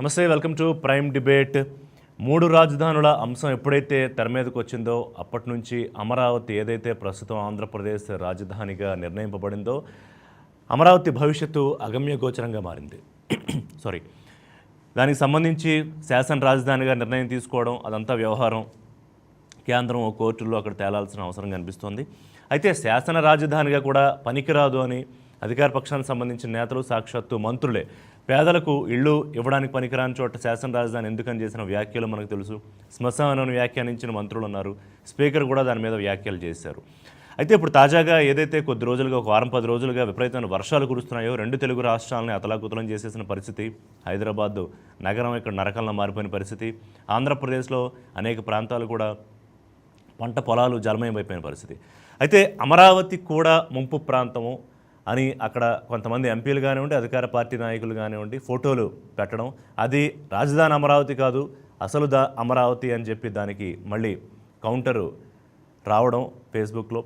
నమస్తే, welcome to prime debate. మూడు రాజధానుల అంశం ఎప్పుడైతే తెర మీదకి వచ్చిందో అప్పటి నుంచి అమరావతి ఏదైతే ప్రస్తుతం ఆంధ్రప్రదేశ్ రాజధానిగా నిర్ణయింపబడిందో అమరావతి భవిష్యత్తు అగమ్యగోచరంగా మారింది. దానికి సంబంధించి శాసన రాజధానిగా నిర్ణయం తీసుకోవడం అదంతా వ్యవహారం కేంద్రం కోర్టుల్లో అక్కడ తేలాల్సిన అవసరం కనిపిస్తోంది. అయితే శాసన రాజధానిగా కూడా పనికిరాదు అని అధికార పక్షానికి సంబంధించిన నేతలు, సాక్షాత్తు మంత్రులే పేదలకు ఇళ్ళు ఇవ్వడానికి పనికిరాని చోట శాసన రాజధాని ఎందుకని చేసిన వ్యాఖ్యలు మనకు తెలుసు. శ్మశానం వ్యాఖ్యానించిన మంత్రులు ఉన్నారు, స్పీకర్ కూడా దాని మీద వ్యాఖ్యలు చేశారు. అయితే ఇప్పుడు తాజాగా ఏదైతే కొద్ది రోజులుగా ఒక వారం 10 రోజులుగా విపరీతమైన వర్షాలు కురుస్తున్నాయో, 2 తెలుగు రాష్ట్రాలని అతలాకుతలం చేసేసిన పరిస్థితి, హైదరాబాద్ నగరం ఇక్కడ నరకంలో మారిపోయిన పరిస్థితి, ఆంధ్రప్రదేశ్లో అనేక ప్రాంతాలు కూడా పంట పొలాలు జలమయమైపోయిన పరిస్థితి. అయితే అమరావతి కూడా ముంపు ప్రాంతము అని అక్కడ కొంతమంది ఎంపీలు కానివ్వండి, అధికార పార్టీ నాయకులు కానివ్వండి ఫోటోలు పెట్టడం, అది రాజధాని అమరావతి కాదు అసలు అమరావతి అని చెప్పి దానికి మళ్ళీ కౌంటరు రావడం ఫేస్బుక్లో.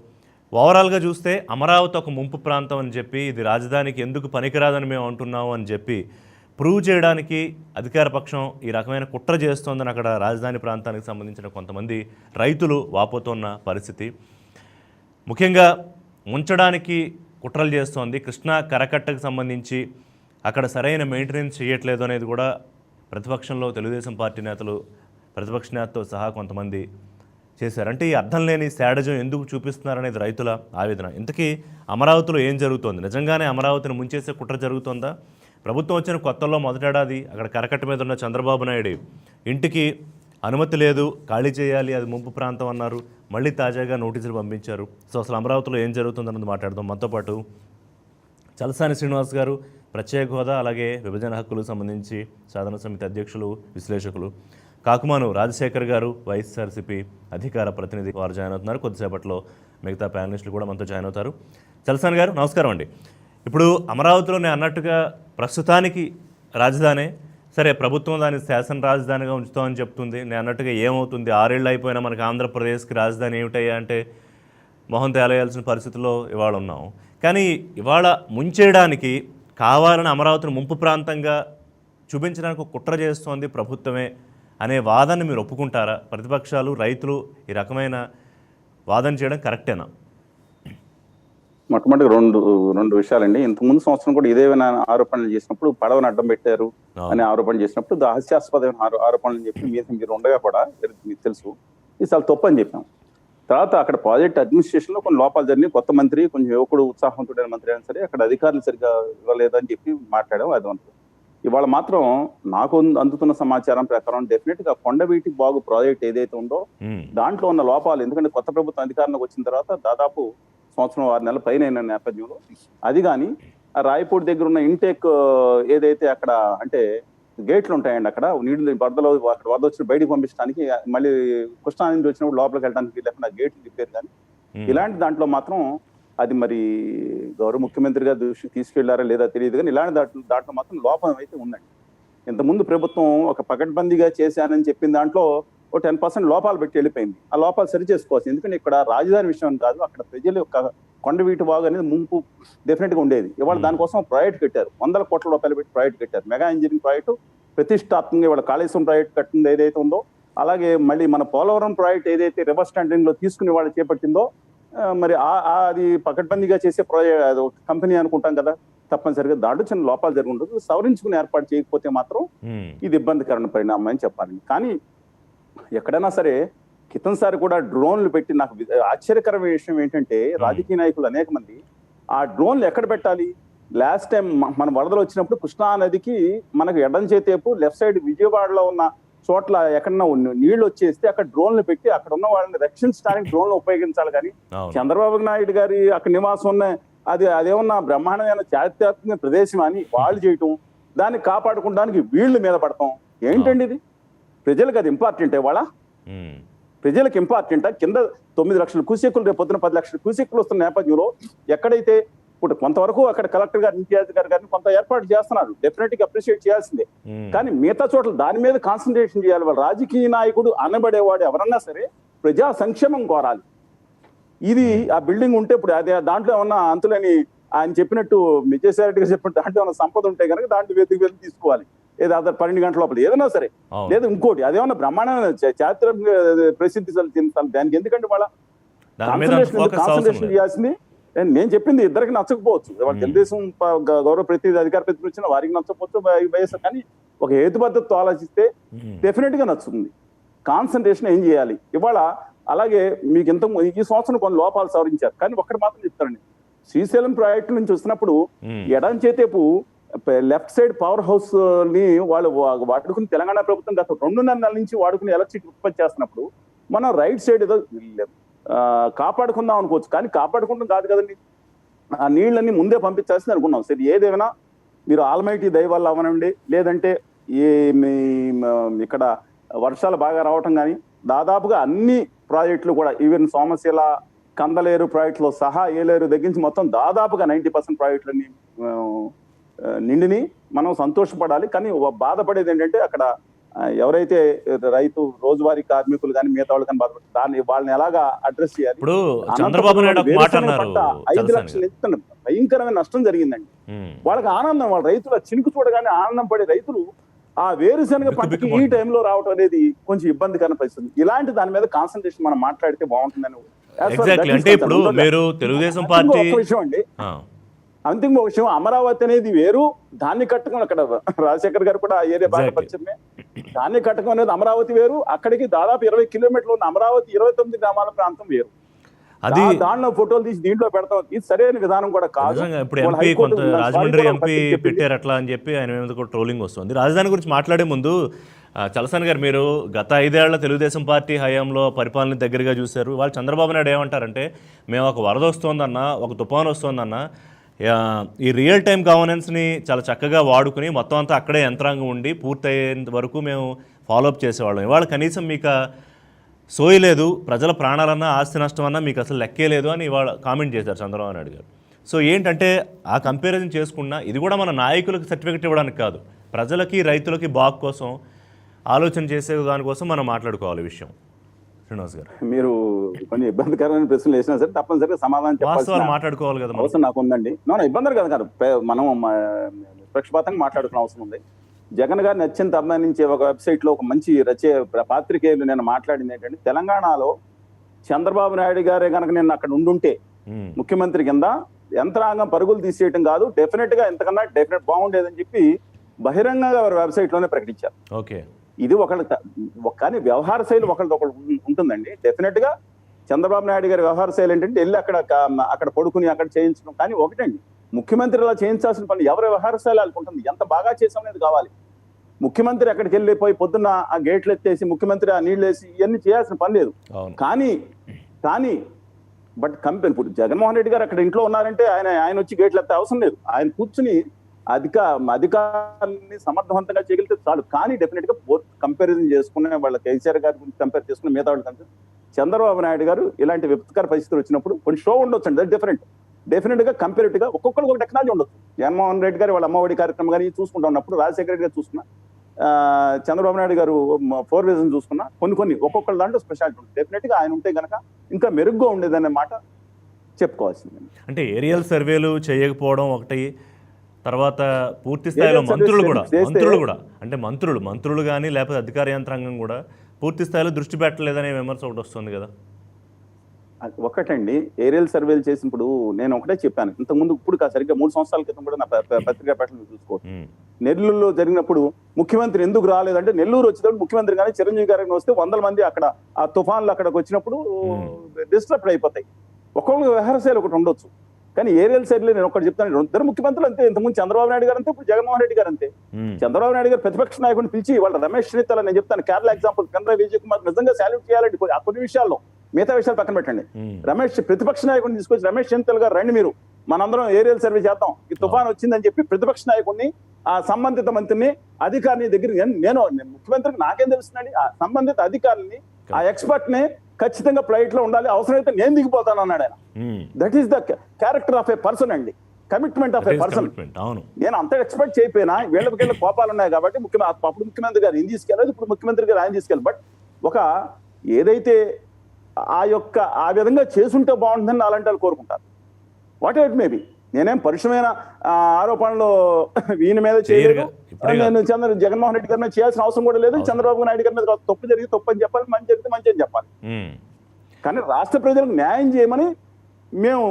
ఓవరాల్గా చూస్తే అమరావతి ఒక ముంపు ప్రాంతం అని చెప్పి, ఇది రాజధానికి ఎందుకు పనికిరాదని మేము అంటున్నాము అని చెప్పి ప్రూవ్ చేయడానికి అధికార పక్షం ఈ రకమైన కుట్ర చేస్తోందని అక్కడ రాజధాని ప్రాంతానికి సంబంధించిన కొంతమంది రైతులు వాపోతున్న పరిస్థితి. ముఖ్యంగా ముంచడానికి కుట్రలు చేస్తోంది. కృష్ణా కరకట్టకు సంబంధించి అక్కడ సరైన మెయింటెనెన్స్ చేయట్లేదు అనేది కూడా ప్రతిపక్షంలో తెలుగుదేశం పార్టీ నేతలు, ప్రతిపక్ష నేతతో సహా కొంతమంది చేశారు. అంటే ఈ అర్థం లేని శాడజం ఎందుకు చూపిస్తున్నారనేది రైతుల ఆవేదన. ఇంతకీ అమరావతిలో ఏం జరుగుతోంది? నిజంగానే అమరావతిని ముంచేసే కుట్ర జరుగుతోందా? ప్రభుత్వం వచ్చిన కొత్తలో మొదటేడాది అక్కడ కరకట్ట మీద ఉన్న చంద్రబాబు నాయుడు ఇంటికి అనుమతి లేదు, ఖాళీ చేయాలి, అది ముంపు ప్రాంతం అన్నారు. మళ్ళీ తాజాగా నోటీసులు పంపించారు. సో అసలు అమరావతిలో ఏం జరుగుతుందన్నది మాట్లాడదాం. మనతో పాటు చలసాని శ్రీనివాస్ గారు, ప్రత్యేక హోదా అలాగే విభజన హక్కులకు సంబంధించి సాధన సమితి అధ్యక్షులు, విశ్లేషకులు, కాకుమాను రాజశేఖర్ గారు, వైఎస్ఆర్సీపీ అధికార ప్రతినిధి, వారు జాయిన్ అవుతున్నారు. కొద్దిసేపట్లో మిగతా ప్యానలిస్టులు కూడా మనతో జాయిన్ అవుతారు. చలసాని గారు నమస్కారం అండి. ఇప్పుడు అమరావతిలో నేను అన్నట్టుగా ప్రస్తుతానికి రాజధానే సరే, ప్రభుత్వం దాన్ని శాసన రాజధానిగా ఉంచుతామని చెప్తుంది. నేను అన్నట్టుగా ఏమవుతుంది? 6 ఏళ్ళు అయిపోయినా మనకి ఆంధ్రప్రదేశ్కి రాజధాని ఏమిటయ్యా అంటే మొహం తేలేయాల్సిన పరిస్థితుల్లో ఇవాళ ఉన్నాం. కానీ ఇవాళ ముంచేయడానికి కావాలని అమరావతిని ముంపు ప్రాంతంగా చూపించడానికి ఒక కుట్ర చేస్తోంది ప్రభుత్వమే అనే వాదనని మీరు ఒప్పుకుంటారా? ప్రతిపక్షాలు, రైతులు ఈ రకమైన వాదన చేయడం కరెక్టేనా? మొట్టమొదటి రెండు విషయాలండి. ఇంతకుముందు సంవత్సరం కూడా ఇదేమైనా ఆరోపణలు చేసినప్పుడు పడవను అడ్డం పెట్టారు అని ఆరోపణ చేసినప్పుడు హాస్యాస్పదమైన ఆరోపణలు చెప్పి మీరు ఉండగా కూడా మీకు తెలుసు ఇది చాలా తప్పు అని చెప్పాం. తర్వాత అక్కడ ప్రాజెక్ట్ అడ్మినిస్ట్రేషన్ లో కొన్ని లోపాలు జరిగినాయి. కొత్త మంత్రి, కొంచెం యువకుడు, ఉత్సాహవంతుడైన మంత్రి అయినా సరే అక్కడ అధికారులు సరిగ్గా ఇవ్వలేదని చెప్పి మాట్లాడాం. అది అంతే. ఇవాళ మాత్రం నాకు అందుతున్న సమాచారం ప్రకారం డెఫినెట్ గా కొండవీటి బాగు ప్రాజెక్ట్ ఏదైతే ఉందో దాంట్లో ఉన్న లోపాలు, ఎందుకంటే కొత్త ప్రభుత్వం అధికారంలోకి వచ్చిన తర్వాత దాదాపు సంవత్సరం 6 నెలల పైన అయిన నేపథ్యంలో అది కానీ ఆ రాయపూడి దగ్గర ఉన్న ఇంటేక్ ఏదైతే అక్కడ అంటే గేట్లు ఉంటాయండి, అక్కడ నీళ్లు వరదలో అక్కడ వరద వచ్చి బయటకు పంపించడానికి, మళ్ళీ కృష్ణా నుంచి వచ్చినప్పుడు లోపలికి వెళ్ళడానికి లేకుండా గేట్లు తిప్పారు. కానీ ఇలాంటి దాంట్లో మాత్రం అది మరి గౌరవ ముఖ్యమంత్రిగా దృష్టికి తీసుకెళ్లారా లేదా తెలియదు, కానీ ఇలాంటి దాంట్లో మాత్రం లోపం అయితే ఉందండి. ఇంతకుముందు ప్రభుత్వం ఒక పకడ్బందీగా చేశానని చెప్పిన దాంట్లో ఒక 10% లోపాలు పెట్టి వెళ్ళిపోయింది. ఆ లోపాలు సరి చేసుకోవచ్చు. ఎందుకంటే ఇక్కడ రాజధాని విషయం కాదు, అక్కడ ప్రజల యొక్క కొండవీటి వాగు అనేది ముంపు డెఫినెట్ గా ఉండేది. ఇవాళ దానికోసం ప్రాజెక్ట్ కట్టారు, 100 కోట్ల రూపాయలు పెట్టి ప్రాజెక్ట్ కట్టారు. మెగా ఇంజనీరింగ్ ప్రాజెక్టు ప్రతిష్టాత్మకంగా ఇవాళ కాళేశ్వరం ప్రాజెక్ట్ కట్టింది ఏదైతే ఉందో, అలాగే మళ్ళీ మన పోలవరం ప్రాజెక్ట్ ఏదైతే రివర్స్ టెండరింగ్ లో తీసుకుని వాళ్ళు చేపట్టిందో, మరి అది పకడ్బందీగా చేసే ప్రాజెక్ట్ కంపెనీ అనుకుంటాం కదా, తప్పనిసరిగా దాంట్లో చిన్న లోపాలు జరిగి ఉండదు. సవరించుకుని ఏర్పాటు చేయకపోతే మాత్రం ఇది ఇబ్బందికరమైన పరిణామం అని చెప్పాలి. కానీ ఎక్కడైనా సరే క్రితంసారి కూడా డ్రోన్లు పెట్టి, నాకు ఆశ్చర్యకరమైన విషయం ఏంటంటే రాజకీయ నాయకులు అనేక మంది ఆ డ్రోన్లు ఎక్కడ పెట్టాలి? లాస్ట్ టైం మన వరదలు వచ్చినప్పుడు కృష్ణా నదికి మనకు ఎడం చేతేపు లెఫ్ట్ సైడ్ విజయవాడలో ఉన్న చోట్ల ఎక్కడన్నా నీళ్లు వచ్చేస్తే అక్కడ డ్రోన్లు పెట్టి అక్కడ ఉన్న వాళ్ళని రక్షించడానికి డ్రోన్లు ఉపయోగించాలి. కానీ చంద్రబాబు నాయుడు గారి అక్కడ నివాసం ఉన్న అదేమన్నా బ్రహ్మాండమైన చారిత్రాత్మక ప్రదేశం అని వాళ్ళు చేయటం, దాన్ని కాపాడుకోవడానికి వీళ్ళు మీద పడతాం ఏంటండి ఇది? ప్రజలకు అది ఇంపార్టెంటే? వాళ్ళ ప్రజలకు ఇంపార్టెంటా? కింద 9 లక్షల క్యూసెక్కులు, రేపు పొద్దున 10 లక్షల క్యూసెక్కులు వస్తున్న నేపథ్యంలో ఎక్కడైతే ఇప్పుడు కొంతవరకు అక్కడ కలెక్టర్ గారు, ఇంతియాజ్ గారిని కొంత ఏర్పాటు చేస్తున్నారు, డెఫినెట్ గా అప్రిషియేట్ చేయాల్సిందే. కానీ మిగతా చోట్ల దాని మీద కాన్సన్ట్రేషన్ చేయాలి. వాళ్ళు రాజకీయ నాయకుడు అనబడేవాడు ఎవరన్నా సరే ప్రజా సంక్షేమం కోరాలి. ఇది ఆ బిల్డింగ్ ఉంటే ఇప్పుడు అదే దాంట్లో ఏమన్నా అంతులని ఆయన చెప్పినట్టు విజయసాయి రెడ్డి గారు చెప్పినట్టు దాంట్లో ఏమన్నా సంపద ఉంటే కనుక దాంట్లో వెతికి తీసుకోవాలి. ఏదో 12 గంటల లోపల ఏదైనా సరే, అవును. లేదా ఇంకోటి అదేమన్నా బ్రహ్మాండమైన చారిత్ర ప్రసిద్ధి చెందుతాను. దానికి ఎందుకంటే వాళ్ళ దాని మీద అంత focus అవసరం కాన్సన్ట్రేషన్ లేదు. చేయాల్సింది. నేను చెప్పింది ఇద్దరికి నచ్చకపోవచ్చు. వాళ్ళ తెలుగుదేశం గౌరవ ప్రతినిధి అధికార ప్రతినిధి వచ్చిన వారికి నచ్చకపోవచ్చు, వైఎస్ఆర్, కానీ ఒక హేతుబద్ధతతో ఆలోచిస్తే డెఫినెట్ గా నచ్చుతుంది. కాన్సన్ట్రేషన్ ఏం చేయాలి ఇవాళ. అలాగే మీకు ఈ సంవత్సరం కొన్ని లోపాలు సవరించారు, కానీ ఒక్కటి మాత్రం చెప్తారండి. శ్రీశైలం ప్రాజెక్టు నుంచి వస్తున్నప్పుడు ఎడం చేతేపు లెఫ్ట్ సైడ్ పవర్ హౌస్ ని వాళ్ళు వాడుకుని తెలంగాణ ప్రభుత్వం గత 2.5 నెలల నుంచి వాడుకుని ఎలక్ట్రిసిటీ ఉత్పత్తి చేస్తున్నప్పుడు మనం రైట్ సైడ్ ఏదో కాపాడుకుందాం అనుకోవచ్చు, కానీ కాపాడుకుంటాం కాదు కదండి. ఆ నీళ్ళని ముందే పంపించాల్సింది అనుకున్నాం. సరే, ఏదేమైనా మీరు ఆల్మైటీ దయ వల్ల అవనండి, లేదంటే ఇక్కడ వర్షాలు బాగా రావటం కానీ దాదాపుగా అన్ని ప్రాజెక్టులు కూడా, ఈవెన్ సోమశిల, కందలేరు ప్రాజెక్టులో సహా ఏలేరు దగ్గర నుంచి మొత్తం దాదాపుగా 90% ప్రాజెక్టులన్నీ నిండిని మనం సంతోషపడాలి. కానీ బాధపడేది ఏంటంటే అక్కడ ఎవరైతే రైతు రోజువారీ కార్మికులు కానీ మిగతా వాళ్ళు కానీ బాధపడుతుంది, వాళ్ళని ఎలాగా అడ్రస్ చేయాలి. ఇప్పుడు చంద్రబాబు నాయుడు ఒక మాట అన్నారు, 5 లక్షలు ఎత్తున భయంకరమైన నష్టం జరిగిందండి. వాళ్ళకి ఆనందం, వాళ్ళ రైతుల చినుకు చూడగానే ఆనందం పడే రైతులు ఆ వేరుశనగ పంటకి ఈ టైంలో రావడం అనేది కొంచెం ఇబ్బందికరమైన పరిస్థితి. ఇలాంటి దాని మీద కాన్సన్ట్రేషన్ మనం మాట్లాడితే బాగుంటుందని. ఎగ్జాక్ట్లీ. అంటే ఇప్పుడు మీరు తెలుగుదేశం పార్టీ విషయం అండి, అంతిమ విషయం, అమరావతి అనేది వేరు, దాన్ని కట్టుకుని అక్కడ రాజశేఖర్ గారు కూడా ఏరియా బాగా పరిచయమే. దాన్ని కట్టకం అనేది అమరావతి వేరు, అక్కడికి దాదాపు 20 కిలోమీటర్లు ఉన్న అమరావతి 29 గ్రామాల ప్రాంతం వేరు. అది దానిలో ఫోటోలు తీసి దీంట్లో పెడతాం, ఇది సరైన విధానం కూడా కాదు. ఇప్పుడు ఎంపీ కొంత రాజమండ్రి ఎంపీ పెట్టారు అట్లా అని చెప్పి ఆయన మీద కూడా ట్రోలింగ్ వస్తుంది. రాజధాని గురించి మాట్లాడే ముందు చలసాని గారు, మీరు గత 5 ఏళ్ల తెలుగుదేశం పార్టీ హయాంలో పరిపాలన దగ్గరగా చూశారు. వాళ్ళు చంద్రబాబు నాయుడు ఏమంటారంటే, మేము ఒక వరద వస్తుందన్న, ఒక తుఫాను వస్తుందన్న, ఈ రియల్ టైం గవర్నెన్స్ని చాలా చక్కగా వాడుకుని మొత్తం అంతా అక్కడే యంత్రాంగం ఉండి పూర్తయ్యేంత వరకు మేము ఫాలోఅప్ చేసేవాళ్ళం. ఇవాళ కనీసం మీకు సోయి లేదు, ప్రజల ప్రాణాలన్నా ఆస్తి నష్టం అన్నా మీకు అసలు లెక్కే లేదు అని ఇవాళ కామెంట్ చేశారు చంద్రబాబు నాయుడు గారు. సో ఏంటంటే ఆ కంపారిజన్ చేసుకున్నా ఇది కూడా మన నాయకులకు సర్టిఫికెట్ ఇవ్వడానికి కాదు, ప్రజలకి రైతులకి బాగు కోసం ఆలోచన చేసే దానికోసం మనం మాట్లాడుకోవాలి ఈ విషయం. శ్రీనివాస్ గారు, మీరు కొన్ని ఇబ్బందికరమైన ప్రశ్నలు వేసినా సరే తప్పనిసరిగా సమాధానం చెప్పాలి, మాట్లాడుకోవాలి కదా, అవసరం నాకు ఉందండి. ఇబ్బంది కదా కాదు, మనం నిష్పక్షపాతంగా మాట్లాడుకున్న అవసరం ఉంది. జగన్ గారిని అత్యంత అభిమానించే ఒక వెబ్సైట్ లో ఒక మంచి పాత్రికేయులు నేను మాట్లాడింది ఏంటంటే, తెలంగాణలో చంద్రబాబు నాయుడు గారే కనుక నేను అక్కడ ఉండుంటే ముఖ్యమంత్రి కింద యంత్రాంగం పరుగులు తీసేయటం కాదు, డెఫినెట్ గా ఎంతకన్నా డెఫినెట్ బాగుండేదని చెప్పి బహిరంగంగా వారి వెబ్సైట్ లోనే ప్రకటించారు. ఓకే, ఇది కానీ వ్యవహార శైలి ఒకళ్ళు ఉంటుందండి. డెఫినెట్ గా చంద్రబాబు నాయుడు గారి వ్యవహార శైలి ఏంటంటే వెళ్ళి అక్కడ పడుకుని అక్కడ చేయించడం. కానీ ఒకటండి, ముఖ్యమంత్రి అలా చేయించాల్సిన పని ఎవరి వ్యవహార శైలి అనుకుంటుంది, ఎంత బాగా చేసామనేది కావాలి. ముఖ్యమంత్రి అక్కడికి వెళ్ళిపోయి పొద్దున్న ఆ గేట్లు ఎత్తేసి ముఖ్యమంత్రి ఆ నీళ్ళు వేసి ఇవన్నీ చేయాల్సిన పని లేదు. కానీ బట్ కంపెనీ ఇప్పుడు జగన్మోహన్ రెడ్డి గారు అక్కడ ఇంట్లో ఉన్నారంటే ఆయన వచ్చి గేట్లు ఎత్తే అవసరం లేదు. ఆయన కూర్చుని అధికారాన్ని సమర్థవంతంగా చేయగలిగితే చాలు. కానీ డెఫినెట్ గా కంపారిజన్ చేసుకునే వాళ్ళ కేసీఆర్ గారి గురించి కంపేర్ చేసుకునే మిగతా వాళ్ళు చంద్రబాబు నాయుడు గారు ఇలాంటి విపత్కర పరిస్థితులు వచ్చినప్పుడు కొన్ని షో ఉండొచ్చు అండి, దట్ డెఫినెట్ గా కంపేరిటివ్ గా ఒక్కొక్కరికి ఒక టెక్నాలజీ ఉండొచ్చు. జగన్మోహన్ రెడ్డి గారు వాళ్ళ అమ్మఒడి కార్యక్రమం కానీ చూసుకుంటా ఉన్నప్పుడు, రాజశేఖర రెడ్డి గారు చూసుకున్నా, చంద్రబాబు నాయుడు గారు 4 విజన్ చూసుకున్నా, కొన్ని ఒక్కొక్కరి దాంట్లో స్పెషాలిటీ ఉంటుంది. డెఫినెట్ గా ఆయన ఉంటే గనక ఇంకా మెరుగ్గా ఉండేదనే మాట చెప్పుకోవాల్సింది. అంటే ఏరియల్ సర్వేలు చేయకపోవడం ఒకటి, తర్వాత పూర్తి స్థాయిలో మంత్రులు కూడా అంటే మంత్రులు కానీ లేకపోతే అధికార యంత్రాంగం కూడా పూర్తి స్థాయిలో దృష్టి పెట్టలేదనే విమర్శ ఒకటి వస్తుంది కదా. ఒకటండి, ఏరియల్ సర్వేలు చేసినప్పుడు నేను ఒకటే చెప్పాను ఇంతకుముందు, ఇప్పుడు సరిగ్గా 3 సంవత్సరాల క్రితం కూడా నా పత్రికా ప్రకటన చూసుకోవచ్చు. నెల్లూరులో జరిగినప్పుడు ముఖ్యమంత్రి ఎందుకు రాలేదంటే, నెల్లూరు వచ్చేటప్పుడు ముఖ్యమంత్రి కానీ చిరంజీవి గారికి వస్తే 100 మంది అక్కడ ఆ తుఫాన్లు అక్కడికి వచ్చినప్పుడు డిస్టర్బ్ అయిపోతాయి. ఒక్కొక్క వ్యవహారశైలి ఒకటి ఉండొచ్చు. కానీ ఏరియల్ సైడ్ నేను ఒకటి చెప్తాను, 2 ముఖ్యమంత్రులు అంతే. ఇంతకుముందు చంద్రబాబు నాయుడు గారు అంతే, ఇప్పుడు జగన్మోహన్ రెడ్డి గారు అంతే. చంద్రబాబు నాయుడు గారు ప్రతిపక్ష నాయకుడిని పిలిచి వాళ్ళ రమేష్ శ్రీతల, నేను చెప్తాను కేరళ ఎగ్జాంపుల్, పినరాయి విజయ్ కుమార్ నిజంగా సాల్యూట్ చేయాలండి కొన్ని విషయాల్లో, మిగతా విషయాలు పక్కన పెట్టండి. ప్రతిపక్ష నాయకుడిని తీసుకొచ్చి రమేష్ శ్రీతల గారు రండి, మీరు మనందరం ఏరియల్ సర్వే చేద్దాం, ఈ తుఫాన్ వచ్చిందని చెప్పి ప్రతిపక్ష నాయకుడిని, ఆ సంబంధిత మంత్రిని, అధికారిని దగ్గర నేను ముఖ్యమంత్రికి నాకేం తెలుస్తుందండి, ఆ సంబంధిత అధికారులని, ఆ ఎక్స్పర్ట్ ని ఖచ్చితంగా ఫ్లైట్ లో ఉండాలి, అవసరమైతే నేను దిగిపోతాను అన్నాడు ఆయన. That is the character of A person అండి, కమిట్మెంట్ ఆఫ్ ఏ పర్సన్. నేను అంత ఎక్స్పెక్ట్ చేయకపోయినా వీళ్ళకి కోపాలు ఉన్నాయి కాబట్టి అప్పుడు ముఖ్యమంత్రి గారు ఏం తీసుకెళ్ళదు, ఇప్పుడు ముఖ్యమంత్రి గారు ఆయన తీసుకెళ్ళి, బట్ ఒక ఏదైతే ఆ విధంగా చేసుంటే బాగుంటుందని అలాంటి వాళ్ళు కోరుకుంటారు. What ever it may be. నేనేం పరుషమైన ఆరోపణలు ఈయన మీద చేయలేదు. ఇప్పుడే నేను జగన్మోహన్ రెడ్డి గారి మీద చేయాల్సిన అవసరం కూడా లేదు. చంద్రబాబు నాయుడు గారి మీద తప్పు జరిగి తప్పు అని చెప్పాలి, మంచి జరిగితే మంచి అని చెప్పాలి. కానీ రాష్ట్ర ప్రజలకు న్యాయం చేయమని మేము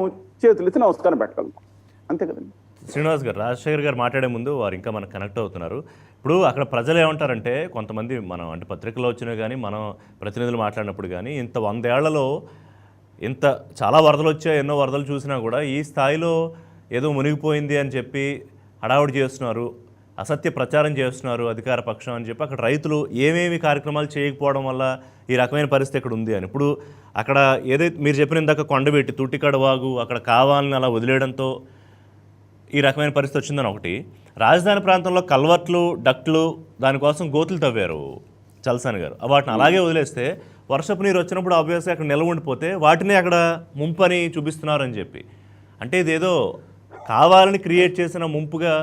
చేతులెత్తి నమస్కారం పెట్టగలుగుతాం, అంతే కదండి. శ్రీనివాస్ గారు, రాజశేఖర్ గారు మాట్లాడే ముందు వారు ఇంకా మనకు కనెక్ట్ అవుతున్నారు. ఇప్పుడు అక్కడ ప్రజలు ఏమంటారంటే, కొంతమంది మనం అంటే పత్రికల్లో వచ్చినా కానీ మనం ప్రతినిధులు మాట్లాడినప్పుడు కానీ, ఇంత 100 ఏళ్లలో ఇంత చాలా వరదలు వచ్చాయి, ఎన్నో వరదలు చూసినా కూడా ఈ స్థాయిలో ఏదో మునిగిపోయింది అని చెప్పి హడావుడి చేస్తున్నారు, అసత్య ప్రచారం చేస్తున్నారు అధికార పక్షం అని చెప్పి అక్కడ రైతులు ఏమేమి కార్యక్రమాలు చేయకపోవడం వల్ల ఈ రకమైన పరిస్థితి ఇక్కడ ఉంది అని. ఇప్పుడు అక్కడ ఏదైతే మీరు చెప్పిన ఇందాక కొండబెట్టి తుట్టికడ వాగు అక్కడ కావాలని అలా వదిలేయడంతో ఈ రకమైన పరిస్థితి వచ్చిందని ఒకటి. రాజధాని ప్రాంతంలో కల్వర్ట్లు, డక్ట్లు దానికోసం గోతులు తవ్వారు చలసాని గారు. వాటిని అలాగే వదిలేస్తే వర్షపు నీరు వచ్చినప్పుడు ఆబ్వియస్గా అక్కడ నిల్వ ఉండిపోతే వాటిని అక్కడ ముంపని చూపిస్తున్నారని చెప్పి, అంటే ఇదేదో కావాలని క్రియేట్ చేసిన ముంపుగా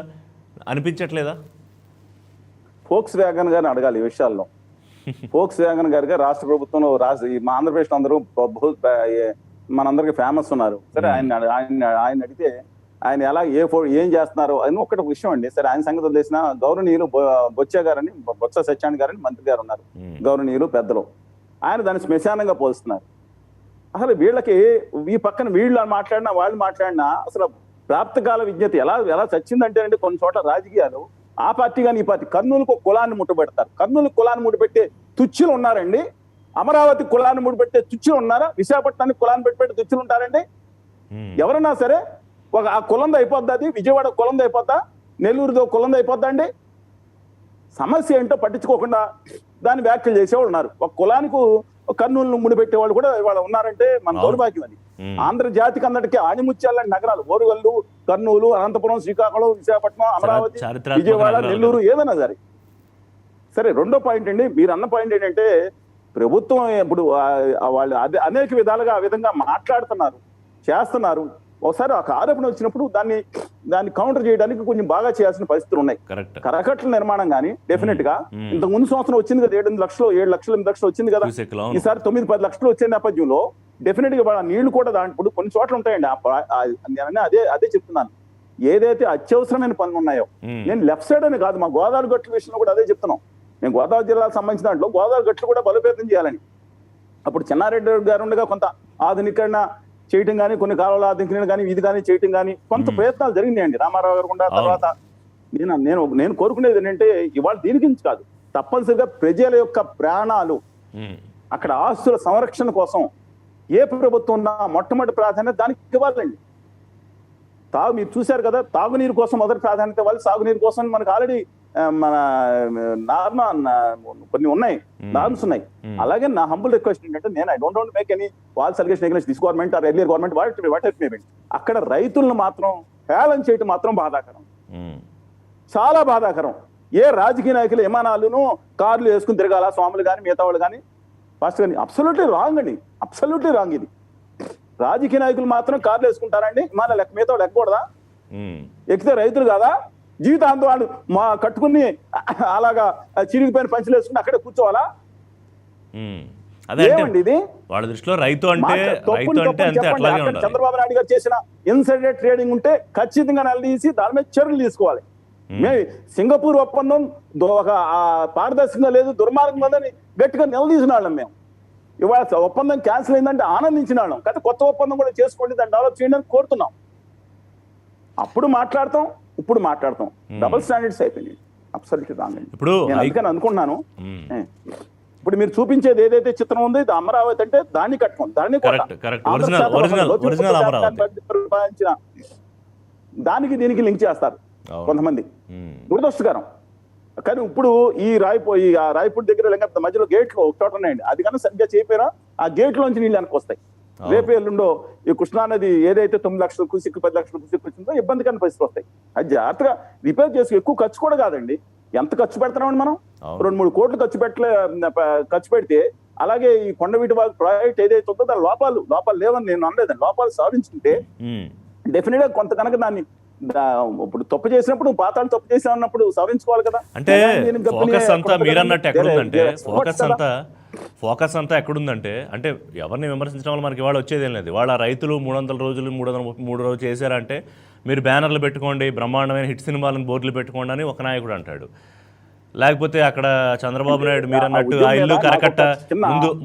అనిపించట్లేదా? ఫోక్స్ వ్యాగన్ గారిని అడగాలి ఈ విషయాల్లో. ఫోక్స్ వ్యాగన్ గారిగా రాష్ట్ర ప్రభుత్వంలో మా ఆంధ్రప్రదేశ్ అందరూ మనందరికి ఫేమస్ ఉన్నారు. సరే, ఆయన అడిగితే ఆయన ఎలా ఏం చేస్తున్నారు అని ఒకటి విషయం అండి. సరే, ఆయన సంగతి వదిలేసిన గౌరవనీయులు బొత్స సత్యనారాయణ గారని మంత్రి గారు ఉన్నారు, గౌరవనీయులు పెద్దలు. ఆయన దాన్ని శ్మశానంగా పోలుస్తున్నారు. అసలు వీళ్ళకి ఈ పక్కన వీళ్ళు మాట్లాడినా వాళ్ళు మాట్లాడినా అసలు ప్రాప్తకాల విజ్ఞత ఎలా చచ్చిందంటేనండి, కొన్ని చోట్ల రాజకీయాలు ఆ పార్టీ కానీ ఈ పార్టీ కర్నూలుకు కులాన్ని ముట్టబెడతారు. కర్నూలు కులాన్ని ముట్టబెట్టే తుచ్చులు ఉన్నారండి. అమరావతి కులాన్ని ముట్టబెట్టే తుచ్చులు ఉన్నారా? విశాఖపట్నానికి కులాన్ని పెట్టి తుచ్చులు ఉంటారండి. ఎవరన్నా సరే ఆ కులంది అయిపోద్దా, అది విజయవాడ కులంది అయిపోద్దా, నెల్లూరుదో కులంది అయిపోద్దా అండి? సమస్య ఏంటో పట్టించుకోకుండా దాన్ని వ్యాఖ్యలు చేసేవాళ్ళు ఉన్నారు. ఒక కులానికి కర్నూలు ముడిపెట్టే వాళ్ళు కూడా ఇవాళ ఉన్నారంటే మన దౌర్భాగ్యం అది. ఆంధ్రజాతికి అందరికీ ఆణిముత్యాలని నగరాలు ఓరుగల్లు, కర్నూలు, అనంతపురం, శ్రీకాకుళం, విశాఖపట్నం, అమరావతి, విజయవాడ, నెల్లూరు ఏదైనా సరే. రెండో పాయింట్ అండి, మీరు అన్న పాయింట్ ఏంటంటే ప్రభుత్వం ఇప్పుడు వాళ్ళు అనేక విధాలుగా ఆ విధంగా మాట్లాడుతున్నారు, చేస్తున్నారు. ఒకసారి ఒక ఆరోపణ వచ్చినప్పుడు దాన్ని కౌంటర్ చేయడానికి కొంచెం బాగా చేయాల్సిన పరిస్థితులు ఉన్నాయి. కరకట్ల నిర్మాణం కానీ డెఫినెట్ గా ఇంతకు ముందు సంవత్సరం వచ్చింది కదా, 7 లక్షలు 8 లక్షలు వచ్చింది కదా. ఈసారి 9-10 లక్షలు వచ్చే నేపథ్యంలో డెఫినెట్ గా నీళ్లు కూడా ఇప్పుడు కొన్ని చోట్ల ఉంటాయండి. అదే చెప్తున్నాను, ఏదైతే అత్యవసరమైన పనులు ఉన్నాయో, నేను లెఫ్ట్ సైడ్ అని కాదు, మా గోదావరి గట్ల విషయంలో కూడా అదే చెప్తున్నాం. మేము గోదావరి జిల్లాకు సంబంధించిన దాంట్లో గోదావరి గట్లు కూడా బలోపేతం చేయాలని అప్పుడు చెన్నారెడ్డి గారు ఉండగా కొంత ఆధునీకరణ చేయటం కానీ, కొన్ని కాలువల ఆధునీకరణ కానీ, ఇది కానీ చేయటం కానీ కొంత ప్రయత్నాలు జరిగినాయండి రామారావు గారు కూడా. తర్వాత నేను కోరుకునేది ఏంటంటే ఇవాళ దీని గురించి కాదు, తప్పనిసరిగా ప్రజల యొక్క ప్రాణాలు, అక్కడ ఆస్తుల సంరక్షణ కోసం ఏ ప్రభుత్వం ఉన్నా మొట్టమొదటి ప్రాధాన్యత దానికి ఇవ్వాలండి. మీరు చూశారు కదా, తాగునీరు కోసం మొదటి ప్రాధాన్యత ఇవ్వాలి. సాగునీరు కోసం మనకు ఆల్రెడీ మన కొన్ని ఉన్నాయి, నార్మ్స్ ఉన్నాయి. అలాగే నా హంబుల్ రిక్వెస్ట్ ఏంటంటే, నేను I don't want make any false allegation against this government or earlier government, what at may be. అక్కడ రైతులను మాత్రం హేళన చేయటం మాత్రం బాధాకరం, చాలా బాధాకరం. ఏ రాజకీయ నాయకుల విమానాలను కార్లు వేసుకుని తిరగాల, స్వాములు కానీ మిగతా వాళ్ళు కానీ, ఫస్ట్ కానీ అబ్సల్యూట్లీ రాంగ్ అండి, అబ్సల్యూట్లీ రాంగ్. ఇది రాజకీయ నాయకులు మాత్రం కార్లు వేసుకుంటారండి, మన మిగతా వాళ్ళు ఎక్కకూడదా? ఎక్కితే రైతులు కాదా? జీవితాంతం వాళ్ళు కట్టుకుని అలాగా చిరిగిపోయిన పంచులు వేసుకుని అక్కడే కూర్చోవాలా? ఏమండి ఇది? వాళ్ళ దృష్టిలో రైతు అంటే చంద్రబాబు నాయుడు గారు చేసిన ఇన్సైడర్ ట్రేడింగ్ ఉంటే ఖచ్చితంగా నిలదీసి దాని మీద చర్యలు తీసుకోవాలి. సింగపూర్ ఒప్పందం ఒక పారదర్శకంగా లేదు, దుర్మార్గంగా ఉందని గట్టిగా నిలదీసిన వాళ్ళం మేము. ఇవాళ ఒప్పందం క్యాన్సిల్ అయిందంటే ఆనందించిన వాళ్ళం. కానీ కొత్త ఒప్పందం కూడా చేసుకోండి, దాన్ని డెవలప్ చేయండి అని కోరుతున్నాం. అప్పుడు మాట్లాడతాం, ఇప్పుడు మాట్లాడతాం. డబుల్ స్టాండర్డ్స్ అయిపోయింది, అబ్సల్యూట్లీ రాంగ్ అండి. ఇప్పుడు నేను అందుకని అనుకుంటున్నాను, ఇప్పుడు మీరు చూపించేది ఏదైతే చిత్రం ఉందో ఇది అమరావతి అంటే దాన్ని కట్టుకోండి, దాన్ని దానికి దీనికి లింక్ చేస్తారు కొంతమంది, దురదృష్టకరం. కానీ ఇప్పుడు ఈ రాయపూడి దగ్గర లింగ మధ్యలో గేట్లు ఒక చోట ఉన్నాయండి, అది కన్నా సరిగ్గా చేయపోయినా ఆ గేట్లోంచి నీళ్ళు వెనక్కి వస్తాయి. రేపు ఎల్లుండో ఈ కృష్ణానది ఏదైతే 9 లక్షల క్యూసెక్ 10 లక్షల క్యూసెక్ వచ్చిందో ఇబ్బందికరమైన పరిస్థితులు వస్తాయి. అది జాగ్రత్తగా రిపేర్ చేసి, ఎక్కువ ఖర్చు కూడా కాదండి. ఎంత ఖర్చు పెడతామండి మనం? 2-3 కోట్లు ఖర్చు పెడితే, అలాగే ఈ కొండవీటి వాగు ప్రాజెక్ట్ ఏదైతే ఉందో దాని లోపాలు లేవని నేను అనలేదండి. లోపాలు సాధించుకుంటే డెఫినెట్ గా కొంత కనుక దాన్ని ఇప్పుడు తప్పు చేసినప్పుడు పాతాలు తప్పు చేసా ఉన్నప్పుడు సవరించుకోవాలి కదా. అంటే ఫోకస్ అంతా మీరన్నట్టు ఎక్కడుందంటే, ఫోకస్ అంతా ఎక్కడుందంటే, అంటే ఎవరిని విమర్శించడం వల్ల మనకి ఇవాళ వచ్చేదేం లేదు. వాళ్ళ రైతులు 300 రోజులు 333 రోజులు చేశారంటే మీరు బ్యానర్లు పెట్టుకోండి, బ్రహ్మాండమైన హిట్ సినిమాలను బోర్డులు పెట్టుకోండి అని ఒక నాయకుడు అంటాడు. లేకపోతే అక్కడ చంద్రబాబు నాయుడు మీరు అన్నట్టు ఆ ఇల్లు కరకట్ట,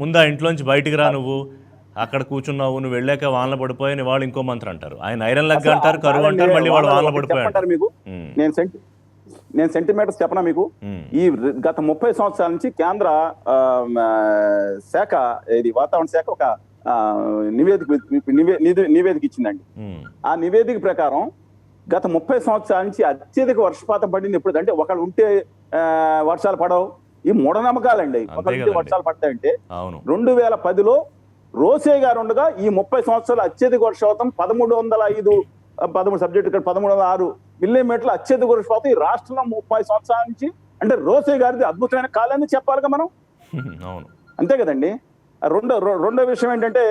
ముందు ఆ ఇంట్లోంచి బయటికి రా, నువ్వు అక్కడ కూర్చున్నావు, నువ్వు వెళ్ళాక వానలు పడిపోయి వాళ్ళు ఇంకో మంత్రి అంటారు, ఆయన ఐరన్ లెగ్ అంటారు, కరువు అంటారు, మళ్ళీ వాళ్ళు వానలు పడిపోయారు. మీకు నేను సెంటీమీటర్స్ చెప్పనా మీకు? ఈ గత 30 సంవత్సరాల నుంచి కేంద్ర శాఖ, ఇది వాతావరణ శాఖ ఒక నివేదిక ఇచ్చిందండి. ఆ నివేదిక ప్రకారం గత 30 సంవత్సరాల నుంచి అత్యధిక వర్షపాతం పడింది ఎప్పుడు అంటే, ఒకళ్ళు ఉంటే వర్షాలు పడవు, ఈ మూఢనమ్మకాలండి. ఒకళ్ళు వర్షాలు పడతాయంటే 2010లో రోసే గారు ఉండగా ఈ 30 సంవత్సరాలు అత్యధిక వర్షపాతం 1305 సబ్జెక్టు ఇక్కడ 1306 మిల్లీమీటర్ల అత్యధిక వర్షపాతం ఈ రాష్ట్రంలో 30 సంవత్సరాల నుంచి. అంటే రోసే గారిది అద్భుతమైన కాలాన్ని చెప్పాలిగా మనం, అంతే కదండి. రెండో విషయం ఏంటంటే,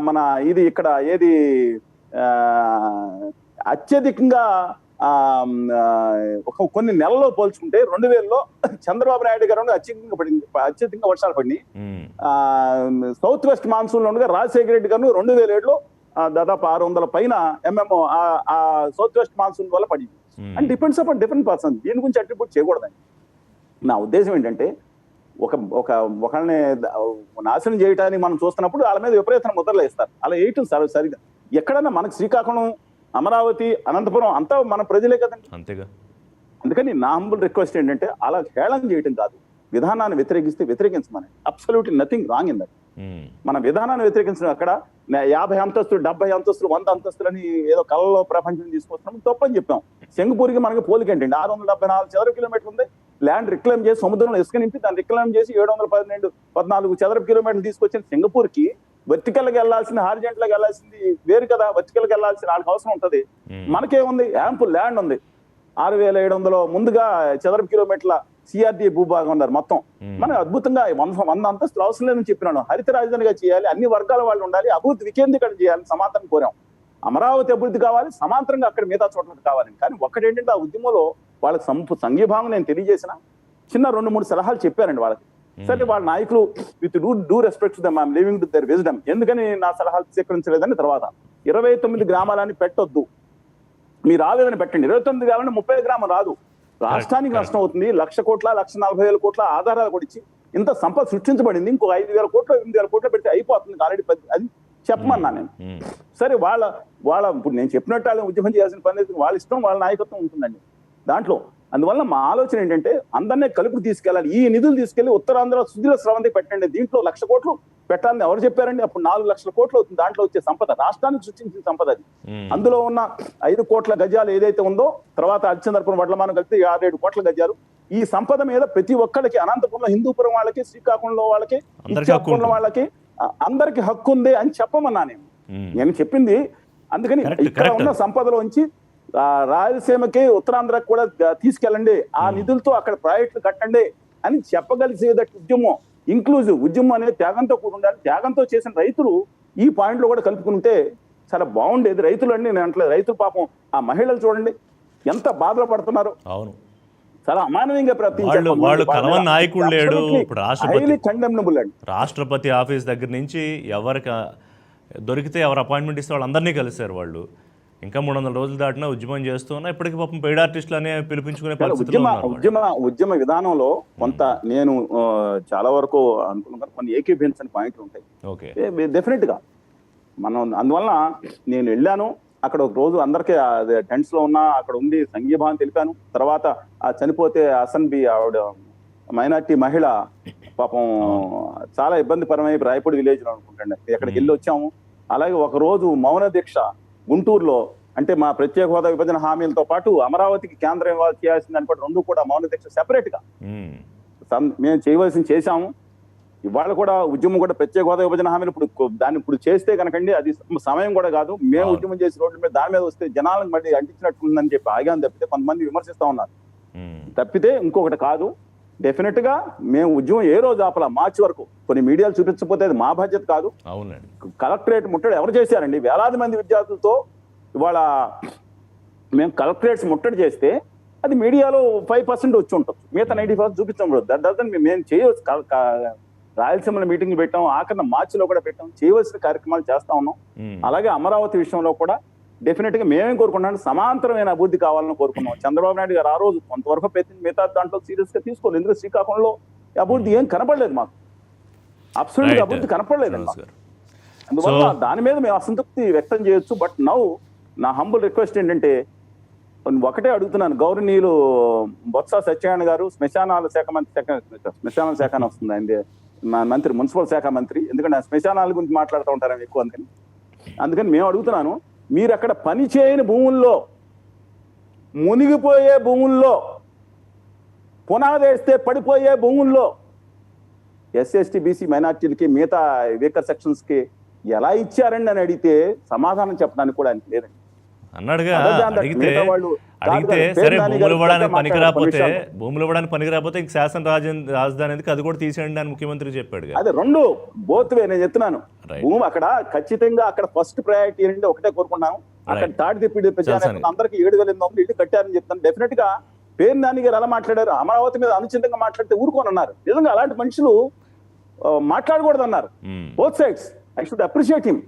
మన ఇది ఇక్కడ ఏది అత్యధికంగా కొన్ని నెలల్లో పోల్చుకుంటే 2000లో చంద్రబాబు నాయుడు గారు అత్యధికంగా వర్షాలు పడినాయి. సౌత్ వెస్ట్ మాన్సూన్ లో ఉండగా రాజశేఖర రెడ్డి గారు 2007లో దాదాపు 600 పైన ఆ సౌత్ వెస్ట్ మాన్సూన్ వల్ల పడింది. And depends upon different person. దీని గురించి అట్రిబ్యూట్ చేయకూడదండి. నా ఉద్దేశం ఏంటంటే, ఒకళ్ళని నాశనం చేయడానికి మనం చూస్తున్నప్పుడు వాళ్ళ మీద విపరీతమైన ముద్రలు వేస్తారు. అలా వేయటం సరిగా ఎక్కడన్నా మనకు శ్రీకాకుళం, అమరావతి, అనంతపురం అంతా మన ప్రజలే కదండి. అంతేగా. అందుకని నా హంబుల్ రిక్వెస్ట్ ఏంటంటే, అలా హేళన చేయటం కాదు, విధానాన్ని వ్యతిరేకించమని. Absolutely nothing wrong in that. మన విధానాన్ని వ్యతిరేకించడం అక్కడ 50 అంతస్తులు, 70 అంతస్తులు, 100 అంతస్తులు అని ఏదో కళలో ప్రపంచం తీసుకొస్తున్నాం, తప్పని చెప్పాం. సింగపూర్కి మనకి పోలికేంటండి, 674 చదరపు కిలోమీటర్లు ఉంది. ల్యాండ్ రిక్లైమ్ చేసి సముద్రంలో ఇసుక నింపి దాన్ని రిక్లైమ్ చేసి 714 చదరపు కిలోమీటర్లు తీసుకొచ్చిన సింగపూర్కి వర్టికల్ గా వెళ్లాల్సింది, హారిజెంటల్ గా వెళ్లాల్సింది వేరు కదా. వర్టికల్ గా వెళ్లాల్సిన వాళ్ళకి అవసరం ఉంటది. మనకేముంది, యాంపుల్ ల్యాండ్ ఉంది. 6700 ముందుగా చదరపు కిలోమీటర్ల సిఆర్డీ భూభాగం ఉన్నారు మొత్తం. మనం అద్భుతంగా 100 అంతస్తులు అవసరం లేదని చెప్పినాను. హరిత రాజధానిగా చేయాలి, అన్ని వర్గాల వాళ్ళు ఉండాలి, అభివృద్ధి వికేంద్రీకరణ చేయాలి, సమాంతరం కోరాం. అమరావతి అభివృద్ధి కావాలి, సమాంతరంగా అక్కడ మిగతా చోట్ల కావాలి. కానీ ఒక్కటేంటంటే, ఆ ఉద్యమంలో వాళ్ళకి సంఘీభావం నేను తెలియజేసిన చిన్న 2-3 సలహాలు చెప్పానండి వాళ్ళకి. సరే, వాళ్ళ నాయకులు with do respect to them, I'm living to their wisdom, ఎందుకని నా సలహాలు స్వీకరించలేదని తర్వాత 29 గ్రామాలని పెట్టొద్దు, మీరు రాలేదని పెట్టండి. 29 గ్రామాలని 30 గ్రామం రాదు, రాష్ట్రానికి నష్టం అవుతుంది. 1,00,000 కోట్ల 1,40,000 కోట్ల ఆధారాలు కూడా ఇచ్చి ఇంత సంపద సృష్టించబడింది, ఇంకో 5,000 కోట్లు 8,000 కోట్లు పెడితే అయిపోతుంది ఆల్రెడీ. అది చెప్పమన్నా నేను. సరే, వాళ్ళ ఇప్పుడు నేను చెప్పినట్టు వాళ్ళు ఉద్యమం చేయాల్సిన పని లేదు, వాళ్ళ ఇష్టం, వాళ్ళ నాయకత్వం ఉంటుందండి దాంట్లో. అందువల్ల మా ఆలోచన ఏంటంటే, అందరినీ కలుపుకు తీసుకెళ్ళాలి. ఈ నిధులు తీసుకెళ్లి ఉత్తరాంధ్ర సుజల స్రవంతి పెట్టండి. దీంట్లో 1,00,000 కోట్లు పెట్టాలని ఎవరు చెప్పారండి? అప్పుడు 4,00,000 కోట్లు అవుతుంది దాంట్లో వచ్చే సంపద, రాష్ట్రానికి సృష్టించిన సంపద అది. అందులో ఉన్న 5 కోట్ల గజాలు ఏదైతే ఉందో, తర్వాత అచ్చందర్పురం వడ్లమానం కలిపి 57 కోట్ల గజాలు. ఈ సంపద మీద ప్రతి ఒక్కరికి, అనంతపురంలో హిందూపురం వాళ్ళకి, శ్రీకాకుళంలో వాళ్ళకి, ఇచ్చాపురం వాళ్ళకి అందరికి హక్కు ఉంది అని చెప్పమన్నా నేను చెప్పింది. అందుకని ఇక్కడ ఉన్న సంపదలోంచి రాయలసీమకి, ఉత్తరాంధ్రకు కూడా తీసుకెళ్ళండి, ఆ నిధులతో అక్కడ ప్రాజెక్టులు కట్టండి అని చెప్పగలిసేదట్టు ఉద్యమం, ఇంక్లూజివ్ ఉద్యమం అనేది త్యాగంతో కూడి ఉండాలి. త్యాగంతో చేసిన రైతులు ఈ పాయింట్లో కూడా కలుపుకుంటే చాలా బాగుండేది. రైతులు అండి నేను అంటలేదు, రైతులు పాపం, ఆ మహిళలు చూడండి ఎంత బాధలు పడుతున్నారు. అవును, చాలా అమానవీయంగా ప్రవర్తించారు. వాళ్ళు కలవని నాయకుడు లేడు. ఇప్పుడు రాష్ట్రపతి రాష్ట్రపతి ఆఫీస్ దగ్గర నుంచి ఎవరికి దొరికితే ఎవరు అపాయింట్మెంట్ ఇస్తే వాళ్ళందరినీ కలిశారు వాళ్ళు. ఇంకా 300 రోజులు దాటినా ఉద్యమం చేస్తున్నా ఇప్పటికీ పాపం పెయిడ్ ఆర్టిస్టులు అనే పిలిపించుకునే ఉద్యమ విధానంలో కొంత నేను చాలా వరకు అనుకున్నాను, కొన్ని ఏకీభవించని పాయింట్లు ఉంటాయి. ఓకే, డెఫినెట్ గా మనం. అందువల్ల నేను వెళ్ళాను అక్కడ ఒక రోజు, అందరికీ టెంట్స్ లో ఉన్నా, అక్కడ ఉండి సంఘీభావం తెలిపాను. తర్వాత ఆ చనిపోతే అసన్బి ఆవిడ మైనార్టీ మహిళ పాపం చాలా ఇబ్బందిపరమై రాయపూడి విలేజ్ లో అనుకుంటాండి, ఎక్కడికి వెళ్ళి వచ్చాము. అలాగే ఒక రోజు మౌన దీక్ష గుంటూరులో, అంటే మా ప్రత్యేక హోదా విభజన హామీలతో పాటు అమరావతికి కేంద్రం చేయాల్సింది అనుకుంటే 2 కూడా మౌన దీక్ష సెపరేట్ గా మేము చేయవలసింది చేశాము. ఇవాళ కూడా ఉద్యమం కూడా ప్రత్యేక హోదా విభజన హామీలు దాన్ని ఇప్పుడు చేస్తే కనుకండి అది సమయం కూడా కాదు. మేము ఉద్యమం చేసి రోడ్ల మీద దాని మీద వస్తే జనాలకు మళ్ళీ అంటించినట్టుందని చెప్పి ఆగాను తప్పితే, కొంతమంది విమర్శిస్తా ఉన్నారు తప్పితే ఇంకొకటి కాదు. డెఫినెట్ గా మేము ఉద్యమం ఏ రోజు ఆపలా, మార్చి వరకు. కొన్ని మీడియాలు చూపించకపోతే అది మా బాధ్యత కాదు. కలెక్టరేట్ ముట్టడి ఎవరు చేశారండి? వేలాది మంది విద్యార్థులతో ఇవాళ మేము కలెక్టరేట్స్ ముట్టడి చేస్తే అది మీడియాలో 5% వచ్చి ఉంటుంది, మిగతా 90% చూపించడం. దట్ డజంట్ మేము చేయవచ్చు. రాయలసీమలో మీటింగ్లు పెట్టాం, ఆఖరిన మార్చిలో కూడా పెట్టాం, చేయవలసిన కార్యక్రమాలు చేస్తా ఉన్నాం. అలాగే అమరావతి విషయంలో కూడా డెఫినెట్ గా మేమేం కోరుకున్నాం, సమాంతరమైన అభివృద్ధి కావాలని కోరుకున్నాం. చంద్రబాబు నాయుడు గారు ఆ రోజు కొంతవరకు మిగతా దాంట్లో సీరియస్ గా తీసుకోలేదు. ఎందుకంటే శ్రీకాకుళంలో అభివృద్ధి ఏం కనపడలేదు మాకు, అబ్సల్యూట్ Right. అభివృద్ధి కనపడలేదు. శ్రీనివాస్ గారు. అందువల్ల దాని మీద మేము అసంతృప్తి వ్యక్తం చేయొచ్చు. బట్ నౌ నా హంబుల్ రిక్వెస్ట్ ఏంటంటే, ఒకటే అడుగుతున్నాను, గౌరవనీయులు బొత్స సత్యనారాయణ గారు శ్మశానాల శాఖ మంత్రి, శ్మశానాల శాఖ అని వస్తుంది ఆయన మంత్రి, మున్సిపల్ శాఖ మంత్రి, ఎందుకంటే ఆ శ్మశానాల గురించి మాట్లాడుతూ ఉంటారు ఎక్కువ. అందుకని మేము అడుగుతున్నాను, మీరు అక్కడ పని చేయని భూముల్లో, మునిగిపోయే భూముల్లో, పునాదేస్తే పడిపోయే భూముల్లో ఎస్సీ బీసీ మైనార్టీలకి మిగతా వీకర్ సెక్షన్స్ కి ఎలా ఇచ్చారండి అని అడిగితే సమాధానం చెప్పడానికి కూడా ఆయనకి లేదండి. అన్నాడుగా, Other than that, అడిగితే మిగతా వాళ్ళు సరే పేర్నాని భూములు గారు ఇవ్వడానికి మాట్లాడారు పనికిరాకపోతే ఇంక శాసన రాజధాని ఎందుకు, అది కూడా తీసేయండి అని ముఖ్యమంత్రి చెప్పాడు. అదే రెండు బోత్వే నేను చెప్తున్నాను. Right. భూమి అక్కడ ఖచ్చితంగా అక్కడ ఫస్ట్ ప్రయారిటీ ఏంటంటే ఒకటే కోరుకున్నాను, అక్కడ తాటి తిప్పి ప్రజానికి అందరికి 7,800 ఇల్లు కట్టారని చెప్తాను. డెఫినెట్ గా పేర్నాని గారు ఎలా మాట్లాడారు, అమరావతి మీద అనుచితంగా మాట్లాడితే ఊరుకోని అన్నారు. నిజంగా అలాంటి మనుషులు మాట్లాడకూడదు అన్నారు. Both sides I should appreciate him.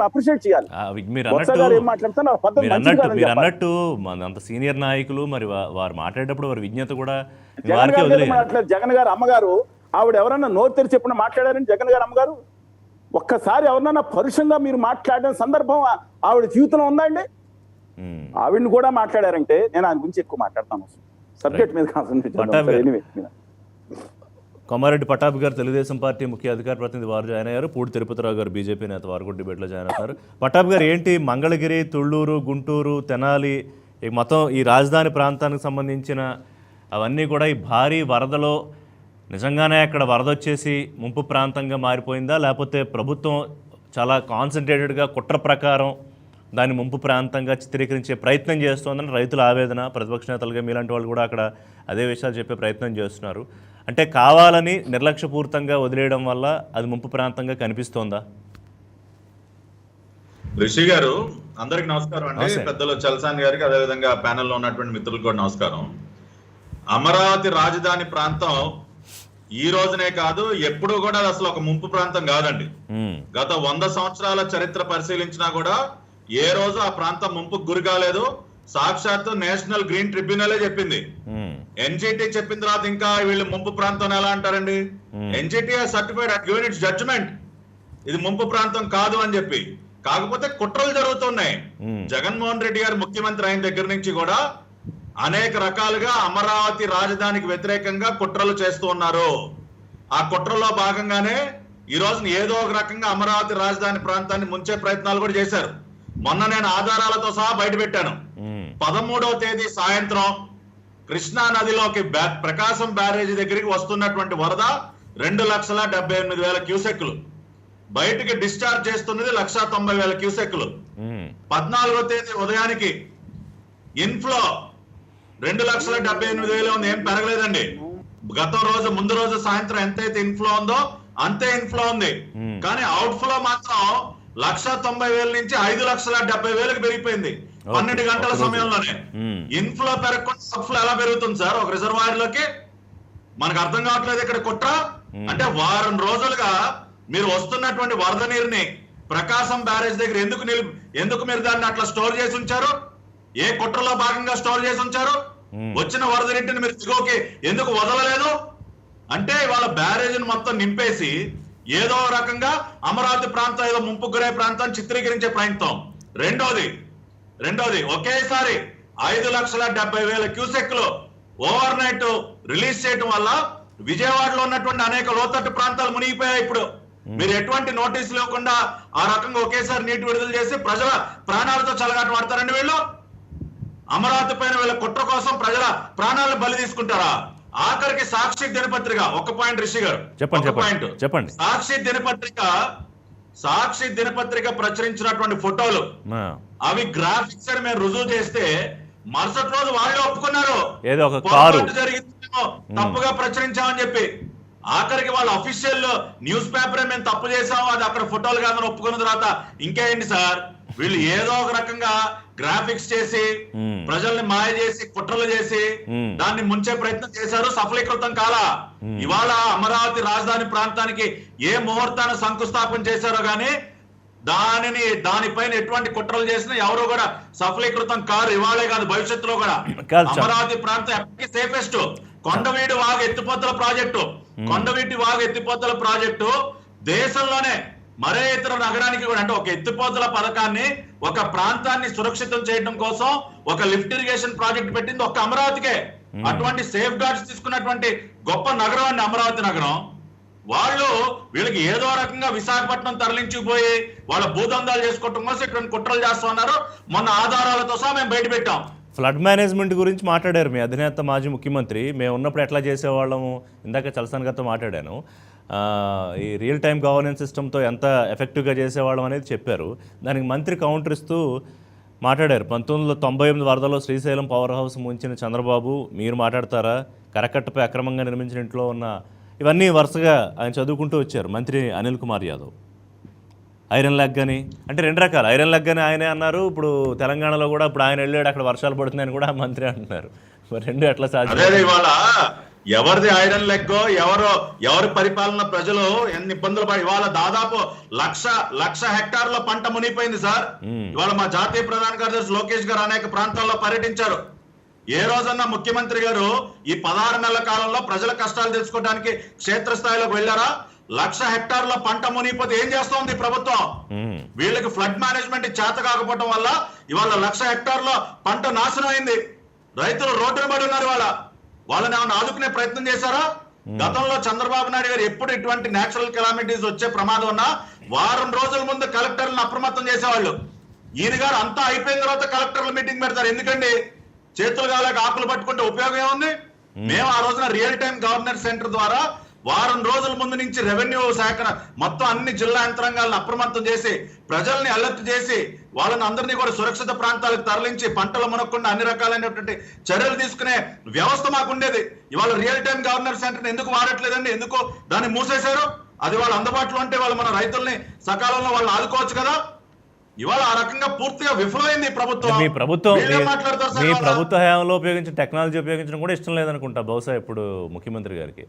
Appreciate చేయాలి. మీరు అన్నట్టు అంత సీనియర్ నాయకులు మరి వారు మాట్లాడేటప్పుడు వారి విజ్ఞత కూడా జగన్ గారు అమ్మగారు ఆవిడ ఎవరన్నా నోరు తెరిచి చెప్పిన మాట్లాడారని జగన్ గారు అమ్మగారు ఒక్కసారి ఎవరన్నా పరుషంగా మీరు మాట్లాడిన సందర్భం ఆవిడ జీవితంలో ఉందా అండి? ఆవిడని కూడా మాట్లాడారంటే నేను ఆయన గురించి ఎక్కువ మాట్లాడతాను, సబ్జెక్ట్ మీద కాన్సంట్రేట్. కొమారెడ్డి పటాబ్ గారు తెలుగుదేశం పార్టీ ముఖ్య అధికార ప్రతినిధి వారు జాయిన్ అయ్యారు. పూడి తిరుపతిరావు గారు బీజేపీ నేత, వారు కూడా డిబేట్లో జాయిన్ అవుతారు. పటాబ్ గారు ఏంటి, మంగళగిరి, తుళ్ళూరు, గుంటూరు, తెనాలి మొత్తం ఈ రాజధాని ప్రాంతానికి సంబంధించిన అవన్నీ కూడా ఈ భారీ వరదలో నిజంగానే అక్కడ వరద వచ్చేసి ముంపు ప్రాంతంగా మారిపోయిందా, లేకపోతే ప్రభుత్వం చాలా కాన్సన్ట్రేటెడ్గా కుట్ర ప్రకారం దాన్ని ముంపు ప్రాంతంగా చిత్రీకరించే ప్రయత్నం చేస్తోందని రైతుల ఆవేదన. ప్రతిపక్ష నేతలుగా మీలాంటి వాళ్ళు కూడా అక్కడ అదే విషయాలు చెప్పే ప్రయత్నం చేస్తున్నారు. అంటే కావాలని నిర్లక్ష్యపూరితంగా వదిలేయడం వల్ల అది ముంపు ప్రాంతంగా కనిపిస్తోందా? రిషి గారు, అందరికి నమస్కారం అండి. పెద్దలు చలసాని గారికి, అదేవిధంగా ప్యానెల్లో ఉన్నటువంటి మిత్రులకు కూడా నమస్కారం. అమరావతి రాజధాని ప్రాంతం ఈ రోజునే కాదు, ఎప్పుడు కూడా అసలు ఒక ముంపు ప్రాంతం కాదండి. గత 100 సంవత్సరాల చరిత్ర పరిశీలించినా కూడా ఏ రోజు ఆ ప్రాంతం ముంపుకు గురి కాలేదు. సాక్షాత్తు నేషనల్ గ్రీన్ ట్రిబ్యునలే చెప్పింది. ఎన్జిటి చెప్పిన తర్వాత ఇంకా వీళ్ళు ముంపు ప్రాంతం ఎలా అంటారండి? NGT certified at given its judgement ఇది ముంపు ప్రాంతం కాదు అని చెప్పి. కాకపోతే కుట్రలు జరుగుతున్నాయి. జగన్మోహన్ రెడ్డి గారు ముఖ్యమంత్రి అయిన దగ్గర నుంచి కూడా అనేక రకాలుగా అమరావతి రాజధానికి వ్యతిరేకంగా కుట్రలు చేస్తూ ఉన్నారు. ఆ కుట్రలో భాగంగానే ఈ రోజున ఏదో ఒక రకంగా అమరావతి రాజధాని ప్రాంతాన్ని ముంచే ప్రయత్నాలు కూడా చేశారు. మొన్న నేను ఆధారాలతో సహా బయట పెట్టాను. 13వ తేదీ సాయంత్రం కృష్ణా నదిలోకి ప్రకాశం బ్యారేజీ దగ్గరికి వస్తున్నటువంటి వరద 2,78,000 క్యూసెక్లు, బయటికి డిశ్చార్జ్ చేస్తున్నది 1,90,000 క్యూసెక్లు. 14వ తేదీ ఉదయానికి ఇన్ఫ్లో 2,78,000 ఉంది, ఏం పెరగలేదండి. ముందు రోజు సాయంత్రం ఎంతైతే ఇన్ఫ్లో ఉందో అంతే ఇన్ఫ్లో ఉంది. కానీ అవుట్ ఫ్లో మాత్రం 1,90,000 నుంచి 5,70,000 పెరిగిపోయింది 12 గంటల సమయంలోనే. ఇన్ఫ్లో పెరగకుండా అవుట్ఫ్లో ఎలా పెరుగుతుంది సార్ ఒక రిజర్వాయర్ లోకి? మనకు అర్థం కావట్లేదు ఇక్కడ కుట్ర. అంటే వారం రోజులుగా మీరు వస్తున్నటువంటి వరద నీరుని ప్రకాశం బ్యారేజ్ దగ్గర ఎందుకు మీరు దాన్ని అట్లా స్టోర్ చేసి ఉంచారు? ఏ కుట్రలో భాగంగా స్టోర్ చేసి ఉంచారు? వచ్చిన వరద నీటిని మీరు దిగువకి ఎందుకు వదలలేదు? అంటే వాళ్ళ బ్యారేజీని మొత్తం నింపేసి ఏదో రకంగా అమరావతి ప్రాంతం ఏదో ముంపు గురే ప్రాంతాన్ని చిత్రీకరించే ప్రయత్నం. రెండోది ఒకేసారి 5,70,000 క్యూసెక్లు ఓవర్ నైట్ రిలీజ్ చేయడం వల్ల విజయవాడలో ఉన్నటువంటి అనేక లోతట్టు ప్రాంతాలు మునిగిపోయాయి. ఇప్పుడు మీరు ఎటువంటి నోటీసులు ఇవ్వకుండా ఆ రకంగా ఒకేసారి నీటి విడుదల చేసి ప్రజల ప్రాణాలతో చెలగాట పడతారండి వీళ్ళు. అమరావతి పైన వీళ్ళ కుట్ర కోసం ప్రజల ప్రాణాలను బలి తీసుకుంటారా? ఆఖరికి సాక్షి దినపత్రిక ఒక పాయింట్, రిషి గారు చెప్పండి. సాక్షి దినపత్రిక ప్రచురించినటువంటి ఫోటోలు అవి గ్రాఫిక్స్ అని మేము రుజువు చేస్తే మరుసటి రోజు వాళ్ళు ఒప్పుకున్నారు జరిగిందేమో, తప్పుగా ప్రచురించామని చెప్పి. ఆఖరికి వాళ్ళ అఫీషియల్ న్యూస్ పేపరే మేము తప్పు చేసాము, అది అక్కడ ఫోటోలు కాదని ఒప్పుకున్న తర్వాత ఇంకేంటి సార్? వీళ్ళు ఏదో ఒక రకంగా గ్రాఫిక్స్ చేసి ప్రజల్ని మాయ చేసి కుట్రలు చేసి దాన్ని ముంచే ప్రయత్నం చేశారు, సఫలీకృతం కాలా. ఇవాళ అమరావతి రాజధాని ప్రాంతానికి ఏ ముహూర్తాన్ని శంకుస్థాపన చేశారో గానీ దానిపైన ఎటువంటి కుట్రలు చేసినా ఎవరు కూడా సఫలీకృతం కారు. ఇవాళే కాదు, భవిష్యత్తులో కూడా. కాదు. అమరావతి ప్రాంతం ఎప్పటికీ సేఫెస్ట్. కొండవీటి వాగు ఎత్తిపోతల ప్రాజెక్టు దేశంలోనే మరే ఇతర నగరానికి కూడా, అంటే ఒక ఎత్తిపోతల పథకాన్ని, ఒక ప్రాంతాన్ని సురక్షితం చేయడం కోసం ఒక లిఫ్ట్ ఇరిగేషన్ ప్రాజెక్ట్ పెట్టింది ఒక్క అమరావతికే. అటువంటి సేఫ్ గార్డ్స్ తీసుకున్నటువంటి గొప్ప నగరం అండి అమరావతి నగరం. వాళ్ళు వీళ్ళకి ఏదో రకంగా విశాఖపట్నం తరలించిపోయి వాళ్ళ భూదందాలు చేసుకోవటం కోసం ఇటువంటి కుట్రలు చేస్తున్నారు. మొన్న ఆధారాలతో సహా మేము బయట పెట్టాం. ఫ్లడ్ మేనేజ్మెంట్ గురించి మాట్లాడారు మీ అధినేత మాజీ ముఖ్యమంత్రి. మేము ఉన్నప్పుడు ఎట్లా చేసేవాళ్ళము, ఇందాక చలసాని గారితో మాట్లాడాను. ఈ రియల్ టైం గవర్నెన్స్ సిస్టమ్తో ఎంత ఎఫెక్టివ్గా చేసేవాళ్ళం అనేది చెప్పారు. దానికి మంత్రి కౌంటర్ ఇస్తూ మాట్లాడారు. 1998 వరదలో శ్రీశైలం పవర్ హౌస్ ముంచిన చంద్రబాబు మీరు మాట్లాడతారా, కరకట్టపై అక్రమంగా నిర్మించిన ఇంట్లో ఉన్న, ఇవన్నీ వరుసగా ఆయన చదువుకుంటూ వచ్చారు మంత్రి అనిల్ కుమార్ యాదవ్. ఐరన్ లెగ్ అని అంటే 2 రకాలు. ఐరన్ లెగ్ అని ఆయనే అన్నారు. ఇప్పుడు తెలంగాణలో కూడా ఇప్పుడు ఆయన వెళ్ళాడు, అక్కడ వర్షాలు పడుతున్నాయని కూడా మంత్రి అంటున్నారు. మరి 2 ఎట్లా సాధ్యం? ఇవాళ ఎవరిది ఐరన్ లెగ్గో, ఎవరి పరిపాలన ప్రజలు ఎన్ని ఇబ్బందులు పడి, ఇవాళ దాదాపు లక్ష హెక్టార్ల పంట మునిగిపోయింది సార్. ఇవాళ మా జాతీయ ప్రధాన కార్యదర్శి లోకేష్ గారు అనేక ప్రాంతాల్లో పర్యటించారు. ఏ రోజన్నా ముఖ్యమంత్రి గారు ఈ 16 నెలల కాలంలో ప్రజల కష్టాలు తెలుసుకోవడానికి క్షేత్రస్థాయిలోకి వెళ్ళారా? 1,00,000 హెక్టార్ల పంట మునిగిపోతే ఏం చేస్తోంది ప్రభుత్వం? వీళ్ళకి ఫ్లడ్ మేనేజ్మెంట్ చేత కాకపోవడం వల్ల ఇవాళ 1,00,000 హెక్టార్ల పంట నాశనం అయింది. రైతులు రోడ్డున పడి ఉన్నారు. వాళ్ళని ఏమైనా ఆదుకునే ప్రయత్నం చేశారా? గతంలో చంద్రబాబు నాయుడు గారు ఎప్పుడు ఇటువంటి నేచురల్ కెలామిటీస్ వచ్చే ప్రమాదం ఉన్నా వారం రోజుల ముందు కలెక్టర్లను అప్రమత్తం చేసేవాళ్ళు. ఈయన గారు అంతా అయిపోయిన తర్వాత కలెక్టర్ల మీటింగ్ పెడతారు. ఎందుకండి? చేతులు కాలేక ఆకులు పట్టుకుంటే ఉపయోగం ఏముంది? మేము ఆ రోజున రియల్ టైం గవర్నెన్స్ సెంటర్ ద్వారా వారం రోజుల ముందు నుంచి రెవెన్యూ శాఖ మొత్తం అన్ని జిల్లా యంత్రాంగాలను అప్రమత్తం చేసి ప్రజల్ని అలర్ట్ చేసి వాళ్ళని అందరినీ కూడా సురక్షిత ప్రాంతాలకు తరలించి పంటలు మునక్కుండా అన్ని రకాలైనటువంటి చర్యలు తీసుకునే వ్యవస్థ మాకు ఉండేది. ఇవాళ రియల్ టైం గవర్నెన్స్ సెంటర్ ఎందుకు వాడట్లేదండి? ఎందుకు దాన్ని మూసేశారు? అది వాళ్ళ అందుబాటులో ఉంటే వాళ్ళు మన రైతుల్ని సకాలంలో వాళ్ళు ఆదుకోవచ్చు కదా. ఇవాళ ఆ రకంగా పూర్తిగా విఫలమైంది ప్రభుత్వం. మీ ప్రభుత్వ హయాంలో ఉపయోగించిన టెక్నాలజీ ఉపయోగించడం కూడా ఇష్టం లేదనుకుంటా బహుశా ఇప్పుడు ముఖ్యమంత్రి గారికి.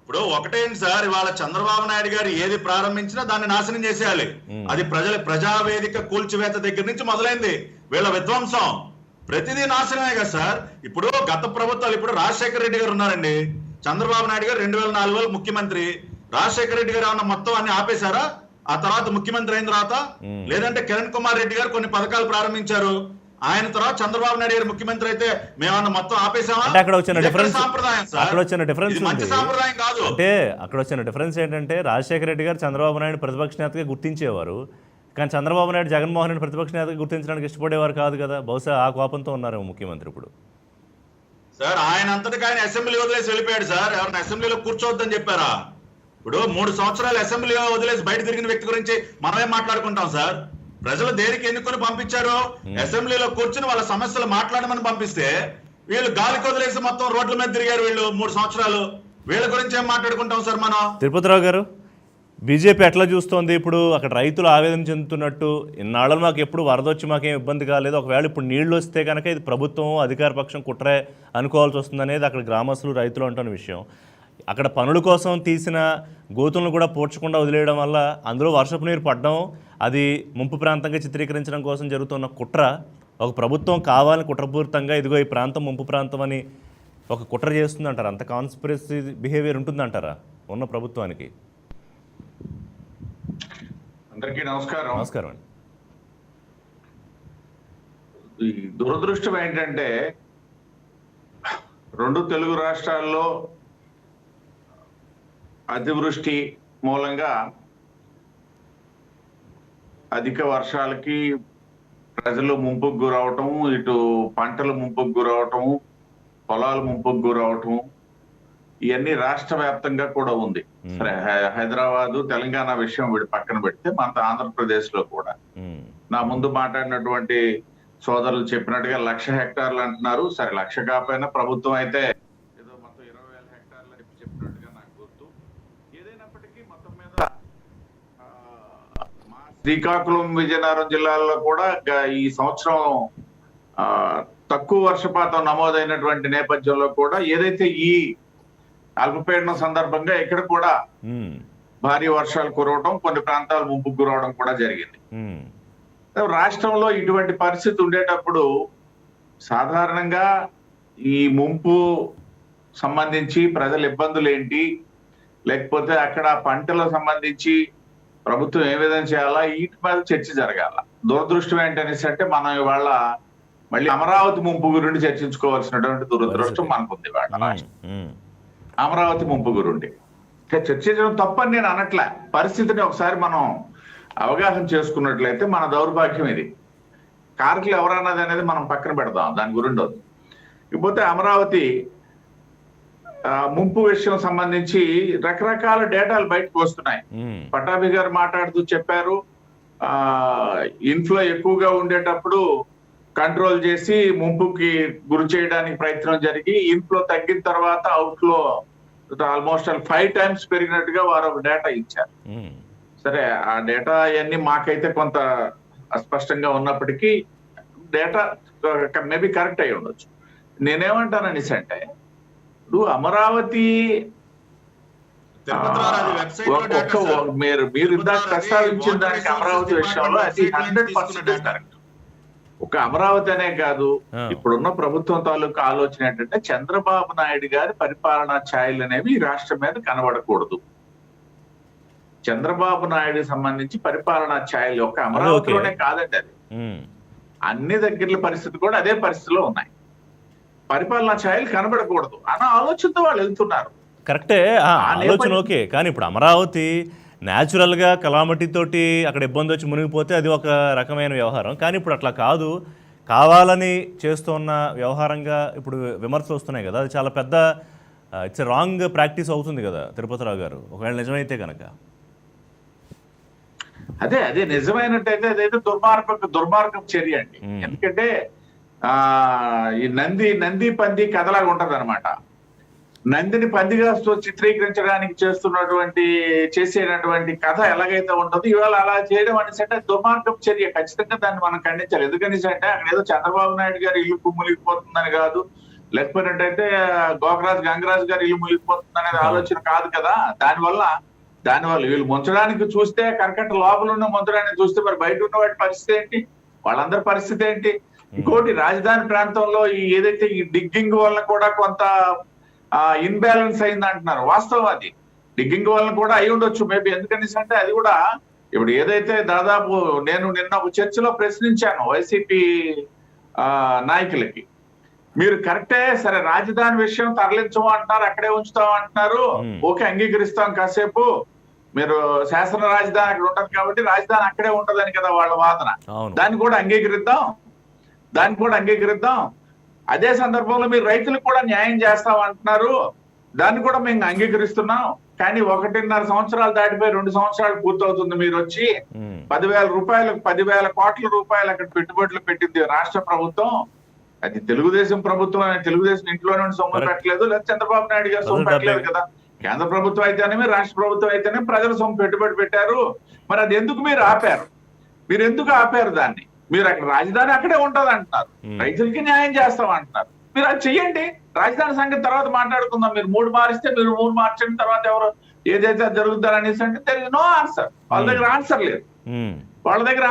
ఇప్పుడు ఒకటేంటి సార్, ఇవాళ చంద్రబాబు నాయుడు గారు ఏది ప్రారంభించినా దాన్ని నాశనం చేసేయాలి. అది ప్రజావేదిక కూల్చివేత దగ్గర నుంచి మొదలైంది వీళ్ళ విధ్వంసం. ప్రతిదీ నాశనమే కదా సార్. ఇప్పుడు గత ప్రభుత్వాలు, ఇప్పుడు రాజశేఖర రెడ్డి గారు ఉన్నారండి, చంద్రబాబు నాయుడు గారు 2004 ముఖ్యమంత్రి. రాజశేఖర రెడ్డి గారు ఏమన్నా మొత్తం అన్ని ఆపేశారా? ఆ తర్వాత ముఖ్యమంత్రి అయిన తర్వాత? లేదంటే కిరణ్ కుమార్ రెడ్డి గారు కొన్ని పథకాలు ప్రారంభించారు. ఆయన తర్వాత చంద్రబాబు నాయుడు గారు ముఖ్యమంత్రి అయితే మేమన్నా మొత్తం ఆపేసామా? అక్కడ వచ్చిన డిఫరెన్స్ కాదు. అంటే అక్కడ వచ్చిన డిఫరెన్స్ ఏంటంటే రాజశేఖర రెడ్డి గారు చంద్రబాబు నాయుడు ప్రతిపక్ష నేతగా గుర్తించేవారు, కానీ చంద్రబాబు నాయుడు జగన్మోహన్ రెడ్డి ప్రతిపక్ష నేతగా గుర్తించడానికి ఇష్టపడేవారు కాదు కదా. బహుశా ఆ కోపంతో ఉన్నారు ముఖ్యమంత్రి ఇప్పుడు. సార్ ఆయన అంతటికి ఆయన అసెంబ్లీ వదిలేసి వెళ్ళిపోయాడు సార్. ఎవరిని అసెంబ్లీలో కూర్చోవద్దని చెప్పారా? ఇప్పుడు 3 సంవత్సరాలు అసెంబ్లీ వదిలేసి బయట తిరిగిన వ్యక్తి గురించి మనమే మాట్లాడుకుంటాం సార్. ప్రజలు దేనికి ఎన్నుకొని పంపించారు? అసెంబ్లీలో కూర్చుని వాళ్ళ సమస్యలు మాట్లాడమని పంపిస్తే వీళ్ళు గాలికి వదిలేసి మొత్తం రోడ్ల మీద తిరిగారు వీళ్ళు 3 సంవత్సరాలు. వీళ్ళ గురించి ఏం మాట్లాడుకుంటాం సార్ మనం? తిరుపతిరావు గారు, బీజేపీ ఎట్లా చూస్తోంది ఇప్పుడు? అక్కడ రైతులు ఆవేదన చెందుతున్నట్టు, ఇన్నాళ్ళు మాకు ఎప్పుడు వరద వచ్చి మాకేం ఇబ్బంది కాలేదు, ఒకవేళ ఇప్పుడు నీళ్లు వస్తే కనుక ఇది ప్రభుత్వం అధికార పక్షం కుట్రే అనుకోవాల్సి వస్తుంది అనేది అక్కడ గ్రామస్తులు రైతులు అంటున్న విషయం. అక్కడ పనుల కోసం తీసిన గోతులను కూడా పూడ్చకుండా వదిలేయడం వల్ల అందులో వర్షపు నీరు పడడం, అది ముంపు ప్రాంతంగా చిత్రీకరించడం కోసం జరుగుతున్న కుట్ర. ఒక ప్రభుత్వం కావాలని కుట్రపూరితంగా ఇదిగో ఈ ప్రాంతం ముంపు ప్రాంతం అని ఒక కుట్ర చేస్తుందంటారా? అంత కాన్స్పిరసీ బిహేవియర్ ఉంటుందంటారా ఉన్న ప్రభుత్వానికి? అందరికీ నమస్కారం. నమస్కారం అండి. ఈ దురదృష్టం ఏంటంటే 2 తెలుగు రాష్ట్రాల్లో అతివృష్టి మూలంగా అధిక వర్షాలకి ప్రజలు ముంపుకు గురవటం, ఇటు పంటలు ముంపుకు గురవటం, పొలాలు ముంపుకు గురవటం, ఇవన్నీ రాష్ట్ర వ్యాప్తంగా కూడా ఉంది. సరే, హైదరాబాదు తెలంగాణ విషయం పక్కన పెడితే మన ఆంధ్రప్రదేశ్ లో కూడా నా ముందు మాట్లాడినటువంటి సోదరులు చెప్పినట్టుగా 1,00,000 హెక్టార్లు అంటున్నారు. సరే, 1,00,000 కాకపోయినా ప్రభుత్వం అయితే ఏదో మొత్తం 20,000 హెక్టార్లు చెప్పినట్టుగా నాకు గుర్తు. ఏదైనప్పటికీ మొత్తం మీద మా శ్రీకాకుళం, విజయనగరం జిల్లాల్లో కూడా ఈ సంవత్సరం తక్కువ వర్షపాతం నమోదైనటువంటి నేపథ్యంలో కూడా ఏదైతే ఈ అల్పపీడనం సందర్భంగా ఇక్కడ కూడా భారీ వర్షాలు కురవడం, కొన్ని ప్రాంతాలు ముంపుకు గురవడం కూడా జరిగింది. ఉమ్, రాష్ట్రంలో ఇటువంటి పరిస్థితి ఉండేటప్పుడు సాధారణంగా ఈ ముంపు సంబంధించి ప్రజల ఇబ్బందులు ఏంటి, లేకపోతే అక్కడ పంటలకు సంబంధించి ప్రభుత్వం ఏ విధంగా చేయాలా, వీటి మీద చర్చ జరగాల. దురదృష్టం ఏంటనేసి అంటే మనం ఇవాళ మళ్ళీ అమరావతి ముంపు గురించి చర్చించుకోవాల్సినటువంటి దురదృష్టం మనకుంది ఇవాళ. ఉమ్, అమరావతి ముంపు గురించి చర్చించడం తప్పని నేను అనట్లే. పరిస్థితిని ఒకసారి మనం అవగాహన చేసుకున్నట్లయితే మన దౌర్భాగ్యం ఇది. కారకులు ఎవరన్నది అనేది మనం పక్కన పెడదాం, దాని గురించి వద్దు. ఇకపోతే అమరావతి ముంపు విషయం సంబంధించి రకరకాల డేటాలు బయటకు వస్తున్నాయి. ఉమ్, పట్టాభి గారు మాట్లాడుతూ చెప్పారు, ఇన్ఫ్లో ఎక్కువగా ఉండేటప్పుడు కంట్రోల్ చేసి ముంపుకి గురి చేయడానికి ప్రయత్నం జరిగి, ఇన్ఫ్లో తగ్గిన తర్వాత అవుట్ఫ్లో ఆల్మోస్ట్ 5 times పెరిగినట్టుగా వారు ఒక డేటా ఇచ్చారు. ఉమ్, సరే, ఆ డేటా అవన్నీ మాకైతే కొంత అస్పష్టంగా ఉన్నప్పటికీ డేటా మేబీ కరెక్ట్ అయి ఉండొచ్చు. నేనేమంటాననేసి అంటే, ఇప్పుడు అమరావతి మీరు ఇందాక ప్రస్తావించిన దానికి అమరావతి విషయంలో అది 100% కరెక్ట్. ఒక అమరావతి అనే కాదు, ఇప్పుడున్న ప్రభుత్వం తాలూకు ఆలోచన ఏంటంటే చంద్రబాబు నాయుడు గారి పరిపాలనా ఛాయలు అనేవి ఈ రాష్ట్రం మీద కనబడకూడదు. చంద్రబాబు నాయుడు సంబంధించి పరిపాలనా ఛాయలు ఒక అమరావతిలోనే కాదండి, అది అన్ని దగ్గర పరిస్థితి కూడా అదే పరిస్థితిలో ఉన్నాయి. పరిపాలనా ఛాయలు కనబడకూడదు అన్న ఆలోచనతో వాళ్ళు వెళ్తున్నారు. కరెక్టే, ఆలోచన ఓకే. కానీ ఇప్పుడు అమరావతి న్యాచురల్గా కలామిటీ తోటి అక్కడ ఇబ్బంది వచ్చి మునిగిపోతే అది ఒక రకమైన వ్యవహారం. కానీ ఇప్పుడు అట్లా కాదు, కావాలని చేస్తున్న వ్యవహారంగా ఇప్పుడు విమర్శలు వస్తున్నాయి కదా, అది చాలా పెద్ద ఇట్స్ రాంగ్ ప్రాక్టీస్ అవుతుంది కదా తిరుపతిరావు గారు, ఒకవేళ నిజమైతే కనుక. అదే నిజమైనట్టయితే అదైతే దుర్మార్గపు చర్య అండి. ఎందుకంటే ఈ నంది పంది కథలాగా ఉంటది అనమాట. నందిని పందిగా చిత్రీకరించడానికి చేసేటటువంటి కథ ఎలాగైతే ఉంటుందో ఇవాళ అలా చేయడం అనేసి అంటే దుర్మార్గపు చర్య. ఖచ్చితంగా దాన్ని మనం ఖండించాలి. ఎందుకనేసి అంటే అక్కడ ఏదో చంద్రబాబు నాయుడు గారు ఇల్లు మునిగిపోతుందని కాదు, లేకపోయినట్టయితే గంగరాజు గారి ఇల్లు మునిగిపోతుంది అనేది ఆలోచన కాదు కదా. దానివల్ల వీళ్ళు ముంచడానికి చూస్తే కరకట్ట లోపల ఉన్న ముంచడానికి చూస్తే మరి బయట ఉన్న వాటి పరిస్థితి ఏంటి, వాళ్ళందరి పరిస్థితి ఏంటి? ఇంకోటి, రాజధాని ప్రాంతంలో ఏదైతే ఈ డిగ్గింగ్ వల్ల కూడా కొంత ఇన్బ్యాలెన్స్ అయింది అంటున్నారు. వాస్తవం, అది డిగ్గింగ్ వల్ల కూడా అయి ఉండొచ్చు మేబీ. ఎందుకనేసి అంటే అది కూడా ఇప్పుడు ఏదైతే దాదాపు నేను నిన్న ఒక చర్చలో ప్రశ్నించాను వైసీపీ నాయకులకి, మీరు కరెక్టే, సరే రాజధాని విషయం తరలించము అంటున్నారు, అక్కడే ఉంచుతాం అంటున్నారు, ఓకే అంగీకరిస్తాం, కాసేపు మీరు శాసన రాజధాని అక్కడ ఉంటది కాబట్టి రాజధాని అక్కడే ఉంటదని కదా వాళ్ళ వాదన. దాన్ని కూడా అంగీకరిద్దాం. అదే సందర్భంలో మీరు రైతులకు కూడా న్యాయం చేస్తాం అంటున్నారు, దాన్ని కూడా మేము అంగీకరిస్తున్నాం. కానీ 1.5 సంవత్సరాలు దాటిపోయి 2 సంవత్సరాలు పూర్తవుతుంది. మీరు వచ్చి 10,000 కోట్ల రూపాయలు అక్కడ పెట్టుబడులు పెట్టింది రాష్ట్ర ప్రభుత్వం. అది తెలుగుదేశం ప్రభుత్వం, తెలుగుదేశం ఇంట్లో నుండి సొమ్ము పెట్టలేదు, లేదా చంద్రబాబు నాయుడు గారు సొమ్ము పెట్టలేదు కదా. కేంద్ర ప్రభుత్వం అయితేనేమి రాష్ట్ర ప్రభుత్వం అయితేనే ప్రజల సొమ్ము పెట్టుబడి పెట్టారు. మరి అది ఎందుకు మీరు ఆపారు? దాన్ని? మీరు అక్కడ రాజధాని అక్కడే ఉంటది అంటున్నారు, రైతులకి న్యాయం చేస్తాం అంటున్నారు. మీరు అది చెయ్యండి, రాజధాని సంగతి తర్వాత మాట్లాడుకుందాం. మీరు 3 మారిస్తే మీరు 3 మార్చిన తర్వాత ఎవరు ఏదైతే జరుగుతారనేసి అంటే దెర్ ఇస్ నో ఆన్సర్. వాళ్ళ దగ్గర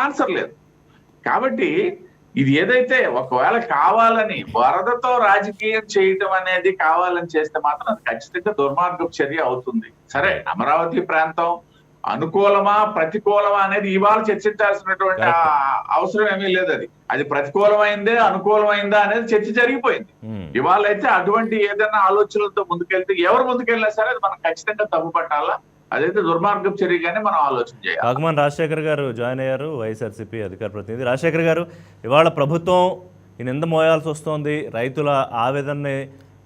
ఆన్సర్ లేదు. కాబట్టి ఇది ఏదైతే ఒకవేళ కావాలని వరదతో రాజకీయం చేయటం అనేది కావాలని చేస్తే మాత్రం అది ఖచ్చితంగా దుర్మార్గపు చర్య అవుతుంది. సరే, అమరావతి ప్రాంతం అనుకూలమా ప్రతికూలమా అనేది ఇవాళ చర్చించాల్సినటువంటి అవసరం ఏమీ లేదు. అది ప్రతికూలమైందే అనుకూలమైందా అనేది చర్చ జరిగిపోయింది. ఇవాళ అయితే అటువంటి ఏదైనా ఆలోచనలతో ముందుకెళ్తే ఎవరు ముందుకెళ్ళినా సరే అది మనం ఖచ్చితంగా తప్పు పట్టాలా. అదైతే దుర్మార్గపు చర్యగానే మనం ఆలోచన చేయాలి. కాకుమాన్ రాజశేఖర్ గారు జాయిన్ అయ్యారు, వైఎస్ఆర్సీపీ అధికార ప్రతినిధి. రాజశేఖర్ గారు, ఇవాళ ప్రభుత్వం ఈ నింద మోయాల్సి వస్తోంది, రైతుల ఆవేదనని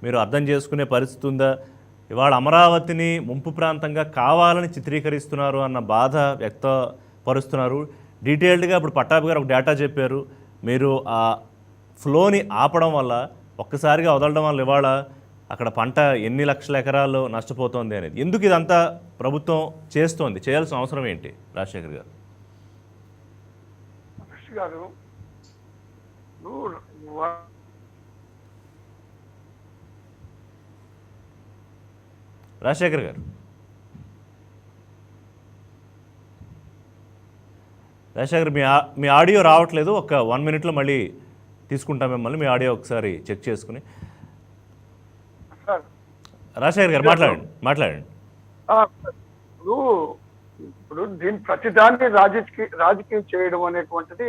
మీరు అర్థం చేసుకునే పరిస్థితి ఉందా? ఇవాళ అమరావతిని ముంపు ప్రాంతంగా కావాలని చిత్రీకరిస్తున్నారు అన్న బాధ వ్యక్తపరుస్తున్నారు. డీటెయిల్డ్గా ఇప్పుడు పట్టాభి గారు ఒక డేటా చెప్పారు, మీరు ఆ ఫ్లోని ఆపడం వల్ల, ఒక్కసారిగా వదలడం వల్ల ఇవాళ అక్కడ పంట ఎన్ని లక్షల ఎకరాల్లో నష్టపోతోంది అనేది. ఎందుకు ఇదంతా ప్రభుత్వం చేస్తోంది? చేయాల్సిన అవసరం ఏంటి రాజశేఖర్ గారు? రాజశేఖర్ గారు రాజశేఖర్ మీ ఆడియో రావట్లేదు, ఒక 1 minute మళ్ళీ తీసుకుంటాం మిమ్మల్ని, మీ ఆడియో ఒకసారి చెక్ చేసుకుని. రాజశేఖర్ గారు మాట్లాడండి. ఇప్పుడు దీని ప్రతిదాన్ని రాజకీయం చేయడం అనేటువంటిది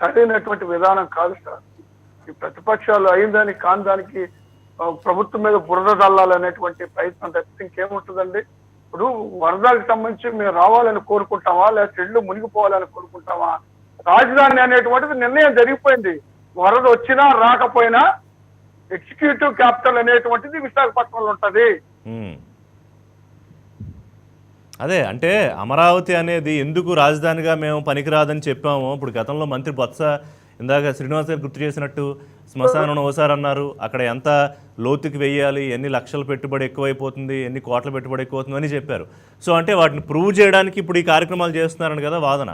సరైనటువంటి విధానం కాదు సార్. ఈ ప్రతిపక్షాలు అయిందానికి కాని దానికి ప్రభుత్వం మీద బురద చల్లాలనేటువంటి ప్రయత్నం తప్పితే ఇంకేముంటుందండి? ఇప్పుడు వరదలకు సంబంధించి మేము రావాలని కోరుకుంటామా, లేదా ఇళ్ళు మునిగిపోవాలని కోరుకుంటామా? రాజధాని అనేటువంటిది నిర్ణయం జరిగిపోయింది. వరద వచ్చినా రాకపోయినా ఎగ్జిక్యూటివ్ క్యాపిటల్ అనేటువంటిది విశాఖపట్నంలో ఉంటది. అదే అంటే అమరావతి అనేది ఎందుకు రాజధానిగా మేము పనికిరాదని చెప్పాము. ఇప్పుడు గతంలో మంత్రి బొత్స ఇందాక శ్రీనివాస్ గారు గుర్తు చేసినట్టు శ్మశానం ఒకసారి అన్నారు, అక్కడ ఎంత లోతుకి వెయ్యాలి, ఎన్ని లక్షల పెట్టుబడి ఎక్కువైపోతుంది, ఎన్ని కోట్ల పెట్టుబడి ఎక్కువవుతుంది అని చెప్పారు. సో అంటే వాటిని ప్రూవ్ చేయడానికి ఇప్పుడు ఈ కార్యక్రమాలు చేస్తున్నారని కదా వాదన.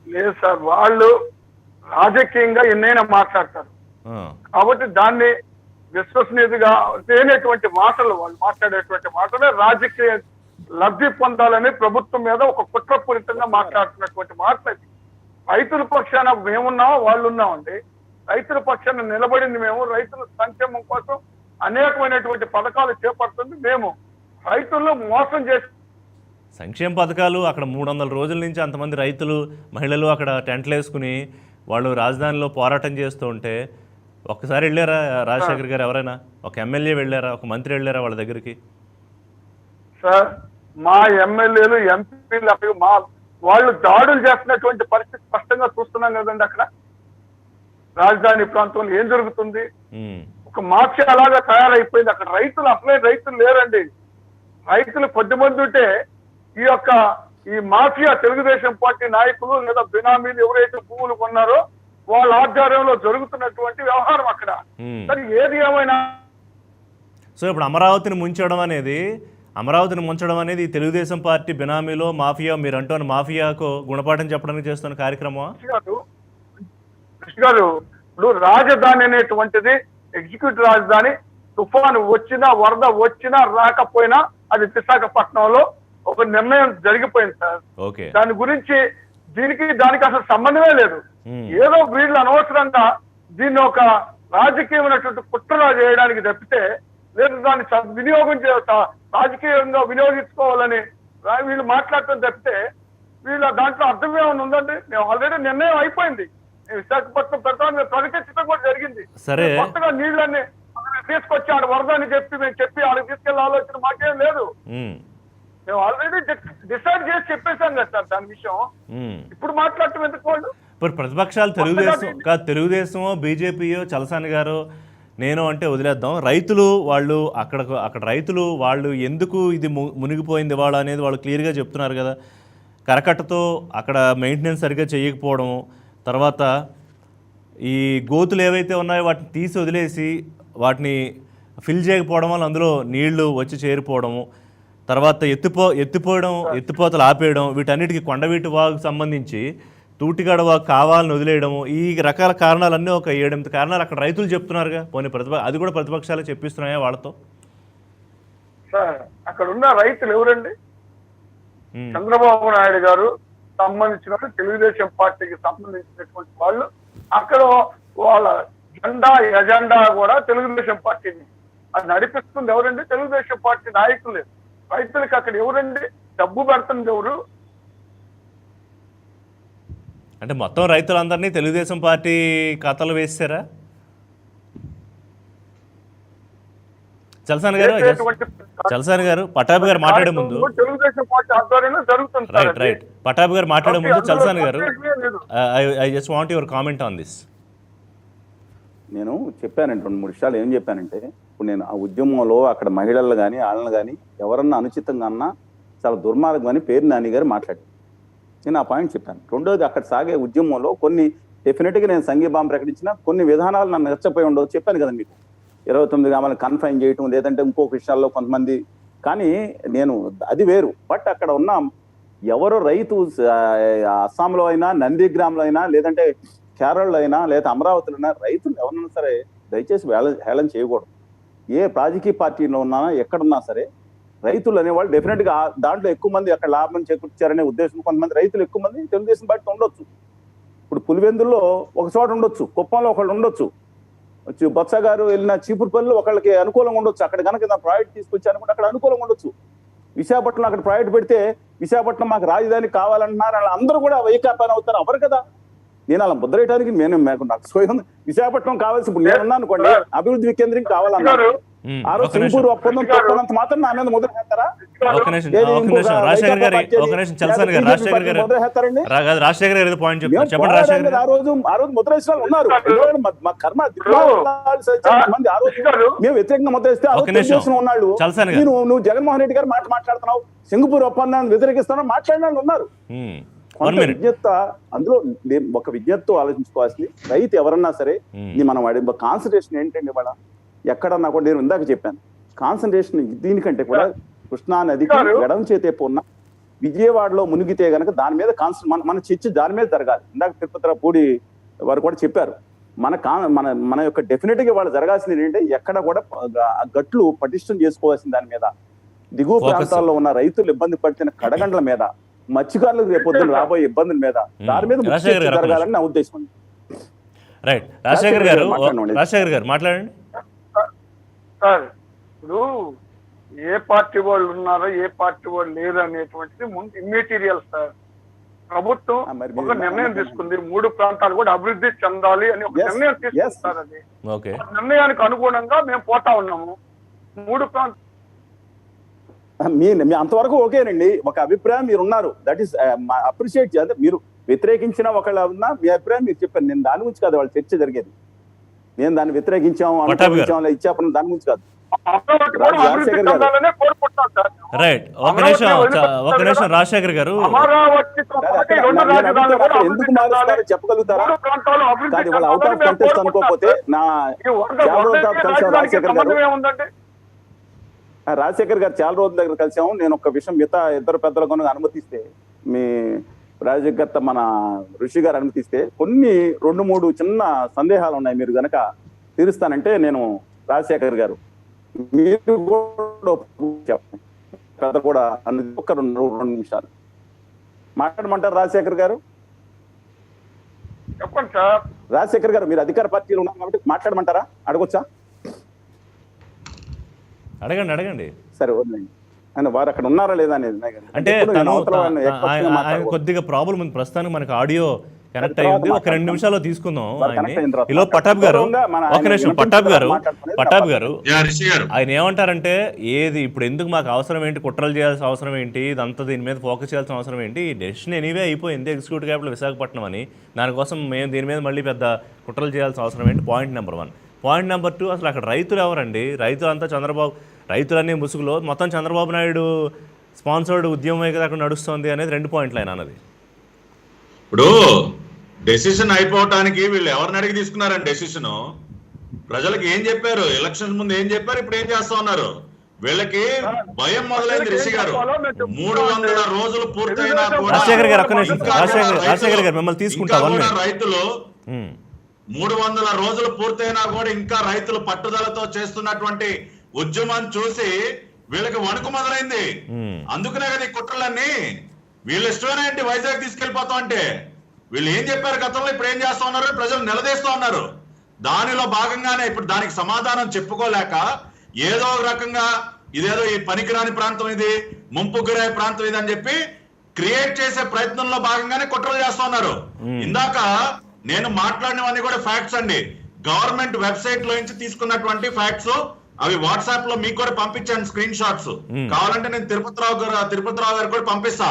లేదు సార్, వాళ్ళు రాజకీయంగా ఎన్నైనా మాట్లాడతారు కాబట్టి దాన్ని విశ్వసనీయతగా లేనటువంటి మాటలు, వాళ్ళు మాట్లాడేటువంటి మాటలే రాజకీయ లబ్ధి పొందాలని ప్రభుత్వం మీద ఒక కుట్రపూరితంగా మాట్లాడుతున్నటువంటి మాటలు. రైతుల పక్షాన మేమున్నామో వాళ్ళు ఉన్నామండి. రైతుల పక్షాన నిలబడింది మేము. రైతుల సంక్షేమం కోసం అనేకమైనటువంటి పథకాలు చేపడుతుంది మేము. రైతులను మోసం చేసి సంక్షేమ పథకాలు అక్కడ 300 రోజుల నుంచి అంతమంది రైతులు మహిళలు అక్కడ టెంట్లు వేసుకుని వాళ్ళు రాజధానిలో పోరాటం చేస్తూ ఉంటే ఒక్కసారి వెళ్ళారా రాజశేఖర్ గారు? ఎవరైనా ఒక ఎమ్మెల్యే వెళ్ళారా, ఒక మంత్రి వెళ్ళారా వాళ్ళ దగ్గరికి? సార్ మా ఎమ్మెల్యేలు ఎంపీలు అక్కడ వాళ్ళు దాడులు చేస్తున్నటువంటి పరిస్థితి స్పష్టంగా చూస్తున్నాం కదండి. అక్కడ రాజధాని ప్రాంతంలో ఏం జరుగుతుంది? ఒక మాఫియా అలాగా తయారైపోయింది. అక్కడ రైతులు అసలే రైతులు లేరండి. రైతులు కొద్దిమంది ఉంటే ఈ మాఫియా తెలుగుదేశం పార్టీ నాయకులు లేదా బినామీలు ఎవరైతే భూములు కొన్నారో వాళ్ళ ఆధ్వర్యంలో జరుగుతున్నటువంటి వ్యవహారం అక్కడ. కానీ ఏది ఏమైనా సో ఇప్పుడు అమరావతిని ముంచడం అనేది తెలుగుదేశం పార్టీ బినామీలో మాఫియా, మీరు అంటున్న మాఫియాకు గుణపాఠం చెప్పడానికి చేస్తున్న కార్యక్రమం గారు. ఇప్పుడు రాజధాని అనేటువంటిది ఎగ్జిక్యూటివ్ రాజధాని. తుఫాను వచ్చినా వరద వచ్చినా రాకపోయినా అది విశాఖపట్నంలో ఒక నిర్ణయం జరిగిపోయింది సార్. దాని గురించి దానికి అసలు సంబంధమే లేదు. ఏదో వీళ్ళు అనవసరంగా దీన్ని ఒక రాజకీయమైనటువంటి కుట్రగా చేయడానికి తప్పితే, లేదు దాన్ని రాజకీయంగా వినియోగించుకోవాలని వీళ్ళు మాట్లాడటం తప్పితే వీళ్ళ దాంట్లో అర్థం ఏమైనా ఉందండి? మేము ఆల్రెడీ నిర్ణయం అయిపోయింది. విశాఖపట్నం ప్రధాని ప్రకటించడం కూడా జరిగింది. కొత్తగా నీళ్ళని తీసుకొచ్చి ఆడ వరద అని చెప్పి ఆడికి తీసుకెళ్లే ఆలోచన మాకేం లేదు. మేము ఆల్రెడీ డిసైడ్ చేసి చెప్పేశాం కదా సార్ దాని విషయం. ఇప్పుడు మాట్లాడటం ఎందుకు? వాళ్ళు ఇప్పుడు ప్రతిపక్షాలు తెలుగుదేశమో బీజేపీయో చలసాని గారు నేను అంటే వదిలేద్దాం, రైతులు వాళ్ళు అక్కడ రైతులు వాళ్ళు ఎందుకు ఇది మునిగిపోయింది వాళ్ళు అనేది వాళ్ళు క్లియర్గా చెప్తున్నారు కదా. కరకట్టతో అక్కడ మెయింటెనెన్స్ సరిగ్గా చేయకపోవడం, తర్వాత ఈ గోతులు ఏవైతే ఉన్నాయో వాటిని తీసి వదిలేసి వాటిని ఫిల్ చేయకపోవడం వల్ల అందులో నీళ్లు వచ్చి చేరిపోవడము, తర్వాత ఎత్తిపోతలు ఆపేయడం, వీటన్నిటికీ కొండవీటి వాగుకు సంబంధించి తూటిగాడ వాగు కావాలని వదిలేయడము, ఈ రకాల కారణాలన్నీ ఒక 7-8 కారణాలు అక్కడ రైతులు చెప్తున్నారుగా. పోనీ అది కూడా ప్రతిపక్షాలు చెప్పిస్తున్నాయా వాళ్ళతో? సార్ అక్కడ ఉన్న రైతులు ఎవరండి? చంద్రబాబు నాయుడు గారు సంబంధించిన తెలుగుదేశం పార్టీకి సంబంధించినటువంటి వాళ్ళు. అక్కడ వాళ్ళ ఎజెండా కూడా తెలుగుదేశం పార్టీని అది నడిపిస్తుంది ఎవరండి? తెలుగుదేశం పార్టీ నాయకులే. రైతులకి అక్కడ ఎవరండి డబ్బు పెడుతుంది? ఎవరు? అంటే మొత్తం రైతులందరినీ తెలుగుదేశం పార్టీ ఖాతాలో వేసారా? చలసాని గారు పటాబ్ గారు మాట్లాడే ముందు రైట్ పటాబ్ గారు మాట్లాడే ముందు చలసాని గారు I just want your comment on this. నేను చెప్పానంటే 2-3 విషయాలు. ఏం చెప్పానంటే, ఇప్పుడు నేను ఆ ఉద్యమంలో అక్కడ మహిళలు కానీ వాళ్ళని కానీ ఎవరన్నా అనుచితంగా అన్నా చాలా దుర్మార్గం అని పేరు నాని గారు మాట్లాడారు. నేను ఆ పాయింట్ చెప్పాను. రెండోది, అక్కడ సాగే ఉద్యమంలో కొన్ని డెఫినెట్గా నేను సంఘీభావం ప్రకటించిన కొన్ని విధానాలు నన్ను నచ్చపోయి ఉండవు. చెప్పాను కదా మీకు, 29 గ్రామాలను కన్ఫైన్ చేయటం, లేదంటే ఇంకొక విషయాల్లో కొంతమంది. కానీ నేను అది వేరు. బట్ అక్కడ ఉన్న ఎవరో రైతు అస్సాంలో అయినా, నందిగ్రామ్లో అయినా, లేదంటే కేరళలో అయినా, లేదా అమరావతిలో అయినా రైతులు ఎవరన్నా సరే దయచేసి హేళన చేయకూడదు. ఏ రాజకీయ పార్టీలో ఉన్నా ఎక్కడున్నా సరే రైతులు అనేవాళ్ళు డెఫినెట్ గా దాంట్లో ఎక్కువ మంది అక్కడ లాభం చేకూర్చారనే ఉద్దేశం కొంతమంది రైతులు ఎక్కువ మంది తెలుగుదేశం పార్టీ ఉండొచ్చు. ఇప్పుడు పులివెందుల్లో ఒక చోట ఉండొచ్చు, కుప్పంలో ఒకళ్ళు ఉండొచ్చు, బొత్స గారు వెళ్ళిన చీపురుపల్లిలో ఒకళ్ళకి అనుకూలంగా ఉండొచ్చు. అక్కడ కనుక ప్రాజెక్ట్ తీసుకొచ్చారనుకుంటే అక్కడ అనుకూలంగా ఉండొచ్చు. విశాఖపట్నం అక్కడ ప్రాజెక్ట్ పెడితే విశాఖపట్నం మాకు రాజధాని కావాలంటున్నారు, వాళ్ళు అందరూ కూడా వైకాపాని అవుతారు. అవరు కదా. నేను అలా ముద్రేయడానికి నాకు స్వయం విశాఖపట్నం కావాల్సి ఇప్పుడు నేనున్నా అనుకోండి, అభివృద్ధి వికేంద్రం కావాలన్నారు. ఆ రోజు సింగపూర్ ఒప్పందం తప్పనంత మాత్రం నా మీద ముద్ర వేస్తారా? రాజశేఖర్ గారు ఏదో పాయింట్ చెప్తారు, చెప్పండి. రాజశేఖర్ ఆ రోజు ముద్ర వేసిన ఉన్నారు. మా కర్మ మంది ఆ రోజు మేము వ్యతిరేకంగా ముద్ర వేస్తే ఉన్నాడు. నువ్వు జగన్మోహన్ రెడ్డి గారు మాట్లాడుతున్నావు, సింగపూర్ ఒప్పందాన్ని వ్యతిరేకిస్తున్నావు మాట్లాడిన వాళ్ళు ఉన్నారు. విజ్ఞత అందులో ఒక విజ్ఞతతో ఆలోచించుకోవాల్సింది. రైతు ఎవరన్నా సరే మనం కాన్సన్ట్రేషన్ ఏంటండి ఇవాళ ఎక్కడన్నా కూడా నేను ఇందాక చెప్పాను, కాన్సన్ట్రేషన్ దీనికంటే కూడా కృష్ణా నదికి ఎడమ చేతే ఉన్న విజయవాడలో మునిగితే గనక దాని మీద మన చర్చ దాని మీద జరగాలి. ఇందాక తిరుపతి పూడి వారు కూడా చెప్పారు, మన యొక్క డెఫినెట్ గా వాళ్ళు జరగాల్సింది ఏంటంటే ఎక్కడ కూడా గట్లు పటిష్టం చేసుకోవాల్సింది దాని మీద, దిగువ ప్రాంతాల్లో ఉన్న రైతులు ఇబ్బంది పడుతున్న కడగండ్ల మీద, మత్స్యకారులకు రేపొద్దున రాబోయే ఇబ్బందుల మీద దాని మీద జరగాలని నా ఉద్దేశం. రైట్, రాజశేఖర్ గారు మాట్లాడండి. సార్ ఇప్పుడు ఏ పార్టీ వాళ్ళు ఉన్నారో ఏ పార్టీ వాళ్ళు లేరు అనేటువంటిది ముందు ఇమ్మెటీరియల్ సార్. ప్రభుత్వం ఒక నిర్ణయం తీసుకుంది, 3 ప్రాంతాలు కూడా అభివృద్ధి చెందాలి అని ఒక నిర్ణయం తీసుకుంటారు. అది నిర్ణయానికి అనుగుణంగా మేము పోతా ఉన్నాము. 3 ప్రాంతాలు మీ అంతవరకు ఓకేనండి, ఒక అభిప్రాయం మీరు ఉన్నారు, దట్ ఈస్ అప్రిషియేట్ చేయాలి. మీరు వ్యతిరేకించిన ఒకళ్ళ ఉన్నా మీ అభిప్రాయం మీరు చెప్పారు, నేను దాని గురించి కాదు వాళ్ళ చర్చ జరిగేది. నేను దాన్ని వ్యతిరేకించాము అనుకుంటాం ఇచ్చాపని దాని గురించి కాదు. రైట్, ఒక నిమిషం రాజశేఖర్ గారు ఎందుకు మారుస్తారో చెప్పగలుగుతారా? కాదు వాళ్ళ అవుట్ ఆఫ్ కంటెస్ట్ అనుకోకపోతే రాజశేఖర్ గారు చాలా రోజుల దగ్గర కలిసాము. నేను ఒక విషయం మిగతా ఇద్దరు పెద్దల కొనుగోలు అనుమతిస్తే, మీ రాజకర్త మన ఋషి గారు అనుమతిస్తే కొన్ని 2-3 చిన్న సందేహాలు ఉన్నాయి, మీరు గనక తీరుస్తానంటే నేను రాజశేఖర్ గారు మీరు కూడా పెద్ద కూడా ఒక 2 నిమిషాలు మాట్లాడమంటారు. రాజశేఖర్ గారు చెప్పండి సార్. రాజశేఖర్ గారు మీరు అధికార పార్టీలో ఉన్నారు కాబట్టి మాట్లాడమంటారా? అడగొచ్చా? అడగండి. సరే వదిలేండి. ఆయన వారు అక్కడ ఉన్నారా లేదా అనేది అంటే కొద్దిగా ప్రాబ్లం ఉంది ప్రస్తుతానికి, మనకు ఆడియో కనెక్ట్ అయ్యింది. ఒక 2 నిమిషాల్లో తీసుకుందాం. ఇలా పటాబ్ గారు ఒక నిమిషం, పటాబ్ గారు ఆయన ఏమంటారంటే, ఏది ఇప్పుడు ఎందుకు మాకు అవసరం ఏంటి, కుట్రలు చేయాల్సిన అవసరం ఏంటి, ఇదంతా దీని మీద ఫోకస్ చేయాల్సిన అవసరం ఏంటి, డెసిషన్ ఎనీవే అయిపోయింది ఎగ్జిక్యూటివ్ క్యాపిటల్ విశాఖపట్నం అని, దానికోసం మేము దీని మీద మళ్ళీ పెద్ద కుట్రలు చేయాల్సిన అవసరం ఏంటి, పాయింట్ నెంబర్ 1. పాయింట్ నెంబర్ 2, అసలు అక్కడ రైతులు ఎవరండి? రైతులంతా రైతులన్నీ ముసుగులో మొత్తం చంద్రబాబు నాయుడు స్పాన్సర్డ్ ఉద్యమమే కదా అక్కడ నడుస్తుంది అనేది 2 పాయింట్లు ఆయన అన్నది. ఇప్పుడు డెసిషన్ అయిపోవటానికి వీళ్ళు ఎవరిని అడిగి తీసుకున్నారని డెసిషన్ ప్రజలకు ఏం చెప్పారు, ఎలక్షన్స్ ముందు ఏం చెప్పారు, ఇప్పుడు ఏం చేస్తా ఉన్నారు? వీళ్ళకి భయం మొదలైంది. రిషి గారు 300 రోజులు పూర్తయినా కూడా రైతులు 300 రోజులు పూర్తయినా కూడా ఇంకా రైతులు పట్టుదలతో చేస్తున్నటువంటి ఉద్యమాన్ని చూసి వీళ్ళకి వణుకు మొదలైంది. అందుకనే కదా ఈ కుట్రలన్నీ. వీళ్ళు ఇష్టమైన ఏంటి, వైజాగ్ తీసుకెళ్లిపోతాం అంటే వీళ్ళు ఏం చెప్పారు గతంలో, ఇప్పుడు ఏం చేస్తా ఉన్నారు, ప్రజలు నిలదీస్తూ ఉన్నారు. దానిలో భాగంగానే ఇప్పుడు దానికి సమాధానం చెప్పుకోలేక ఏదో ఒక రకంగా ఇదేదో ఈ పనికిరాని ప్రాంతం ఇది, ముంపు గురయ్యే ప్రాంతం ఇది అని చెప్పి క్రియేట్ చేసే ప్రయత్నంలో భాగంగానే కుట్రలు చేస్తా ఉన్నారు. ఇందాక నేను మాట్లాడినవన్నీ కూడా ఫ్యాక్ట్స్ అండి, గవర్నమెంట్ వెబ్సైట్ లో నుంచి తీసుకున్నటువంటి ఫ్యాక్ట్స్. అవి వాట్సాప్ లో మీకు కూడా పంపించాను స్క్రీన్ షాట్స్, కావాలంటే నేను తిరుపతిరావు గారు కూడా పంపిస్తా.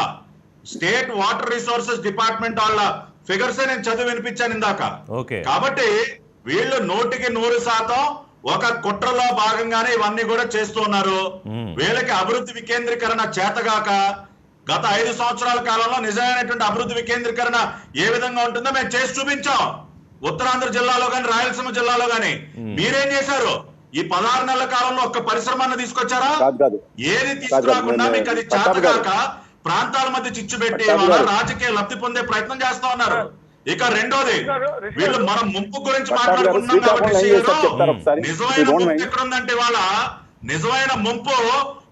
స్టేట్ వాటర్ రిసోర్సెస్ డిపార్ట్మెంట్ వాళ్ళ ఫిగర్స్ నేను చదివి వినిపించాను ఇందాక. కాబట్టి వీళ్ళు 100% ఒక కుట్రలో భాగంగానే ఇవన్నీ కూడా చేస్తున్నారు. వీళ్ళకి అభివృద్ధి వికేంద్రీకరణ చేతగాక గత 5 సంవత్సరాల కాలంలో నిజమైనటువంటి అభివృద్ధి వికేంద్రీకరణ ఏ విధంగా ఉంటుందో మేము చేసి చూపించాం. ఉత్తరాంధ్ర జిల్లాలో గాని రాయలసీమ జిల్లాలో గాని మీరేం చేశారు? ఈ 16 నెలల కాలంలో ఒక్క పరిశ్రమను తీసుకొచ్చారా? ఏది తీసుకురాకుండా మీకు అది చేతగాక ప్రాంతాల మధ్య చిచ్చు పెట్టి రాజకీయ లబ్ధి పొందే ప్రయత్నం చేస్తా ఉన్నారు. ఇక రెండోది, వీళ్ళు మనం ముంపు గురించి మాట్లాడుకుంటున్నాం కాబట్టి నిజమైన ముంపు ఎక్కడ ఉందంటే వాళ్ళ నిజమైన ముంపు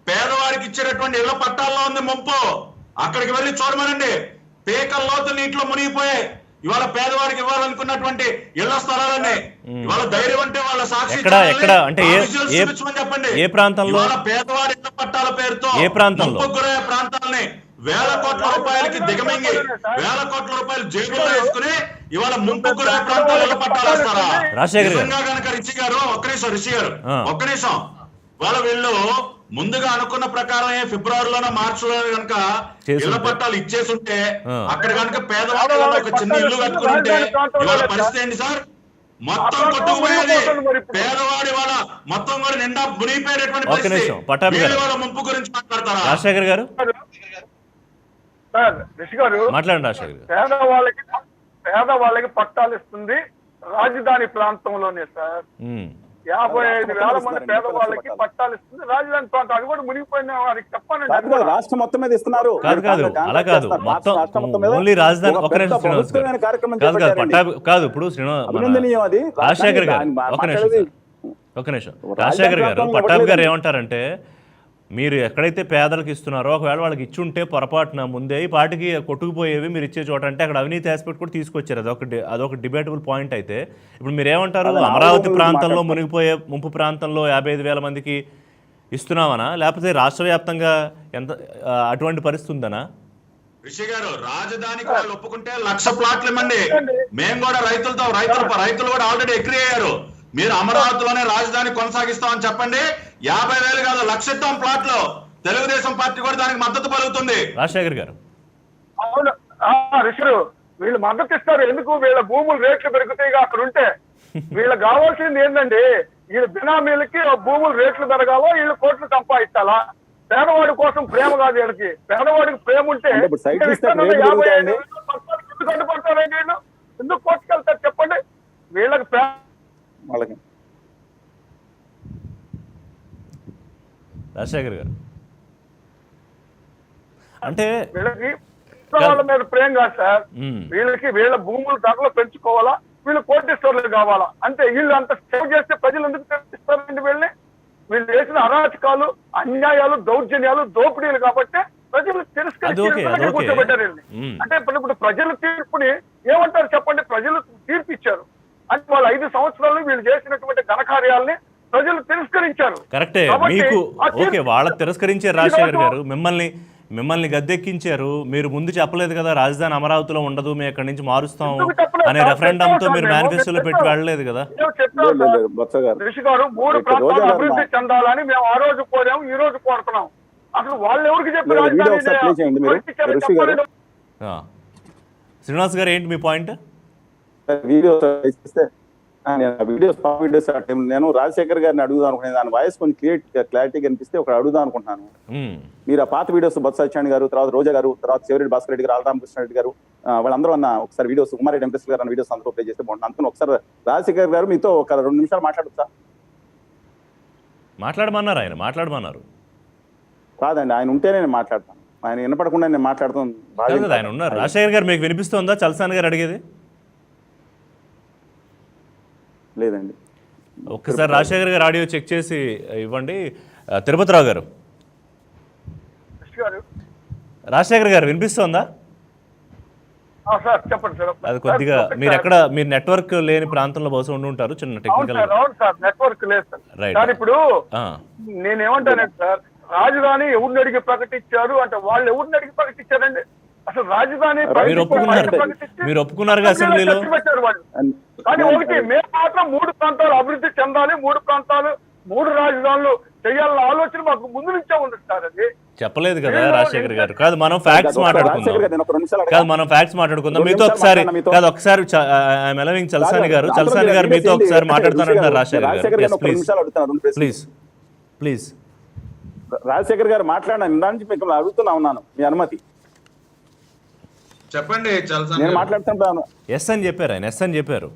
పేదవాడికి ఇచ్చేటటువంటి ఇళ్ల పట్టాల్లో ఉంది ముంపు. అక్కడికి వెళ్ళి చూడమనండి. పేకల లోతు నీటిలో మునిగిపోయాయి ఇవాళ పేదవాడికి ఇవ్వాలనుకున్నటువంటి ఇళ్ల స్థలాలన్నీ. ఇవాళ ధైర్యం అంటే వాళ్ళ సాక్షి చెప్పండి. ఏ ప్రాంతంలో పేదవాడి ఇళ్ల పట్టాల పేరుతో ఏ ప్రాంతంలో గురయ్యే ప్రాంతాలని వేల కోట్ల రూపాయలకి దిగమింగి వేల కోట్ల రూపాయలు జేబులో వేసుకుని ఇవాళ ముంపు గురయ్యే ప్రాంతాలు ఇళ్ల పట్టాలు వేస్తారా? నిజంగా కనుక రిషి గారు ఒక్క నిమిషం వాళ్ళ వీళ్ళు ముందుగా అనుకున్న ప్రకారమే ఫిబ్రవరిలోనో మార్చిలో కనుక ఇళ్ల పట్టాలు ఇచ్చేసి ఉంటే అక్కడ కనుక పేదవాళ్ళు ఒక చిన్న ఇల్లు కట్టుకుని ఉంటే ఇవాళ పరిస్థితి ఏంటి సార్? మొత్తం కొట్టుకుపోయేది. పేదవాడి వాళ్ళ మొత్తం కూడా నిండా మునిగిపోయేటటువంటి పరిస్థితి. వాళ్ళ ముంపు గురించి మాట్లాడతారా? రాజశేఖర్ గారు సార్, రిషి గారు మాట్లాడండి. రాజశేఖర్ గారు, పేదవాళ్ళకి పట్టాలు ఇస్తుంది రాజధాని ప్రాంతంలోనే సార్. 55,000 మంది పేదవాళ్ళకి పట్టాలు ఇస్తుంది రాజధాని ప్రాంతం. అది కూడా మునిగిపోయిన వారికి చెప్పండి. రాష్ట్రం మొత్తం మీద ఇస్తున్నారు. కాదు అలా కాదు, మొత్తం ఓన్లీ రాజధాని. ఒక నిమిషం కాదు, ఇప్పుడు రాజశేఖర్ గారు ఒక నిమిషం రాజశేఖర్ గారు పట్టాభి గారు ఏమంటారంటే, మీరు ఎక్కడైతే పేదలకు ఇస్తున్నారో ఒకవేళ వాళ్ళకి ఇచ్చుంటే పొరపాటున ముందే ఈ పార్టీకి కొట్టుకుపోయేవి మీరు ఇచ్చే చోట అంటే అక్కడ అవినీతి ఆస్పెక్ట్ కూడా తీసుకొచ్చారు. అదొక డిబేటబుల్ పాయింట్. అయితే ఇప్పుడు మీరు ఏమంటారు? అమరావతి ప్రాంతంలో మునిగిపోయే ముంపు ప్రాంతంలో 55,000 మందికి ఇస్తున్నామనా, లేకపోతే రాష్ట్ర వ్యాప్తంగా ఎంత అటువంటి పరిస్థితి ఉందనా? రిషి గారు, రాజధానికి వాళ్ళు ఒప్పుకుంటే 1,00,000 ప్లాట్లు ఇవ్వండి. మేము కూడా రైతులు కూడా ఆల్రెడీ అగ్రీ అయ్యారు. మీరు అమరావతిలోనే రాజధాని కొనసాగిస్తామని చెప్పండి. 50,000 కాదు 1,00,000 ఇస్తాం ప్లాట్లు. తెలుగుదేశం పార్టీ కూడా దానికి మద్దతు పలుకుతుంది. రాజశేఖర్ గారు, అవును రిషుడు, వీళ్ళు మద్దతు ఇస్తారు. ఎందుకు? వీళ్ళ భూములు రేట్లు పెరుగుతాయిగా అక్కడ ఉంటే. వీళ్ళకి కావాల్సింది ఏంటండి, వీళ్ళ బినామీలకి భూములు రేట్లు పెరగాలో వీళ్ళు కోట్లు సంపాదించాలా? పేదవాడి కోసం ప్రేమ కాదు వీళ్ళకి. పేదవాడికి ప్రేమ ఉంటే 55,000 ఎందుకు అడ్డుపడతారండి వీళ్ళు? ఎందుకు కోర్టుకెళ్తారు చెప్పండి? వీళ్ళకి రాజశేఖర్ గారు అంటే వీళ్ళకి వాళ్ళ మీద ప్రేమ కాదు సార్. వీళ్ళకి వీళ్ళ భూములు ధరలు పెంచుకోవాలా, వీళ్ళు కోటీశ్వర్లు కావాలా అంతే. వీళ్ళు అంత సేవ చేస్తే ప్రజలు ఎందుకు తెలుస్తారండి? వీళ్ళని వీళ్ళు చేసిన అరాచకాలు, అన్యాయాలు, దౌర్జన్యాలు, దోపిడీలు కాబట్టి ప్రజలు తిరస్కరించి కూర్చోబెట్టారు. అంటే ఇప్పుడు ప్రజల తీర్పుని ఏమంటారు చెప్పండి? ప్రజలు తీర్పు ఇచ్చారు అంటే వాళ్ళు 5 సంవత్సరాలు వీళ్ళు చేసినటువంటి ఘనకార్యాలని ప్రజలు తిరస్కరించారు. కరెక్టే, మీకు ఓకే, వాళ్ళకి తిరస్కరించారు. రాజశేఖర్ గారు మిమ్మల్ని గద్దెక్కించారు. మీరు ముందు చెప్పలేదు కదా రాజధాని అమరావతిలో ఉండదు, మేము ఎక్కడి నుంచి మారుస్తాం అనే రెఫరెండంతో మీరు మేనిఫెస్టోలో పెట్టి వెళ్ళలేదు కదా? రిషి గారు 3 ప్రాంతాలు అభివృద్ధి చెందాలని మేము ఆ రోజు కోరాము, ఈ రోజు కోరుతున్నాం. అసలు వాళ్ళు ఎవరికి చెప్పారు? శ్రీనివాస్ గారు, ఏంటి మీ పాయింట్? నేను రాజశేఖర్ గారిని అడుగుదాం అనుకున్నాను. దాని వాయిస్ కొంచెం క్లారిటీ కనిపిస్తే ఒక అడుగుదాం అనుకుంటున్నాను. మీరు ఆ పాత వీడియోస్ బొత్స సత్యనారాయణ గారు, తర్వాత రోజా గారు, తర్వాత చెవిరెడ్డి భాస్కర్ రెడ్డి గారు, ఆలరామకృష్ణ రెడ్డి గారు, వాళ్ళందరూ అన్న ఒకసారి వీడియోస్, కుమారెడ్డి ఎంపీఎస్ గారు అన్న వీడియోస్ అందరూ ప్లే చేస్తే బాగుంటుంది. అందుకని ఒకసారి రాజశేఖర్ గారు మీతో ఒక 2 నిమిషాలు మాట్లాడొచ్చా? మాట్లాడమన్నారు. కాదండి, ఆయన ఉంటేనే నేను మాట్లాడతాను. ఆయన వినపడకుండా నేను మాట్లాడుతాను. ఆయన ఉన్నారు. రాజశేఖర్ గారు, మీకు వినిపిస్తుందా చలసాని గారు అడిగేది? లేదండి. ఒక్కసారి రాజశేఖర్ గారు ఆడియో చెక్ చేసి ఇవ్వండి. తిరుపతిరావు గారు, రాజశేఖర్ గారు వినిపిస్తుందా? చెప్పండి సార్. అది కొద్దిగా మీరు నెట్వర్క్ లేని ప్రాంతంలో బహుశా ఉండి ఉంటారు. చిన్న టెక్నికల్ నెట్వర్క్ లేదు సార్. ఇప్పుడు నేనేమంటానంటే సార్, రాజధాని ఎవరిని అడిగి ప్రకటించారు అంటే వాళ్ళు ఎవరిని అడిగి ప్రకటించారండి? అసలు రాజధాని మీరు ఒప్పుకున్నారు అసెంబ్లీలో. కానీ ఒకటి, మేము మాత్రం 3 ప్రాంతాలు అభివృద్ధి చెందాలి, 3 ప్రాంతాలు 3 రాజధానులు చేయాలన్న ఆలోచన మాకు ముందు నుంచే ఉంది సార్. అది చెప్పలేదు కదా రాజశేఖర్ గారు. కాదు, మనం ఫ్యాక్ట్స్ మాట్లాడుకుందాం. మీతో ఒకసారి చలసాని గారు మీతో ఒకసారి మాట్లాడుతానంటారు రాజశేఖర్ గారు. ప్లీజ్ రాజశేఖర్ గారు మాట్లాడినా ఇందానికి మీకు అడుగుతున్నా ఉన్నాను, మీ అనుమతి చెప్పండి. నేను మాట్లాడుతున్నాను. ఎస్ అని చెప్పారు.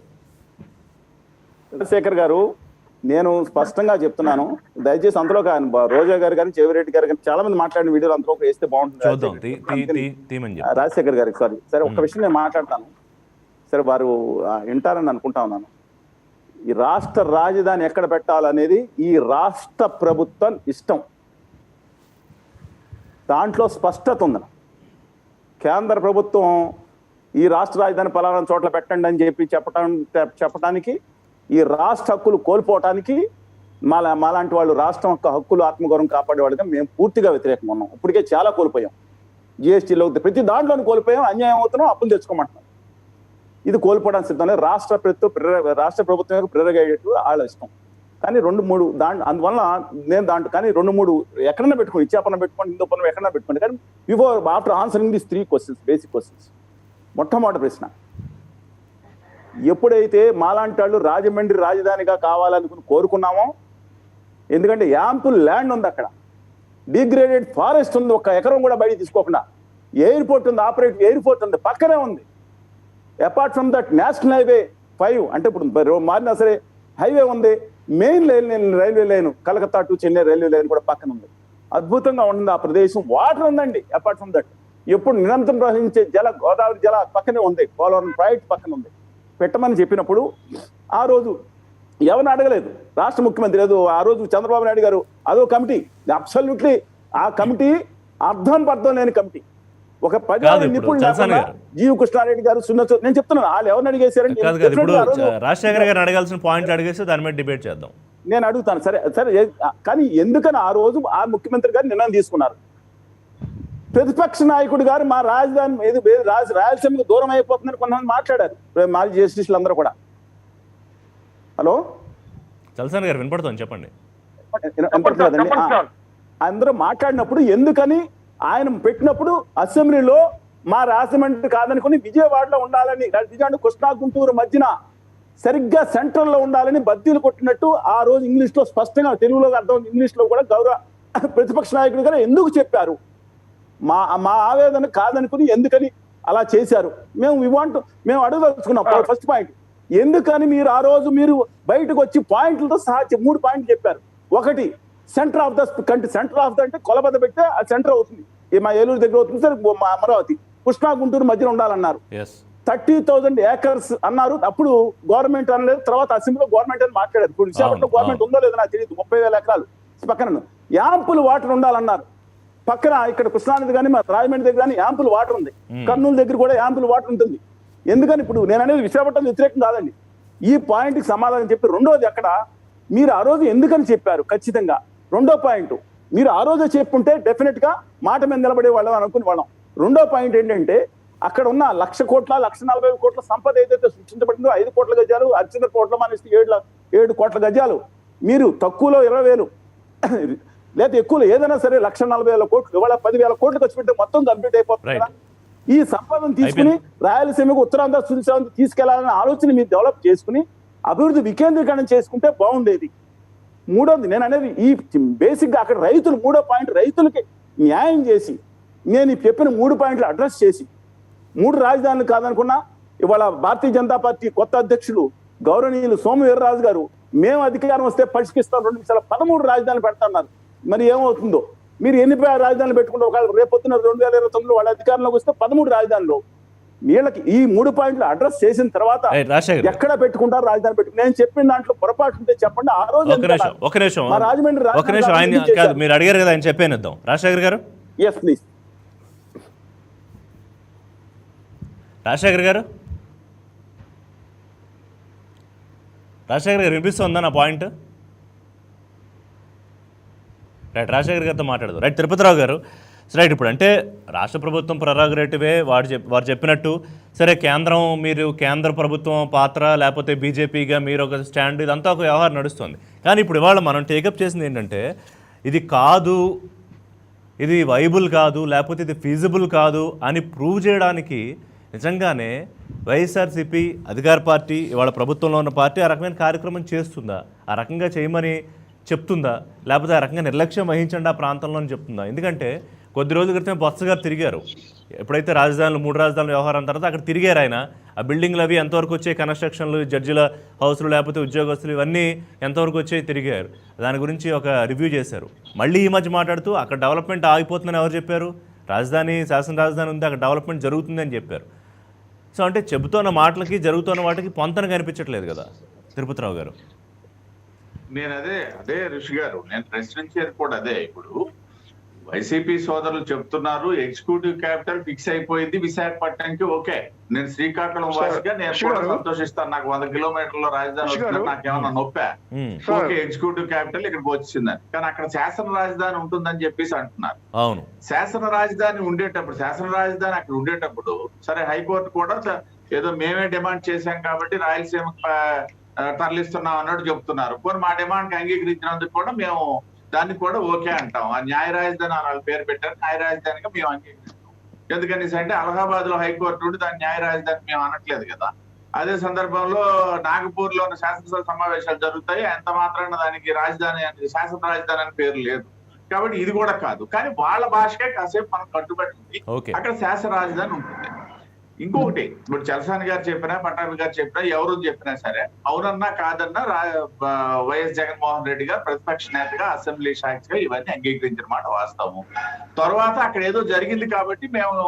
చంద్రశేఖర్ గారు, నేను స్పష్టంగా చెప్తున్నాను, దయచేసి అందులో రోజా గారు కానీ చెవిరెడ్డి గారు కానీ చాలా మంది మాట్లాడిన వీడియోలు అందులో వేస్తే బాగుంటుంది. రాజశేఖర్ గారికి సారీ సరే, ఒక్క విషయం నేను మాట్లాడతాను. సరే, వారు వింటారని అనుకుంటా ఉన్నాను. ఈ రాష్ట్ర రాజధాని ఎక్కడ పెట్టాలనేది ఈ రాష్ట్ర ప్రభుత్వం ఇష్టం. దాంట్లో స్పష్టత ఉంది. కేంద్ర ప్రభుత్వం ఈ రాష్ట్ర రాజధాని పలానా చోట్ల పెట్టండి అని చెప్పి చెప్పడానికి, ఈ రాష్ట్ర హక్కులు కోల్పోవటానికి మాలాంటి వాళ్ళు రాష్ట్రం యొక్క హక్కులు ఆత్మగౌరవం కాపాడేవాళ్ళుగా మేము పూర్తిగా వ్యతిరేకంగా ఉన్నాం. ఇప్పటికే చాలా కోల్పోయాం. జిఎస్టీలో ప్రతి దాంట్లోనే కోల్పోయాం, అన్యాయం అవుతున్నాం, అప్పులు తెచ్చుకోమంటున్నాం. ఇది కోల్పోవడానికి సిద్ధం లేదు. రాష్ట్ర ప్రభుత్వం యొక్క ప్రెరగేటట్లు వాళ్ళ ఇష్టం. కానీ 2-3 అందువల్ల నేను దాంట్లో కానీ 2-3 ఎక్కడన్నా పెట్టుకోండి, ఇచ్చాపనం పెట్టుకోండి, ఇందో పనం ఎక్కడన్నా పెట్టుకోండి. కానీ after answering this 3 questions, basic questions. మొట్టమొదటి ప్రశ్న, ఎప్పుడైతే మాలాంటి వాళ్ళు రాజమండ్రి రాజధానిగా కావాలనుకుని కోరుకున్నామో, ఎందుకంటే యాంపుల్ ల్యాండ్ ఉంది అక్కడ, డిగ్రేడెడ్ ఫారెస్ట్ ఉంది, 1 ఎకరం కూడా బయట తీసుకోకుండా, ఎయిర్పోర్ట్ ఉంది, ఆపరేటివ్ ఎయిర్పోర్ట్ ఉంది, పక్కనే ఉంది. Apart from that national highway 5 అంటే ఇప్పుడు మారినా సరే హైవే ఉంది, main railway line Calcutta to Chennai railway line కూడా పక్కన ఉంది. అద్భుతంగా ఉంటుంది ఆ ప్రదేశం. వాటర్ ఉందండి. అపార్ట్ ఫ్రమ్ దట్ ఎప్పుడు నిరంతరం ప్రవహించే గోదావరి జల పక్కనే ఉంది, పోలవరం ప్రాజెక్ట్ పక్కన ఉంది. పెట్టమని చెప్పినప్పుడు ఆ రోజు ఎవరిని అడగలేదు, రాష్ట్ర ముఖ్యమంత్రి లేదు. ఆ రోజు చంద్రబాబు నాయుడు గారు అదో కమిటీ, అబ్సల్యూట్లీ ఆ కమిటీ అర్థం పర్థం లేని కమిటీ. ఒక 10 నిపుణులు లేకుండా జీవి కృష్ణారెడ్డి గారు నేను చెప్తున్నాను, వాళ్ళు ఎవరిని అడిగేశారంటే రాజశేఖర్ గారు అడగాల్సిన పాయింట్ అడిగేస్తే దాని మీద డిబేట్ చేద్దాం. నేను అడుగుతాను, సరే సరే. కానీ ఎందుకని ఆ రోజు ఆ ముఖ్యమంత్రి గారు నిర్ణయం తీసుకున్నారు? ప్రతిపక్ష నాయకుడు గారు మా రాజధాని రాయలసీమకు దూరం అయిపోతుందని కొంతమంది మాట్లాడారు, మాజీ జస్టిస్లు అందరూ కూడా. హలో చల్సాని గారు వినపడుతుంది, చెప్పండి. అందరూ మాట్లాడినప్పుడు ఎందుకని ఆయన పెట్టినప్పుడు అసెంబ్లీలో మా రాజమండ్రి కాదనుకుని విజయవాడలో ఉండాలని, విజయవాడ కృష్ణా గుంటూరు మధ్యన సరిగ్గా సెంట్రల్లో ఉండాలని బద్దీలు కొట్టినట్టు ఆ రోజు ఇంగ్లీష్ లో స్పష్టంగా, తెలుగులో అర్థం ఇంగ్లీష్ లో కూడా గౌరవ ప్రతిపక్ష నాయకుడు గారు ఎందుకు చెప్పారు? మా ఆవేదన కాదనుకుని ఎందుకని అలా చేశారు? మేము అడగదలుచుకున్నాం. ఫస్ట్ పాయింట్, ఎందుకని మీరు ఆ రోజు మీరు బయటకు వచ్చి పాయింట్లతో సహా 3 పాయింట్లు చెప్పారు. ఒకటి, centre of the country, centre of the అంటే కొలబద్ద పెడితే అది సెంటర్ అవుతుంది, మా ఏలూరు దగ్గర అవుతుంది సార్, మా అమరావతి కృష్ణా గుంటూరు మధ్యలో ఉండాలన్నారు. 30,000 ఏకర్స్ అన్నారు. అప్పుడు గవర్నమెంట్ అనలేదు, తర్వాత అసెంబ్లీలో గవర్నమెంట్ అని మాట్లాడారు. ఇప్పుడు విశాఖపట్నంలో గవర్నమెంట్ ఉందో లేదో నాకు తెలియదు. 30,000 ఎకరాలు పక్కన యాంపుల్ వాటర్ ఉండాలన్నారు. పక్కన ఇక్కడ కృష్ణానది కానీ మా రాజమండ్రి దగ్గర కానీ యాంపుల్ వాటర్ ఉంది, కర్నూలు దగ్గర కూడా యాంపుల్ వాటర్ ఉంటుంది. ఎందుకని ఇప్పుడు నేను అనేది విశాఖపట్నం వ్యతిరేకం కాదండి, ఈ పాయింట్కి సమాధానం చెప్పి. రెండోది, అక్కడ మీరు ఆ రోజు ఎందుకని చెప్పారు? ఖచ్చితంగా రెండో పాయింట్, మీరు ఆ రోజు చెప్పుంటే డెఫినెట్ గా మాట మీద నిలబడే వాళ్ళం అనుకునే వాళ్ళం. రెండో పాయింట్ ఏంటంటే, అక్కడ ఉన్న 1,00,000 కోట్ల 1,40,000 కోట్ల సంపద ఏదైతే సృష్టించబడిందో, 5 కోట్ల గజాలు, అర్చన కోట్ల మానేస్తే 7 కోట్ల గజాలు, మీరు తక్కువలో 20,000 లేదా ఎక్కువలో ఏదైనా సరే 1,40,000 కోట్లు, ఇవాళ 10,000 కోట్లు ఖర్చు పెడితే మొత్తం కంప్లీట్ అయిపోతుంది కదా. ఈ సంపదను తీసుకుని రాయలసీమకు ఉత్తరాంధ్ర సుదీశాంధ్ర తీసుకెళ్లాలనే ఆలోచన మీరు డెవలప్ చేసుకుని అభివృద్ధి వికేంద్రీకరణ చేసుకుంటే బాగుండేది. మూడోది నేను అనేది, ఈ బేసిక్ గా అక్కడ రైతులు, మూడో పాయింట్, రైతులకి న్యాయం చేసి నేను చెప్పిన 3 పాయింట్లు అడ్రస్ చేసి 3 రాజధానులు కాదనుకున్నా, ఇవాళ భారతీయ జనతా పార్టీ కొత్త అధ్యక్షులు గౌరవనీయులు సోము వీర్రాజు గారు, మేము అధికారం వస్తే పరిష్కరిస్తాం 2 నిమిషాలు 13 రాజధానులు పెడతాన్నారు. మరి ఏమవుతుందో? మీరు ఎన్ని రాజధానులు పెట్టుకుంటే ఒకవేళ రేపొద్దున 2029 వాళ్ళ అధికారంలోకి వస్తే 13 రాజధానులు. వీళ్ళకి ఈ 3 పాయింట్లు అడ్రస్ చేసిన తర్వాత ఎక్కడ పెట్టుకుంటారు రాజధాని పెట్టుకుని? నేను చెప్పిన దాంట్లో పొరపాటు ఉంటే చెప్పండి. ఆ రోజు రాజమండ్రి మీరు అడిగారు కదా, ఆయన చెప్పేనిద్దాం. రాజశేఖర్ గారు, ఎస్ ప్లీజ్. రాజశేఖర్ గారు వినిపిస్తుందా నా పాయింట్? రైట్, రాజశేఖర్ గారితో మాట్లాడదు. రైట్, తిరుపతిరావు గారు, రైట్. ఇప్పుడు అంటే రాష్ట్ర ప్రభుత్వం ప్రెరోగేటివే వారు చెప్పినట్టు, సరే కేంద్ర ప్రభుత్వం పాత్ర, లేకపోతే బీజేపీగా మీరు ఒక స్టాండ్, ఇదంతా ఒక వ్యవహారం నడుస్తుంది. కానీ ఇప్పుడు ఇవాళ మనం టేకప్ చేసింది ఏంటంటే, ఇది కాదు, ఇది వైబుల్ కాదు, లేకపోతే ఇది ఫీజిబుల్ కాదు అని ప్రూవ్ చేయడానికి నిజంగానే వైఎస్ఆర్సీపీ అధికార పార్టీ, ఇవాళ ప్రభుత్వంలో ఉన్న పార్టీ ఆ రకమైన కార్యక్రమం చేస్తుందా? ఆ రకంగా చేయమని చెప్తుందా? లేకపోతే ఆ రకంగా నిర్లక్ష్యం వహించండి ఆ ప్రాంతంలో అని చెప్తుందా? ఎందుకంటే కొద్ది రోజుల క్రితం బొత్స గారు తిరిగారు, ఎప్పుడైతే 3 రాజధానుల వ్యవహారం తర్వాత అక్కడ తిరిగారు ఆయన. ఆ బిల్డింగ్లు అవి ఎంతవరకు వచ్చాయి, కన్స్ట్రక్షన్లు, జడ్జిల హౌస్లు, లేకపోతే ఉద్యోగస్తులు, ఇవన్నీ ఎంతవరకు వచ్చాయి తిరిగారు. దాని గురించి ఒక రివ్యూ చేశారు. మళ్ళీ ఈ మధ్య మాట్లాడుతూ అక్కడ డెవలప్మెంట్ ఆగిపోతుందని ఎవరు చెప్పారు? శాసన రాజధాని ఉంది, అక్కడ డెవలప్మెంట్ జరుగుతుంది అని చెప్పారు. సో అంటే చెబుతున్న మాటలకి జరుగుతున్న వాటికి పొంతన కనిపించట్లేదు కదా తిరుపతిరావు గారు. నేను అదే ఋషి గారు, నేను ప్రశ్నించేది కూడా అదే. ఇప్పుడు వైసీపీ సోదరులు చెప్తున్నారు ఎగ్జిక్యూటివ్ క్యాపిటల్ ఫిక్స్ అయిపోయింది విశాఖపట్నంకి. ఓకే, నేను శ్రీకాకుళం వాసిగా నేను కూడా సంతోషిస్తాను. నాకు 100 కిలోమీటర్ల రాజధాని వస్తుంది, నాకేమన్నా నొప్పా? ఓకే, ఎగ్జిక్యూటివ్ క్యాపిటల్ ఇక్కడికి వచ్చిందని. కానీ అక్కడ శాసన రాజధాని ఉంటుందని చెప్పేసి అంటున్నారు. అవును, శాసన రాజధాని అక్కడ ఉండేటప్పుడు సరే హైకోర్టు కూడా ఏదో మేమే డిమాండ్ చేశాం కాబట్టి రాయలసీమ తరలిస్తున్నాం అన్నట్టు చెప్తున్నారు. పోనీ మా డిమాండ్ కి అంగీకరించినందుకు కూడా మేము దాన్ని కూడా ఓకే అంటాం. ఆ న్యాయ రాజధాని వాళ్ళ పేరు పెట్టారు, న్యాయ రాజధానిగా మేము అంగీకరిస్తాం. ఎందుకని అంటే అలహాబాద్ లో హైకోర్టు ఉండి దాని న్యాయ రాజధాని మేము అనట్లేదు కదా. అదే సందర్భంలో నాగపూర్ లో శాసనసభ సమావేశాలు జరుగుతాయి, ఎంత మాత్రాన దానికి రాజధాని అని శాసన రాజధాని అని పేరు లేదు. కాబట్టి ఇది కూడా కాదు. కానీ వాళ్ళ భాషకే కాసేపు మనం కట్టుబడి ఉంది, అక్కడ శాసన రాజధాని ఉంటుంది. ఇంకొకటి, ఇప్పుడు చలసాని గారు చెప్పినా పట్టాభి గారు చెప్పినా ఎవరు చెప్పినా సరే అవునన్నా కాదన్నా వైఎస్ జగన్మోహన్ రెడ్డి గారు ప్రతిపక్ష నేతగా అసెంబ్లీ సాక్షిగా ఇవన్నీ అంగీకరించిన మాట వాస్తవము. తర్వాత అక్కడ ఏదో జరిగింది కాబట్టి మేము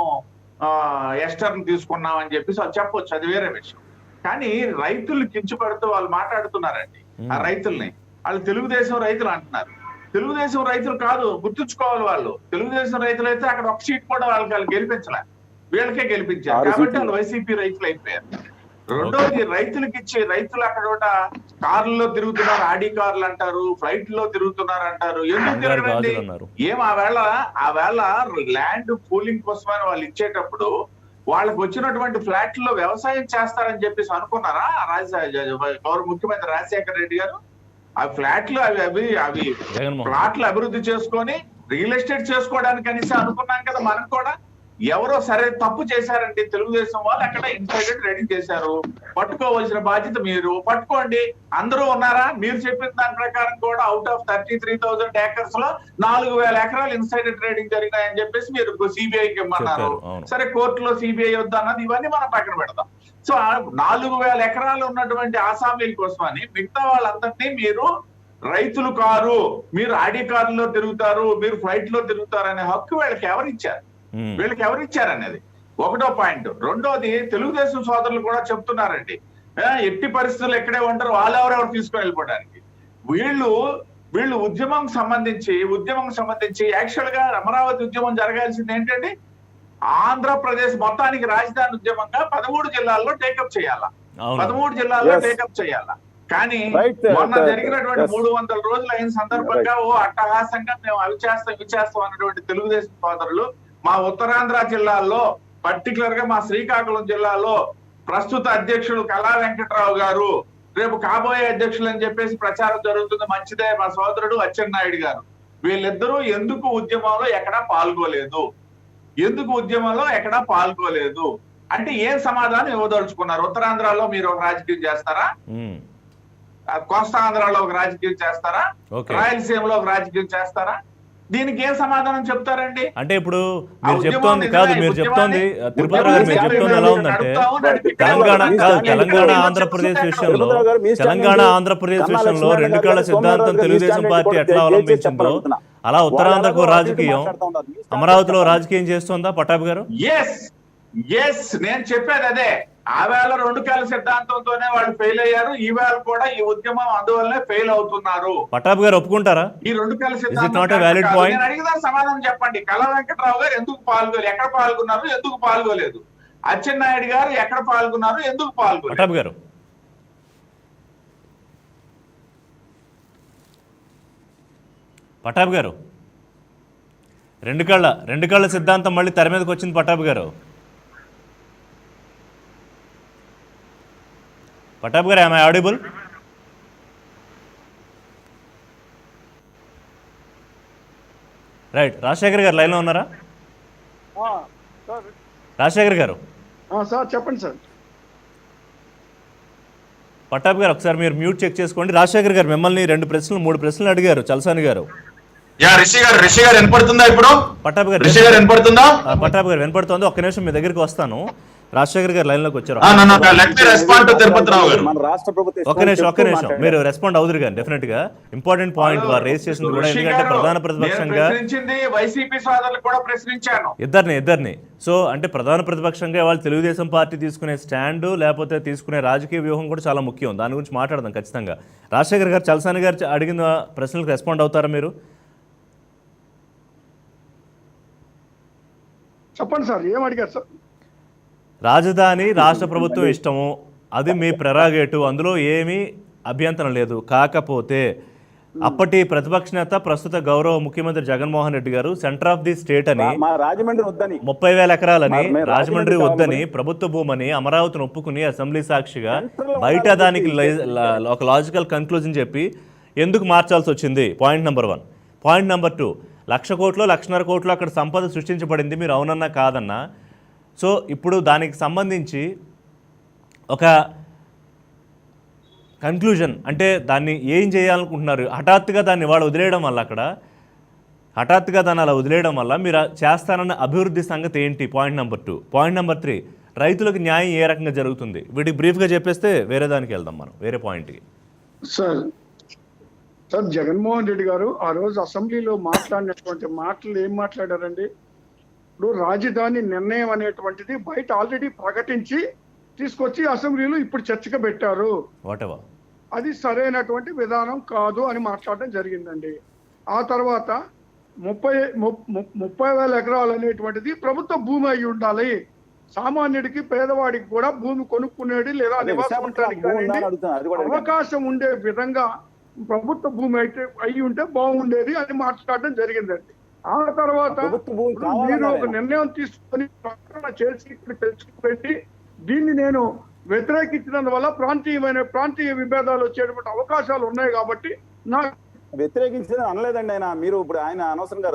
ఎస్టర్న్ తీసుకున్నాం అని చెప్పేసి వాళ్ళు చెప్పొచ్చు, అది వేరే విషయం. కానీ రైతులు కించపడుతూ వాళ్ళు మాట్లాడుతున్నారండి. ఆ రైతుల్ని వాళ్ళు తెలుగుదేశం రైతులు అంటున్నారు. తెలుగుదేశం రైతులు కాదు, గుర్తుంచుకోవాలి. వాళ్ళు తెలుగుదేశం రైతులు అయితే అక్కడ ఒక సీట్ కూడా వాళ్ళు గెలిపించలే, వీళ్ళకే గెలిపించారు కాబట్టి వాళ్ళు వైసీపీ రైతులు అయిపోయారు. రెండోది, రైతులకి ఇచ్చే రైతులు అక్కడ కార్లలో తిరుగుతున్నారు, ఆడి కార్లు అంటారు, ఫ్లైట్ లో తిరుగుతున్నారు అంటారు. ఎందుకు తిరగండి? ఏం ఆ వేళ ల్యాండ్ పూలింగ్ కోసమని వాళ్ళు ఇచ్చేటప్పుడు వాళ్ళకి వచ్చినటువంటి ఫ్లాట్ లో వ్యవసాయం చేస్తారని చెప్పేసి అనుకున్నారా ముఖ్యమంత్రి రాజశేఖర రెడ్డి గారు? ఆ ఫ్లాట్లు అవి ప్లాట్లు అభివృద్ధి చేసుకొని రియల్ ఎస్టేట్ చేసుకోవడానికి అనేసి అనుకున్నాం కదా మనం కూడా. ఎవరో సరే తప్పు చేశారండి తెలుగుదేశం వాళ్ళు, అక్కడ ఇన్సైడర్ ట్రేడింగ్ చేశారు, పట్టుకోవాల్సిన బాధ్యత మీరు పట్టుకోండి. అందరూ ఉన్నారా? మీరు చెప్పిన దాని ప్రకారం కూడా అవుట్ ఆఫ్ 33,000 ఏకర్స్ లో 4,000 ఎకరాలు ఇన్సైడర్ ట్రేడింగ్ జరిగినాయని చెప్పేసి మీరు సిబిఐకి ఇమ్మన్నారు. సరే, కోర్టులో సిబిఐ వద్దన్నది ఇవన్నీ మనం పక్కన పెడతాం. సో 4,000 ఎకరాలు ఉన్నటువంటి ఆసామీల కోసమని మిగతా వాళ్ళందరినీ మీరు రైతులు కారు, మీరు ఆడి కారులో తిరుగుతారు, మీరు ఫ్లైట్ లో తిరుగుతారు అనే హక్కు వీళ్ళకి ఎవరు ఇచ్చారనేది ఒకటో పాయింట్. రెండోది, తెలుగుదేశం సోదరులు కూడా చెప్తున్నారండి, ఎట్టి పరిస్థితులు ఎక్కడే ఉంటారు, వాళ్ళెవరెవరు తీసుకొని వెళ్ళిపోవడానికి. వీళ్ళు ఉద్యమం సంబంధించి యాక్చువల్ గా అమరావతి ఉద్యమం జరగాల్సింది ఏంటంటే ఆంధ్రప్రదేశ్ మొత్తానికి రాజధాని ఉద్యమంగా 13 జిల్లాల్లో టేకప్ చేయాలా. కానీ మొన్న జరిగినటువంటి 300 రోజులు అయిన సందర్భంగా అట్టహాసంగా మేము అవి చేస్తాం అన్నటువంటి తెలుగుదేశం సోదరులు మా ఉత్తరాంధ్ర జిల్లాల్లో, పర్టికులర్ గా మా శ్రీకాకుళం జిల్లాలో ప్రస్తుత అధ్యక్షుడు కళా వెంకట్రావు గారు, రేపు కాబోయే అధ్యక్షులు అని చెప్పేసి ప్రచారం జరుగుతుంది. మంచిదే. మా సోదరుడు అచ్చెన్నాయుడు గారు, వీళ్ళిద్దరూ ఎందుకు ఉద్యమంలో ఎక్కడా పాల్గొలేదు అంటే ఏం సమాధానం ఇవ్వదలుచుకున్నారు? ఉత్తరాంధ్రలో మీరు ఒక రాజకీయం చేస్తారా? కోస్తాంధ్రలో ఒక రాజకీయం చేస్తారా? రాయలసీమలో ఒక రాజకీయం చేస్తారా? దీనికి ఏం సమాధానం చెప్తారండి? అంటే ఇప్పుడు మీరు చెప్తోంది తిరుపతి గారు మీరు చెప్తోంది ఎలా ఉందంటే తెలంగాణ ఆంధ్రప్రదేశ్ విషయంలో 2 కళ్ళ సిద్ధాంతం తెలుగుదేశం పార్టీ ఎట్లా అవలంబించిందో అలా ఉత్తరాంధ్రకు రాజకీయం, అమరావతిలో రాజకీయం చేస్తోందా పట్టాభి గారు? నేను చెప్పేది అదే. ఆ వేళ 2 కళ్ళ సిద్ధాంతంతోనే వాళ్ళు ఫెయిల్ అయ్యారు. ఈ వేళ కూడా ఈ ఉద్యమం అందువల్లనే ఫెయిల్ అవుతున్నారు. పట్టాభి గారు ఒప్పుకుంటారా? ఈ 2 కళ్ళ సిద్ధాంతం నేను అడిగిన సమాధానం చెప్పండి. కళా వెంకట్రావు గారు ఎందుకు ఎక్కడ పాల్గొన్నారు, ఎందుకు పాల్గొలేదు? అచ్చెన్నాయుడు గారు ఎక్కడ పాల్గొన్నారు, ఎందుకు పాల్గొన్నారు? పట్టాభి గారు పట్టాభి గారు 2 కళ్ళ సిద్ధాంతం మళ్ళీ తెర మీదకి వచ్చింది. పట్టాభి గారు am I audible? Right. Rajasekhar గారు లైన్లో ఉన్నారా? రాజశేఖర్ గారు చెప్పండి సార్. పట్టాభి గారు ఒకసారి మీరు మ్యూట్ చెక్ చేసుకోండి. రాజశేఖర్ గారు మిమ్మల్ని 3 ప్రశ్నలు అడిగారు చలసాని గారు. రిషి గారు వినపడుతుందా ఇప్పుడు? పట్టాభి గారు వినపడుతుందా? పట్టాభి గారు వినపడుతుంది. ఒక్క నిమిషం మీ దగ్గరికి వస్తాను. రాజశేఖర్ గారు లైన్ లోకి వచ్చారు. ఒక్క నిమిషం మీరు రెస్పాండ్ అవుదురు కానీ డెఫినెట్ గా ఇంపార్టెంట్ పాయింట్ వారు రేస్ చేసింది కూడా. ఎందుకంటే ప్రధాన ప్రతిపక్షంగా ఇద్దరిని సో అంటే ప్రధాన ప్రతిపక్షంగా వాళ్ళు తెలుగుదేశం పార్టీ తీసుకునే స్టాండ్ లేకపోతే తీసుకునే రాజకీయ వ్యూహం కూడా చాలా ముఖ్యం. దాని గురించి మాట్లాడదాం ఖచ్చితంగా. రాజశేఖర్ గారు చలసాని గారు అడిగిన ప్రశ్నలకు రెస్పాండ్ అవుతారా మీరు? చెప్పండి సార్, ఏం అడిగారు సార్? రాజధాని రాష్ట్ర ప్రభుత్వం ఇష్టము, అది మీ ప్రెరాగేటివ్, అందులో ఏమీ అభ్యంతరం లేదు. కాకపోతే అప్పటి ప్రతిపక్ష నేత ప్రస్తుత గౌరవ ముఖ్యమంత్రి జగన్మోహన్ రెడ్డి గారు సెంటర్ ఆఫ్ ది స్టేట్ అని మా రాజమండ్రి వద్దని 30,000 ఎకరాలని మేము రాజమండ్రి రాజమండ్రి వద్దని ప్రభుత్వ భూమని అమరావతిని ఒప్పుకుని అసెంబ్లీ సాక్షిగా బయట దానికి ఒక లాజికల్ కన్క్లూజన్ చెప్పి ఎందుకు మార్చాల్సి వచ్చింది? Point number 1. పాయింట్ నెంబర్ 2, 1,00,000 కోట్లు 1,50,000 కోట్లు అక్కడ సంపద సృష్టించబడింది, మీరు అవునన్నా కాదన్నా. సో ఇప్పుడు దానికి సంబంధించి ఒక కన్క్లూజన్ అంటే దాన్ని ఏం చేయాలనుకుంటున్నారు? హఠాత్తుగా దాన్ని వాళ్ళు వదిలేయడం వల్ల హఠాత్తుగా దాన్ని అలా వదిలేయడం వల్ల మీరు చేస్తానన్న అభివృద్ధి సంగతి ఏంటి? Point number 2. పాయింట్ నెంబర్ 3, రైతులకు న్యాయం ఏ రకంగా జరుగుతుంది? వీటికి బ్రీఫ్గా చెప్పేస్తే వేరే దానికి వెళ్దాం, మనం వేరే పాయింట్కి. సార్ జగన్మోహన్ రెడ్డి గారు ఆ రోజు అసెంబ్లీలో మాట్లాడినటువంటి మాటలు ఏం మాట్లాడారండి? ఇప్పుడు రాజధాని నిర్ణయం అనేటువంటిది బయట ఆల్రెడీ ప్రకటించి తీసుకొచ్చి అసెంబ్లీలో ఇప్పుడు చర్చకు పెట్టారు. వాటెవర్ అది సరైనటువంటి విధానం కాదు అని మాట్లాడడం జరిగిందండి. ఆ తర్వాత 30,000 ఎకరాలు అనేటువంటిది ప్రభుత్వ భూమి అయి ఉండాలి. సామాన్యుడికి పేదవాడికి కూడా భూమి కొనుక్కునేది లేదా నివాసం అవకాశం ఉండే విధంగా ప్రభుత్వ భూమి అయితే అయి ఉంటే బాగుండేది అని మాట్లాడడం జరిగిందండి. ఆ తర్వాత మీరు ఒక నిర్ణయం తీసుకొని ప్రకటన చేసి ఇక్కడ తెచ్చుకుపెట్టి దీన్ని నేను వ్యతిరేకించినందువల్ల ప్రాంతీయ విభేదాలు వచ్చేటువంటి అవకాశాలు ఉన్నాయి కాబట్టి నాకు వ్యతిరేకించడం అనలేదండి ఆయన. మీరు ఇప్పుడు ఆయన అనవసరంగా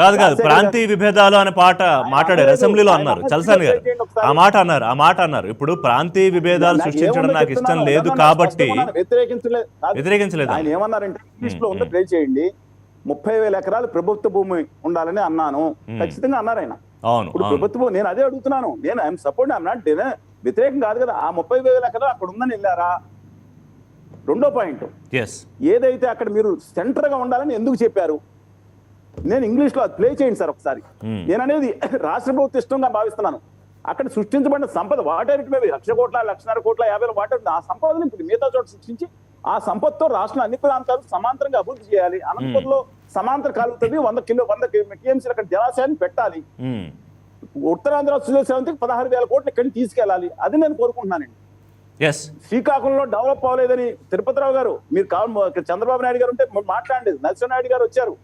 కాదు ప్రాంతీయ విభేదాలు అనే మాట్లాడారు అసెంబ్లీలో, అన్నారు చలసాని గారు ఆ మాట అన్నారు. ఇప్పుడు ప్రాంతీయ విభేదాలు సృష్టించడం నాకు ఇష్టం లేదు కాబట్టి వ్యతిరేకించలేదు. ఆయన ఏమన్నారంటే ఇంగ్లీష్ లో ఉంటే ప్లే చేయండి, 30,000 ఎకరాలు ప్రభుత్వ భూమి ఉండాలని అన్నాను. ఖచ్చితంగా అన్నారు ఆయన. ఇప్పుడు ప్రభుత్వం నేను అదే అడుగుతున్నాను. నేను ఐఎమ్ సపోర్ట్, ఐఎమ్ నాట్ వ్యతిరేకం కాదు కదా. ఆ 30,000 ఎకరాలు అక్కడ ఉందని వెళ్ళారా? రెండో పాయింట్, ఏదైతే అక్కడ మీరు సెంటర్ గా ఉండాలని ఎందుకు చెప్పారు? నేను ఇంగ్లీష్ లో అది ప్లే చేయండి సార్ ఒకసారి. నేను అనేది రాష్ట్ర ప్రభుత్వ ఇష్టంగా భావిస్తున్నాను. అక్కడ సృష్టించబడిన సంపద వాటరికి మేము 1,00,000 కోట్ల 1,50,000 కోట్ల 50,000 వాటర్, ఆ సంపదను ఇప్పుడు మిగతా చోట సృష్టించి ఆ సంపత్తో రాష్ట్రం అన్ని ప్రాంతాలు సమాంతరంగా అభివృద్ధి చేయాలి. అనంతపురంలో సమాంతర కాలుతుంది 100 టీఎంసీలు అక్కడ జలాశయాన్ని పెట్టాలి. ఉత్తరాంధ్ర సుజలసేవంతికి 16,000 కోట్లు ఇక్కడి నుంచి తీసుకెళ్ళాలి. అది నేను కోరుకుంటున్నానండి. శ్రీకాకుళంలో డెవలప్ అవ్వలేదని తిరుపతిరావు గారు, మీరు చంద్రబాబు నాయుడు గారు ఉంటే మాట్లాడండి. నరసింహనాయుడు గారు వచ్చారు,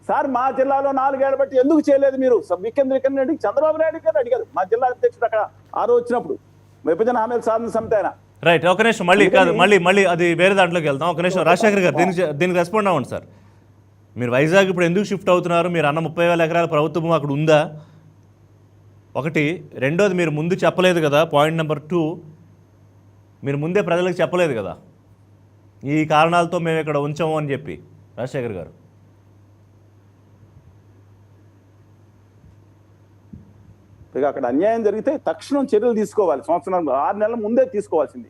సార్ మా జిల్లాలో 4 ఏళ్ల బట్టి ఎందుకు చేయలేదు మీరు? వికేంద్రీకరణ అడిగి చంద్రబాబు నాయుడు గారు అడిగారు. మా జిల్లా అధ్యక్షుడు అక్కడ వచ్చినప్పుడు విభజన హామీల సాధన సమితి ఆయన. రైట్, ఒక నిమిషం మళ్ళీ అది వేరే దాంట్లోకి వెళ్తాం. ఒక నిమిషం రాజశేఖర్ గారు దీనికి రెస్పాండ్ అవ్వండి సార్. మీరు వైజాగ్ ఇప్పుడు ఎందుకు షిఫ్ట్ అవుతున్నారు? మీరు అన్న 30,000 ఎకరాల ప్రభుత్వ భూమి అక్కడ ఉందా? ఒకటి. రెండోది, మీరు ముందు చెప్పలేదు కదా. పాయింట్ నెంబర్ 2, మీరు ముందే ప్రజలకు చెప్పలేదు కదా ఈ కారణాలతో మేము ఇక్కడ ఉంచాము అని చెప్పి. రాజశేఖర్ గారు, అక్కడ అన్యాయం జరిగితే తక్షణం చర్యలు తీసుకోవాలి. సంవత్సరం 6 నెలల ముందే తీసుకోవాల్సింది.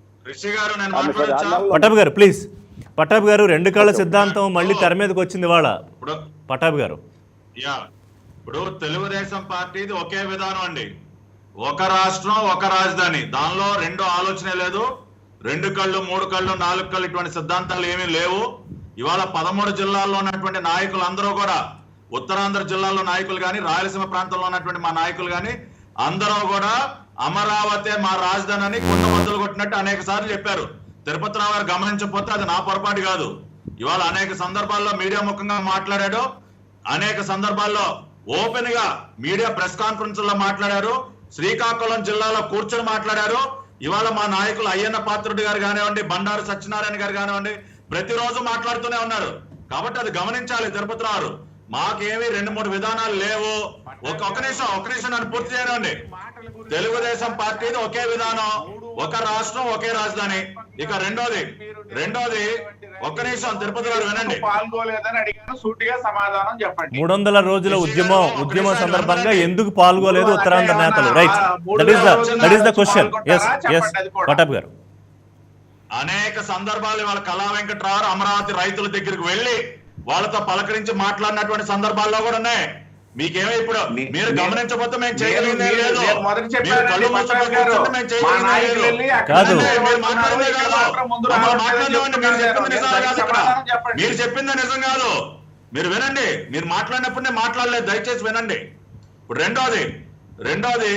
పట్టాభి గారు ప్లీజ్. పట్టాభి గారు, 2 కళ్ళ సిద్ధాంతం మళ్ళీ తెర మీదకి వచ్చింది వాళ్ళ. పట్టాభి గారు, ఇప్పుడు తెలుగుదేశం పార్టీది ఒకే విధానం అండి. ఒక రాష్ట్రం ఒక రాజధాని, దానిలో 2 ఆలోచనే లేదు. 2 కళ్ళు 3 కళ్ళు 4 కళ్ళు ఇటువంటి సిద్ధాంతాలు ఏమీ లేవు. ఇవాళ 13 జిల్లాల్లో ఉన్నటువంటి నాయకులు అందరూ కూడా, ఉత్తరాంధ్ర జిల్లాలో నాయకులు కానీ, రాయలసీమ ప్రాంతంలో ఉన్నటువంటి మా నాయకులు కానీ అందరూ కూడా అమరావతి మా రాజధాని అని కొండ మద్దలు కొట్టినట్టు అనేక సార్లు చెప్పారు. తిరుపతిరావు గారు గమనించకపోతే అది నా పొరపాటు కాదు. ఇవాళ అనేక సందర్భాల్లో మీడియా ముఖంగా మాట్లాడాడు, అనేక సందర్భాల్లో ఓపెన్ గా మీడియా ప్రెస్ కాన్ఫరెన్స్ లో మాట్లాడారు, శ్రీకాకుళం జిల్లాలో కూర్చొని మాట్లాడారు. ఇవాళ మా నాయకులు అయ్యన్న పాత్రుడు గారు కానివ్వండి, బండారు సత్యనారాయణ గారు కానివ్వండి, ప్రతిరోజు మాట్లాడుతూనే ఉన్నారు. కాబట్టి అది గమనించాలి తిరుపతిరావు. మాకేమి 2-3 విధానాలు లేవు. ఒక నిమిషం నన్ను పూర్తి చేయనండి. తెలుగుదేశం పార్టీది ఒకే విధానం, ఒక రాష్ట్రం ఒకే రాజధాని. ఇక రెండోది ఒక్క నిమిషం తిరుపతి గారు వినండి. పాల్గొలేదని అడిగాను, సూటిగా సమాధానం చెప్పండి. 300 రోజుల ఉద్యమం సందర్భంగా ఎందుకు పాల్గొలేదు ఉత్తరాంధ్ర నేతలు? Right, that is the question. yes Pattabhi గారు. అనేక సందర్భాలు వాళ్ళ కళా వెంకట్రావు అమరావతి రైతుల దగ్గరికి వెళ్లి వాళ్ళతో పలకరించి మాట్లాడినటువంటి సందర్భాల్లో కూడా ఉన్నాయి. మీకేమో ఇప్పుడు మీరు గమనించకపోతే మేము చేయగలిగిందే లేదు. మీరు చెప్పిందే నిజం కాదు. మీరు వినండి, మీరు మాట్లాడినప్పుడు నేను మాట్లాడలేదు, దయచేసి వినండి. ఇప్పుడు రెండోది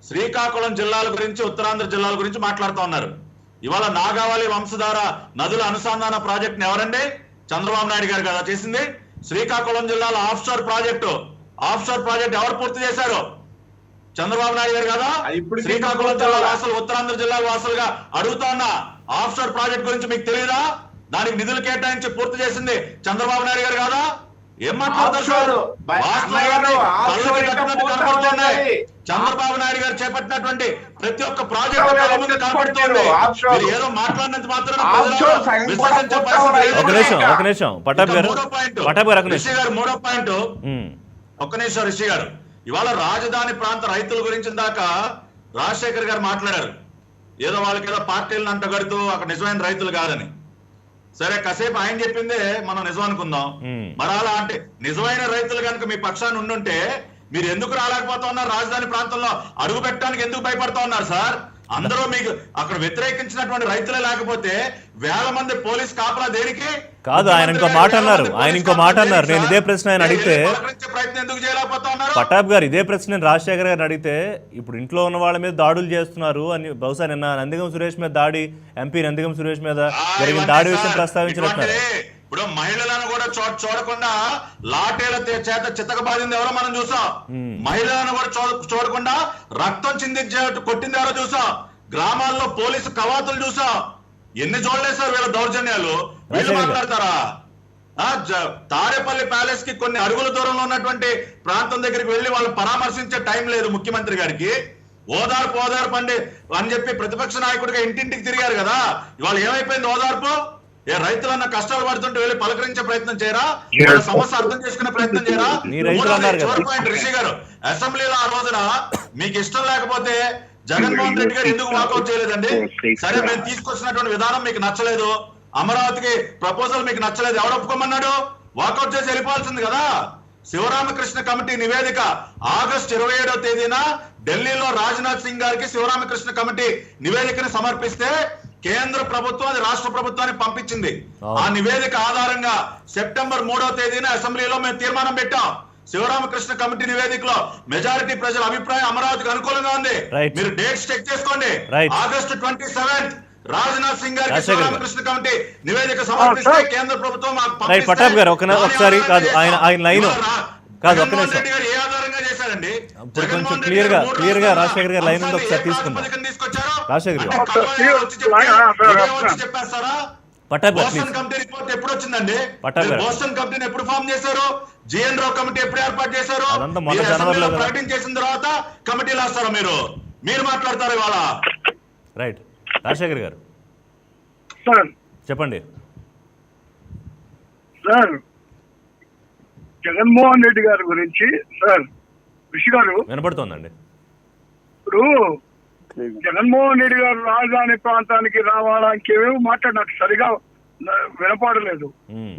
శ్రీకాకుళం జిల్లాల గురించి, ఉత్తరాంధ్ర జిల్లాల గురించి మాట్లాడుతూ ఉన్నారు. ఇవాళ నాగావళి వంశధార నదుల అనుసంధాన ప్రాజెక్ట్ ఎవరండి? చంద్రబాబు నాయుడు గారు కదా చేసింది. శ్రీకాకుళం జిల్లాలో ఆఫ్షోర్ ప్రాజెక్ట్ ఎవరు పూర్తి చేశారు? చంద్రబాబు నాయుడు గారు కదా. శ్రీకాకుళం జిల్లా వాసులు, ఉత్తరాంధ్ర జిల్లా వాసులుగా అడుగుతా ఉన్న ఆఫ్షోర్ ప్రాజెక్ట్ గురించి మీకు తెలియదా? దానికి నిధులు కేటాయించి పూర్తి చేసింది చంద్రబాబు నాయుడు గారు కాదా? ఏం మాట్లాడతారు? చంద్రబాబు నాయుడు గారు చేపట్టినటువంటి ప్రతి ఒక్క ప్రాజెక్టు కనబడుతోంది. ఏదో మాట్లాడినంత మాత్రం మూడో పాయింట్. ఒక్క నిమిషం రిషి గారు, ఇవాళ రాజధాని ప్రాంత రైతుల గురించి దాక రాజశేఖర్ గారు మాట్లాడారు. ఏదో వాళ్ళకి ఏదో పార్టీలను అంటగడుతూ అక్కడ నిజమైన రైతులు కాదని. సరే, కాసేపు ఆయన చెప్పిందే మనం నిజం అనుకుందాం. మరి అలా అంటే నిజమైన రైతులు కనుక మీ పక్షాన్ని ఉండుంటే మీరు ఎందుకు రాలేకపోతా ఉన్నారు? రాజధాని ప్రాంతంలో అడుగు పెట్టడానికి ఎందుకు భయపడతా ఉన్నారు సార్? అందరూ మీకు అక్కడ వ్యతిరేకించినటువంటి రైతులే లేకపోతే వేల మంది పోలీస్ కాపలా దేనికి కాదు? ఆయన ఇంకో మాట అన్నారు. నేను ఇదే ప్రశ్న ఆయన అడిగితే, ప్రయత్నం ఎందుకు చేయలేకపోతా ఉన్నారు? పటాబ్ గారు ఇదే ప్రశ్న నేను రాజశేఖర్ గారిని అడిగితే, ఇప్పుడు ఇంట్లో ఉన్న వాళ్ళ మీద దాడులు చేస్తున్నారు అని, బహుశా నిన్న నందిగం సురేష్ మీద దాడి, ఎంపీ నందిగం సురేష్ మీద జరిగిన దాడి విషయం ప్రస్తావించినట్టు. ఇప్పుడు మహిళలను కూడా చూడకుండా లాఠీల చేత చితకబాదింది ఎవరో మనం చూసాం. మహిళలను కూడా చూడకుండా రక్తం చిందించే కొట్టింది ఎవరో చూసాం. గ్రామాల్లో పోలీసు కవాతులు చూసాం. ఎన్ని చూడలేదు సార్ వీళ్ళ దౌర్జన్యాలు? వీళ్ళు మాట్లాడతారా? తాడేపల్లి ప్యాలెస్ కి కొన్ని అడుగుల దూరంలో ఉన్నటువంటి ప్రాంతం దగ్గరికి వెళ్లి వాళ్ళు పరామర్శించే టైం లేదు ముఖ్యమంత్రి గారికి. ఓదార్పు అండి అని చెప్పి ప్రతిపక్ష నాయకుడిగా ఇంటింటికి తిరిగారు కదా. ఇవాళ ఏమైపోయింది ఓదార్పు? రైతులన్న కష్టాలు పడుతుంటే వెళ్ళి పలకరించే ప్రయత్నం చేయరా? సమస్య అర్థం చేసుకునే ప్రయత్నం చేయరా? రిషి గారు, అసెంబ్లీలో ఆ రోజున మీకు ఇష్టం లేకపోతే జగన్మోహన్ రెడ్డి గారు ఎందుకు వాకౌట్ చేయలేదండి? సరే, మేము తీసుకొచ్చినటువంటి విధానం మీకు నచ్చలేదు, అమరావతికి ప్రపోజల్ మీకు నచ్చలేదు, ఎవరు ఒప్పుకోమన్నాడు? వాకౌట్ చేసి వెళ్ళిపోవాల్సింది కదా. శివరామకృష్ణ కమిటీ నివేదిక ఆగస్టు 27వ తేదీన ఢిల్లీలో రాజ్నాథ్ సింగ్ గారికి శివరామకృష్ణ కమిటీ నివేదికను సమర్పిస్తే కేంద్ర ప్రభుత్వం అది రాష్ట్ర ప్రభుత్వానికి పంపించింది. ఆ నివేదిక ఆధారంగా సెప్టెంబర్ 3వ తేదీన అసెంబ్లీలో మేము తీర్మానం పెట్టాం. శివరామకృష్ణ కమిటీ నివేదికలో మెజారిటీ ప్రజల అభిప్రాయం అమరావతికి అనుకూలంగా ఉంది. మీరు డేట్స్ చెక్ చేసుకోండి. ఆగస్టు 27 రాజ్నాథ్ సింగ్ గారికి శివరామకృష్ణ కమిటీ నివేదిక సమర్పిస్తే కేంద్ర ప్రభుత్వం పటాబ్ గారు ఒకసారి కాదు, ఆయన లైన్ కాదు, ఒక్క నిమిషం ఏ ఆధారంగా చేశారండి? ఇప్పుడు కొంచెం క్లియర్ గా రాజశేఖర్ గారు లైన్ ఉంది, ఒకసారి తీసుకుందాం. రాజశేఖర్ గారు, చెప్పేస్తారా? పటాబ్ గారు బోస్టన్ కమిటీ రిపోర్ట్ ఎప్పుడు వచ్చిందండి? బోస్టన్ కమిటీని ఎప్పుడు ఫామ్ చేశారు? జిఎన్ రావు కమిటీ ఎప్పుడు ఏర్పాటు చేశారు? ప్రకటన చేసిన తర్వాత కమిటీలు వేస్తారా? మీరు మాట్లాడతారు ఇవాళ. రైట్, రాజశేఖర్ గారు చెప్పండి. సార్, జగన్మోహన్ రెడ్డి గారి గురించి సార్ ఋషి గారు వినపడుతోందండి. ఇప్పుడు జగన్మోహన్ రెడ్డి గారు రాజధాని ప్రాంతానికి రావాలా ఇంకేమేమో నాకు సరిగా వినపడలేదు.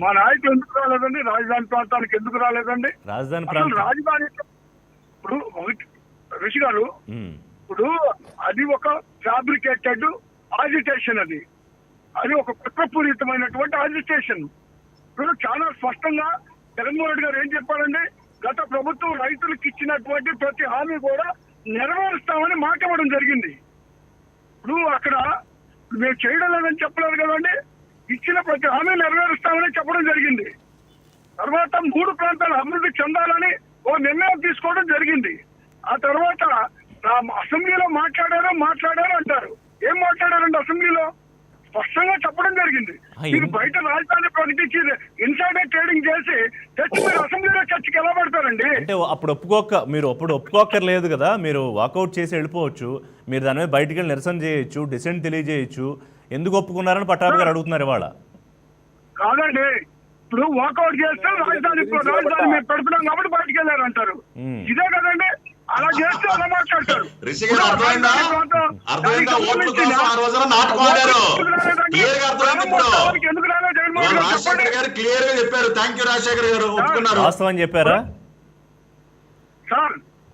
మా నాయకులు ఎందుకు రాలేదండి? రాజధాని ప్రాంతానికి ఎందుకు రాలేదండి? రాజధాని ఇప్పుడు ఋషి గారు, ఇప్పుడు అది ఒక ఫ్యాబ్రికేటెడ్ ఆజిటేషన్, అది ఒక కుట్రపూరితమైనటువంటి ఆజిటేషన్. ఇప్పుడు చాలా స్పష్టంగా జగన్మోహన్ రెడ్డి గారు ఏం చెప్పారండి? గత ప్రభుత్వం రైతులకు ఇచ్చినటువంటి ప్రతి హామీ కూడా నెరవేరుస్తామని మాట ఇవ్వడం జరిగింది. ఇప్పుడు అక్కడ మేము చేయడం లేదని చెప్పలేదు కదండి, ఇచ్చిన ప్రతి హామీ నెరవేరుస్తామని చెప్పడం జరిగింది. తర్వాత 3 ప్రాంతాలు అభివృద్ధి చెందాలని ఓ నిర్ణయం తీసుకోవడం జరిగింది. ఆ తర్వాత అసెంబ్లీలో మాట్లాడారు అంటారు. ఏం మాట్లాడారండి అసెంబ్లీలో? స్పష్టంగా చెప్పడం జరిగింది. మీరు బయట రాజధాని ప్రకటించి ఇన్సైడర్ ట్రేడింగ్ చేసి తెచ్చి మీరు అసెంబ్లీలో చర్చకి ఎలా పడతారండి? అంటే అప్పుడు ఒప్పుకోక్కర్లేదు కదా, మీరు వాకౌట్ చేసి వెళ్ళిపోవచ్చు, మీరు దాని మీద బయటికి వెళ్ళి నిరసన చేయొచ్చు, డిసెంట్ తెలియజేయచ్చు. ఎందుకు ఒప్పుకున్నారని పట్టాభి గారు అడుగుతున్నారు ఇవాళ. కాదండి, ఇప్పుడు వాకౌట్ చేస్తే రాజధాని మేము పెడుతున్నాం కాబట్టి బయటికి వెళ్ళారు అంటారు. ఇదే కదండి, అలా చేస్తే అలా మాట్లాడతారు. వాస్తవం చెప్పారా?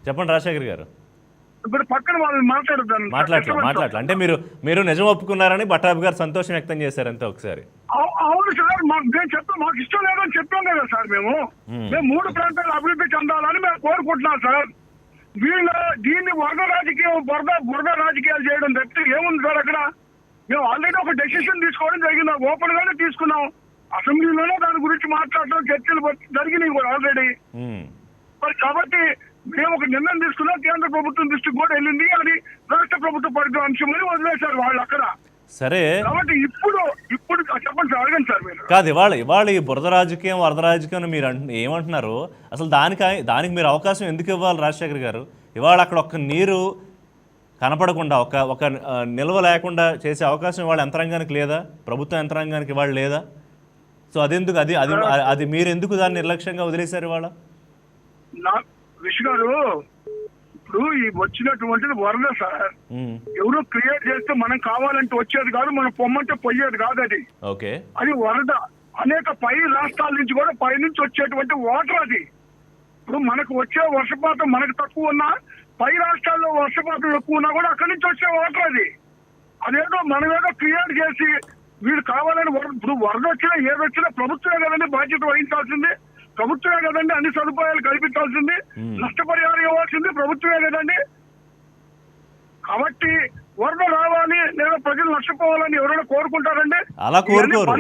చెప్పండి రాజశేఖర్ గారు. ఇప్పుడు పక్కన వాళ్ళు మాట్లాడలే అంటే మీరు నిజం ఒప్పుకున్నారని పట్టాభి గారు సంతోషం వ్యక్తం చేశారంతే ఒకసారి. అవును సార్, మేము చెప్తాం, మాకు ఇష్టం లేదని చెప్పాం కదా సార్. మేము 3 ప్రాంతాలు అభివృద్ధి చెందాలని మేము కోరుకుంటున్నాం సార్. దీన్ని బురద రాజకీయాలు చేయడం తప్పితే ఏముంది సార్ అక్కడ? మేము ఆల్రెడీ ఒక డెసిషన్ తీసుకోవడం జరిగింది, ఓపెన్ గానే తీసుకున్నాం. అసెంబ్లీలోనే దాని గురించి మాట్లాడడం చర్చలు జరిగినాయి కూడా ఆల్రెడీ. మరి కాబట్టి మేము ఒక నిర్ణయం తీసుకున్నాం, కేంద్ర ప్రభుత్వం దృష్టికి కూడా వెళ్ళింది, అది రాష్ట్ర ప్రభుత్వ పరిధి అంశమని వదిలేశారు వాళ్ళు అక్కడ. సరే, కాబట్టి ఇప్పుడు చెప్పండి సార్, అడగండి సార్ మీరు. కాదు, ఇవాళ ఈ బురద రాజకీయం వరద రాజకీయం మీరు ఏమంటున్నారు? అసలు దానికి మీరు అవకాశం ఎందుకు ఇవ్వాలి రాజశేఖర్ గారు? ఇవాళ అక్కడ ఒక్క నీరు కనపడకుండా ఒక నిల్వ లేకుండా చేసే అవకాశం ఇవాళ యంత్రాంగానికి లేదా? ప్రభుత్వ యంత్రాంగానికి ఇవాళ లేదా? సో అదెందుకు? అది మీరు ఎందుకు దాన్ని నిర్లక్ష్యంగా వదిలేశారు ఇవాళ? విష్ గారు, ఇప్పుడు ఈ వచ్చినటువంటిది వరద సార్, ఎవరో క్రియేట్ చేస్తే మనం కావాలంటే వచ్చేది కాదు, మనం పొమ్మంటే పోయేది కాదు. అది వరద అనేక పై రాష్ట్రాల నుంచి కూడా పై నుంచి వచ్చేటువంటి వాటర్. అది ఇప్పుడు మనకు వచ్చే వర్షపాతం మనకు తక్కువ ఉన్నా, పై రాష్ట్రాల్లో వర్షపాతం ఎక్కువ ఉన్నా కూడా అక్కడి నుంచి వచ్చే వాటర్. అదేదో మనమేదో క్రియేట్ చేసి వీళ్ళు కావాలని ఇప్పుడు వరద వచ్చినా ఏదొచ్చినా ప్రభుత్వమే కదండి బాధ్యత వహించాల్సింది, ప్రభుత్వమే కదండి అన్ని సదుపాయాలు కల్పించాల్సింది, నష్టపరిహారం ఇవ్వాల్సింది ప్రభుత్వమే కదండి. కాబట్టి వరద రావాలి లేదా ప్రజలు నష్టపోవాలని ఎవరైనా కోరుకుంటారండి? అలా కోరుకోరు.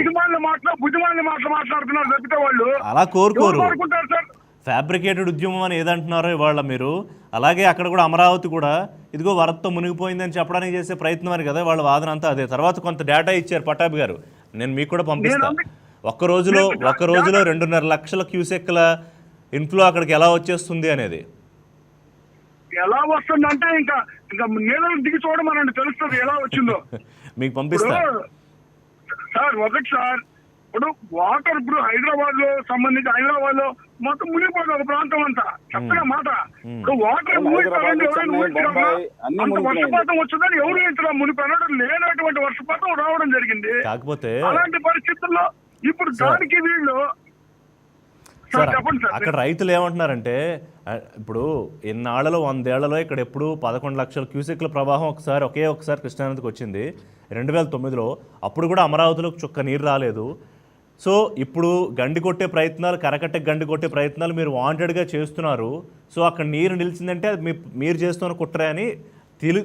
బుద్ధిమాలిన మాటలు మాట్లాడుతున్నారు తప్పితే వాళ్ళు అలా కోరుకుంటారు సార్. ఫ్యాబ్రికేటెడ్ ఉద్యమం అని ఏదంటున్నారో ఇవాళ మీరు, అలాగే అక్కడ కూడా అమరావతి కూడా ఇదిగో వరదతో మునిగిపోయిందని చెప్పడానికి చేసే ప్రయత్నం అని కదా వాళ్ళ వాదన అంతా అదే. తర్వాత కొంత డేటా ఇచ్చారు పటాబ్ గారు, నేను మీకు కూడా పంపిస్తాను. ఒక్క రోజులో 2.5 లక్షల క్యూసెక్ల ఇన్ఫ్లో అక్కడికి ఎలా వచ్చేస్తుంది అనేది. ఎలా వస్తుందంటే ఇంకా నీళ్ళని దిగి చూడమనండి, తెలుస్తుంది ఎలా వచ్చిందో. మీకు పంపిస్తా సార్. ఒకటి సార్, ఇప్పుడు వాటర్ ఇప్పుడు హైదరాబాద్ లో సంబంధించి హైదరాబాద్ లో మొత్తం మునిగిపోతుంది ఒక ప్రాంతం అంతా. చెప్పిన మాట, ఇప్పుడు వాటర్ ఊహించాలండి, ఎవరైనా ఊహించగలరా? అంత వర్షపాతం వచ్చిందని ఎవరు ఊహించరా? మునిపోయినట్టు లేనటువంటి వర్షపాతం రావడం జరిగింది. కాకపోతే అలాంటి పరిస్థితుల్లో ఇప్పుడు దానికి వీళ్ళు చెప్పండి సార్. అక్కడ రైతులు ఏమంటున్నారంటే, ఇప్పుడు ఎన్నాళ్లలో 100 ఏళ్లలో ఇక్కడ ఎప్పుడు 11 లక్షల క్యూసెక్ల ప్రవాహం ఒకే ఒకసారి కృష్ణానదికి వచ్చింది 2009లో. అప్పుడు కూడా అమరావతిలోకి చుక్క నీరు రాలేదు. సో ఇప్పుడు కరకట్టే గండి కొట్టే ప్రయత్నాలు మీరు వాంటెడ్గా చేస్తున్నారు. సో అక్కడ నీరు నిలిచిందంటే అది మీరు చేస్తున్న కుట్రే అని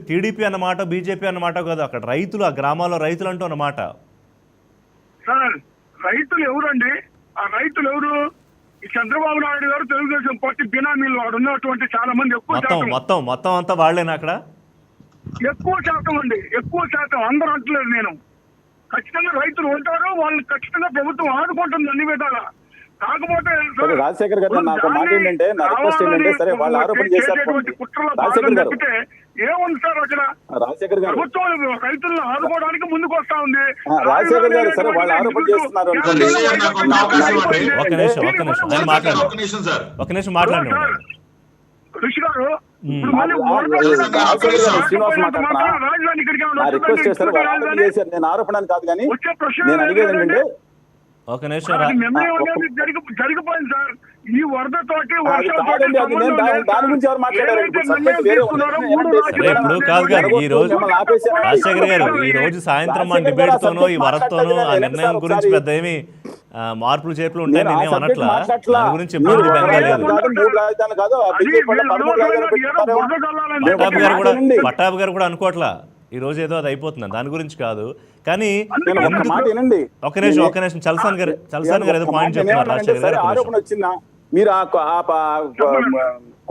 టీడీపీ అన్నమాట, బీజేపీ అన్నమాట కాదు, అక్కడ రైతులు, ఆ గ్రామాల్లో రైతులు అంటూ అన్నమాట. సార్, రైతులు ఎవరండి? ఆ రైతులు ఎవరు? ఈ చంద్రబాబు నాయుడు గారు, తెలుగుదేశం పార్టీ బినామీలు వాడు ఉన్నటువంటి చాలా మంది. మొత్తం అంతా వాళ్ళేనా అక్కడ? ఎక్కువ శాతం అందరూ అంటలేదు. నేను ఖచ్చితంగా రైతులు ఉంటారు, వాళ్ళు ఖచ్చితంగా ప్రభుత్వం ఆదుకుంటుంది అన్ని విధాలా. కాకపోతే రాజశేఖర్ గారు, నాకు మాట ఏంటంటే, నా రిక్వెస్ట్ ఏంటంటే, సరే వాళ్ళు ఆరోపణ చేశారు, తప్పితే ఏముంది సార్ అక్కడ? రాజశేఖర్ గారు, ప్రభుత్వం రైతులను ఆదుకోవడానికి ముందుకు వస్తా ఉంది. రాజశేఖర్ గారు, సరే వాళ్ళు ఆరోపణ చేస్తున్నారు. ఒక నిమిషం మాట్లాడండి ఋషి గారు. రాజధాని రిక్వెస్ట్ చేస్తారు, వాళ్ళు చేశారు. నేను ఆరోపణ కాదు, కానీ నేను అడిగేది ఏంటంటే, ఒక నిమిషం జరిగిపోయింది సార్. ఈ వరదతోటి దాని గురించి ఎవరు మాట్లాడారు? ఇప్పుడు కాదు, ఈ రోజు రాజశేఖర్ గారు, ఈ రోజు సాయంత్రం మన డిబేట్ తోనో ఈ వరదతోనో ఆ నిర్ణయం గురించి పెద్ద ఏమి మార్పులు చేర్పులు ఉంటాయి నేనేం అనట్లా. దాని గురించి ఇబ్బంది బెంగలేదు. పట్టాభి గారు కూడా అనుకోవట్లా ఈ రోజు ఏదో అది అయిపోతుంది, దాని గురించి కాదు. కానీ ఒక నిమిషం చల్సాన్ గారు ఏదో పాయింట్ చెప్తున్నారు రాజశేఖర్ గారు. ఆరోపణ వచ్చిందా? మీరు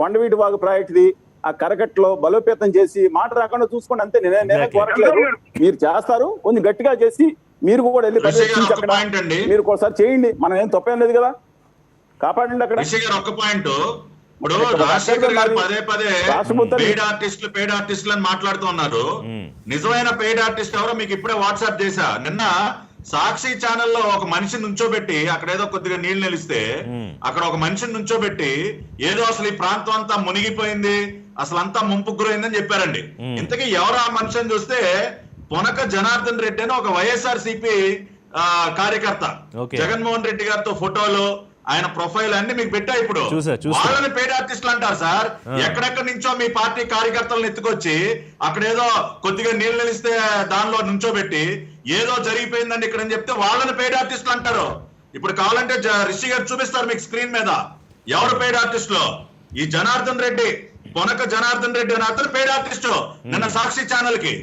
కొండవీటి వాగు ప్రాజెక్టుది ఆ కరకట్లో బలోపేతం చేసి మాట రాకుండా చూసుకోండి, అంతే. నేనే కోరట్లేదు, మీరు చేస్తారు. కొంచెం గట్టిగా చేసి మీరు కూడా వెళ్ళి పర్యవేక్షించి అక్కడ మీరు ఒకసారి చేయండి. మనం ఏం తప్పేం లేదు కదా, కాపాడండి అక్కడ. ఒక పాయింట్, ఇప్పుడు రాజశేఖర్ గారు పదే పెయిడ్ ఆర్టిస్టులు అని మాట్లాడుతున్నారు. నిజమైన పెయిడ్ ఆర్టిస్ట్ ఎవరో మీకు ఇప్పుడే వాట్సాప్ చేశా. నిన్న సాక్షి ఛానల్లో ఒక మనిషిని నుంచోబెట్టి, అక్కడ ఏదో కొద్దిగా నీళ్లు నిలిస్తే అక్కడ ఒక మనిషిని నుంచోబెట్టి ఏదో అసలు ఈ ప్రాంతం అంతా మునిగిపోయింది, అసలు అంతా ముంపుకు గురైందని చెప్పారండి. ఇంతకీ ఎవరు ఆ మనిషిని చూస్తే పొనక జనార్దన్ రెడ్డి అని ఒక వైఎస్ఆర్సీపీ కార్యకర్త. జగన్మోహన్ రెడ్డి గారితో ఫోటోలు, ఆయన ప్రొఫైల్ అన్ని మీకు పెట్టా. ఇప్పుడు వాళ్ళని పెయిడ్ ఆర్టిస్టులు అంటారు సార్. ఎక్కడెక్కడి నుంచో మీ పార్టీ కార్యకర్తలను ఎత్తుకొచ్చి అక్కడ ఏదో కొద్దిగా నీళ్ళు నిలిస్తే దానిలో నుంచోబెట్టి ఏదో జరిగిపోయిందని ఇక్కడ అని చెప్తే వాళ్ళని పెయిడ్ ఆర్టిస్టులు అంటారు. ఇప్పుడు కావాలంటే రిషి గారు చూపిస్తారు మీకు స్క్రీన్ మీద ఎవరు పెయిడ్ ఆర్టిస్టులు. ఈ జనార్దన్ రెడ్డి పొనక జనార్దన్ రెడ్డి అని అతను పెయిడ్ ఆర్టిస్ట్ నిన్న సాక్షి ఛానల్ కి.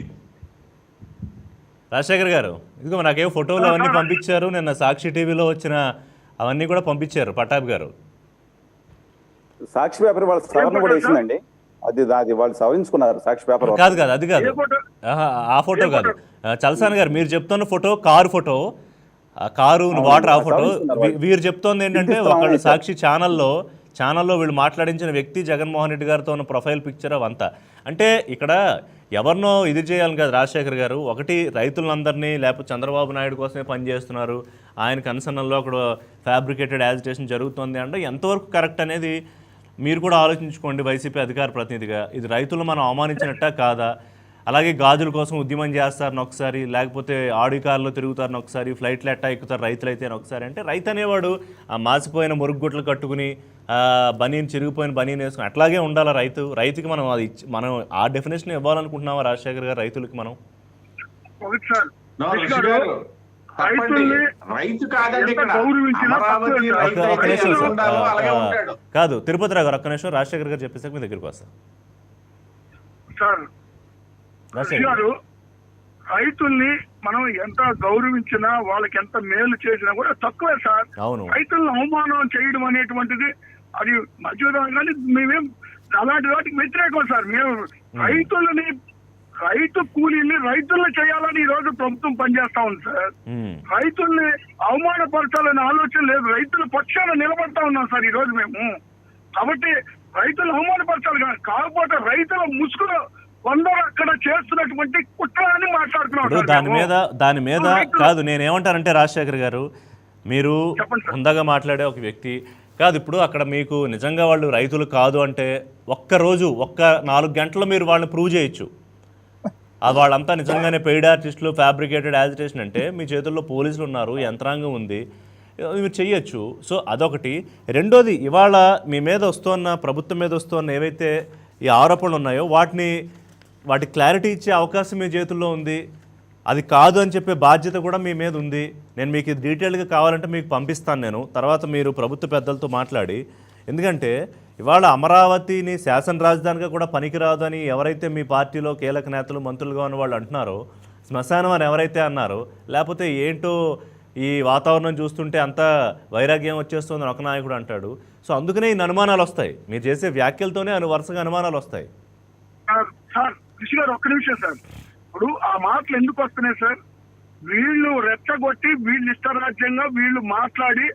రాజశేఖర్ గారు ఇదిగో నాకేమో ఫోటోలు అవన్నీ పంపించారు, నిన్న సాక్షి టీవీలో వచ్చిన అవన్నీ కూడా పంపించారు పట్టాభి గారు. సాక్షి పేపర్ వాళ్ళ సవరణ కూడా వేసిందండి, అది వాళ్ళు సవరించుకున్నారు సాక్షి పేపర్. కాదు కాదు అది కాదు, ఆ ఫోటో కాదు. చలసాని గారు మీరు చెప్తున్న photo car photo, car water ఆ ఫోటో. వీరు చెప్తోంది ఏంటంటే ఒకళ్ళు సాక్షి ఛానల్లో వీళ్ళు మాట్లాడించిన వ్యక్తి జగన్మోహన్ రెడ్డి గారితో ఉన్న ప్రొఫైల్ పిక్చర్ అవంతా. అంటే ఇక్కడ ఎవరినో ఇది చేయాలని కాదు రాజశేఖర్ గారు, ఒకటి రైతులందరినీ లేకపోతే చంద్రబాబు నాయుడు కోసమే పనిచేస్తున్నారు, ఆయన కన్సర్న్లో అక్కడ ఫ్యాబ్రికేటెడ్ యాజిటేషన్ జరుగుతుంది అంటే ఎంతవరకు కరెక్ట్ అనేది మీరు కూడా ఆలోచించుకోండి వైసీపీ అధికార ప్రతినిధిగా. ఇది రైతులు మనం అవమానించినట్టా కాదా? అలాగే గాజుల కోసం ఉద్యమం చేస్తారని ఒకసారి, లేకపోతే ఆడి కార్లో తిరుగుతారని ఒకసారి, ఫ్లైట్లు ఎట్టా ఎక్కుతారు రైతులైతే అని ఒకసారి. అంటే రైతు అనేవాడు ఆ మాసిపోయిన మురుగుగుట్లు కట్టుకుని బనీని చిరిగిపోయిన బనీని వేసుకుని అట్లాగే ఉండాలా రైతుకి మనం అది మనం ఆ డెఫినేషన్ ఇవ్వాలనుకుంటున్నామా రాజశేఖర్ గారు రైతులకి మనం? రైతు కాదండి కాదు తిరుపతి రావు గారు, ఒక్క నిమిషం రాజశేఖర్ గారు చెప్పేసాక మీ దగ్గరికి వస్తాం. రైతుల్ని మనం ఎంత గౌరవించినా వాళ్ళకి ఎంత మేలు చేసినా కూడా తక్కువే సార్. రైతులను అవమానం చేయడం అనేటువంటిది అది మధ్యలో కానీ మేమేం అలాంటి వాటికి వ్యతిరేకం సార్. మేము రైతు కూలీని రైతుల్ని చేయాలని ఈ రోజు ప్రభుత్వం పనిచేస్తా ఉంది సార్. రైతుల్ని అవమానపరచాలనే ఆలోచన లేదు, రైతుల పక్షాన నిలబడతా ఉన్నాం సార్ ఈ రోజు మేము. కాబట్టి రైతులు అవమానపరచాలి కాకపోతే రైతుల ముసుగులో కొందరు అక్కడ చేస్తున్నటువంటి కుట్రని మాట్లాడుతున్నారు. దాని మీద కాదు, నేనేమంటానంటే రాజశేఖర్ గారు మీరు హుందాగా మాట్లాడే ఒక వ్యక్తి కాదు. ఇప్పుడు అక్కడ మీకు నిజంగా వాళ్ళు రైతులు కాదు అంటే ఒక్క 4 గంటలు మీరు వాళ్ళని ప్రూవ్ చేయొచ్చు. వాళ్ళంతా నిజంగానే పెయిడ్ ఆర్టిస్టులు, ఫ్యాబ్రికేటెడ్ యాజిటేషన్ అంటే మీ చేతుల్లో పోలీసులు ఉన్నారు, యంత్రాంగం ఉంది, మీరు చెయ్యొచ్చు. సో అదొకటి. రెండోది, ఇవాళ మీ మీద వస్తున్న ప్రభుత్వం మీద వస్తున్న ఏవైతే ఈ ఆరోపణలు ఉన్నాయో వాటి క్లారిటీ ఇచ్చే అవకాశం మీ చేతుల్లో ఉంది. అది కాదు అని చెప్పే బాధ్యత కూడా మీ మీద ఉంది. నేను మీకు ఇది డీటెయిల్గా కావాలంటే మీకు పంపిస్తాను నేను, తర్వాత మీరు ప్రభుత్వ పెద్దలతో మాట్లాడి. ఎందుకంటే ఇవాళ అమరావతిని శాసన రాజధానిగా కూడా పనికిరాదు అని ఎవరైతే మీ పార్టీలో కీలక నేతలు మంత్రులుగా ఉన్న వాళ్ళు అంటున్నారో, శ్మశానం అని ఎవరైతే అన్నారో, లేకపోతే ఏంటో ఈ వాతావరణం చూస్తుంటే అంతా వైరాగ్యం వచ్చేస్తుందని ఒక నాయకుడు అంటాడు. సో అందుకనే ఈ అనుమానాలు వస్తాయి, మీరు చేసే వ్యాఖ్యలతోనే వరుసగా అనుమానాలు వస్తాయి. సార్ రిషి గారు ఒక్క నిమిషం సార్, ఇప్పుడు ఆ మాటలు ఎందుకు వస్తున్నాయి సార్? వీళ్ళు రెచ్చగొట్టి వీళ్ళు ఇష్టరాజ్యంగా వీళ్ళు మాట్లాడి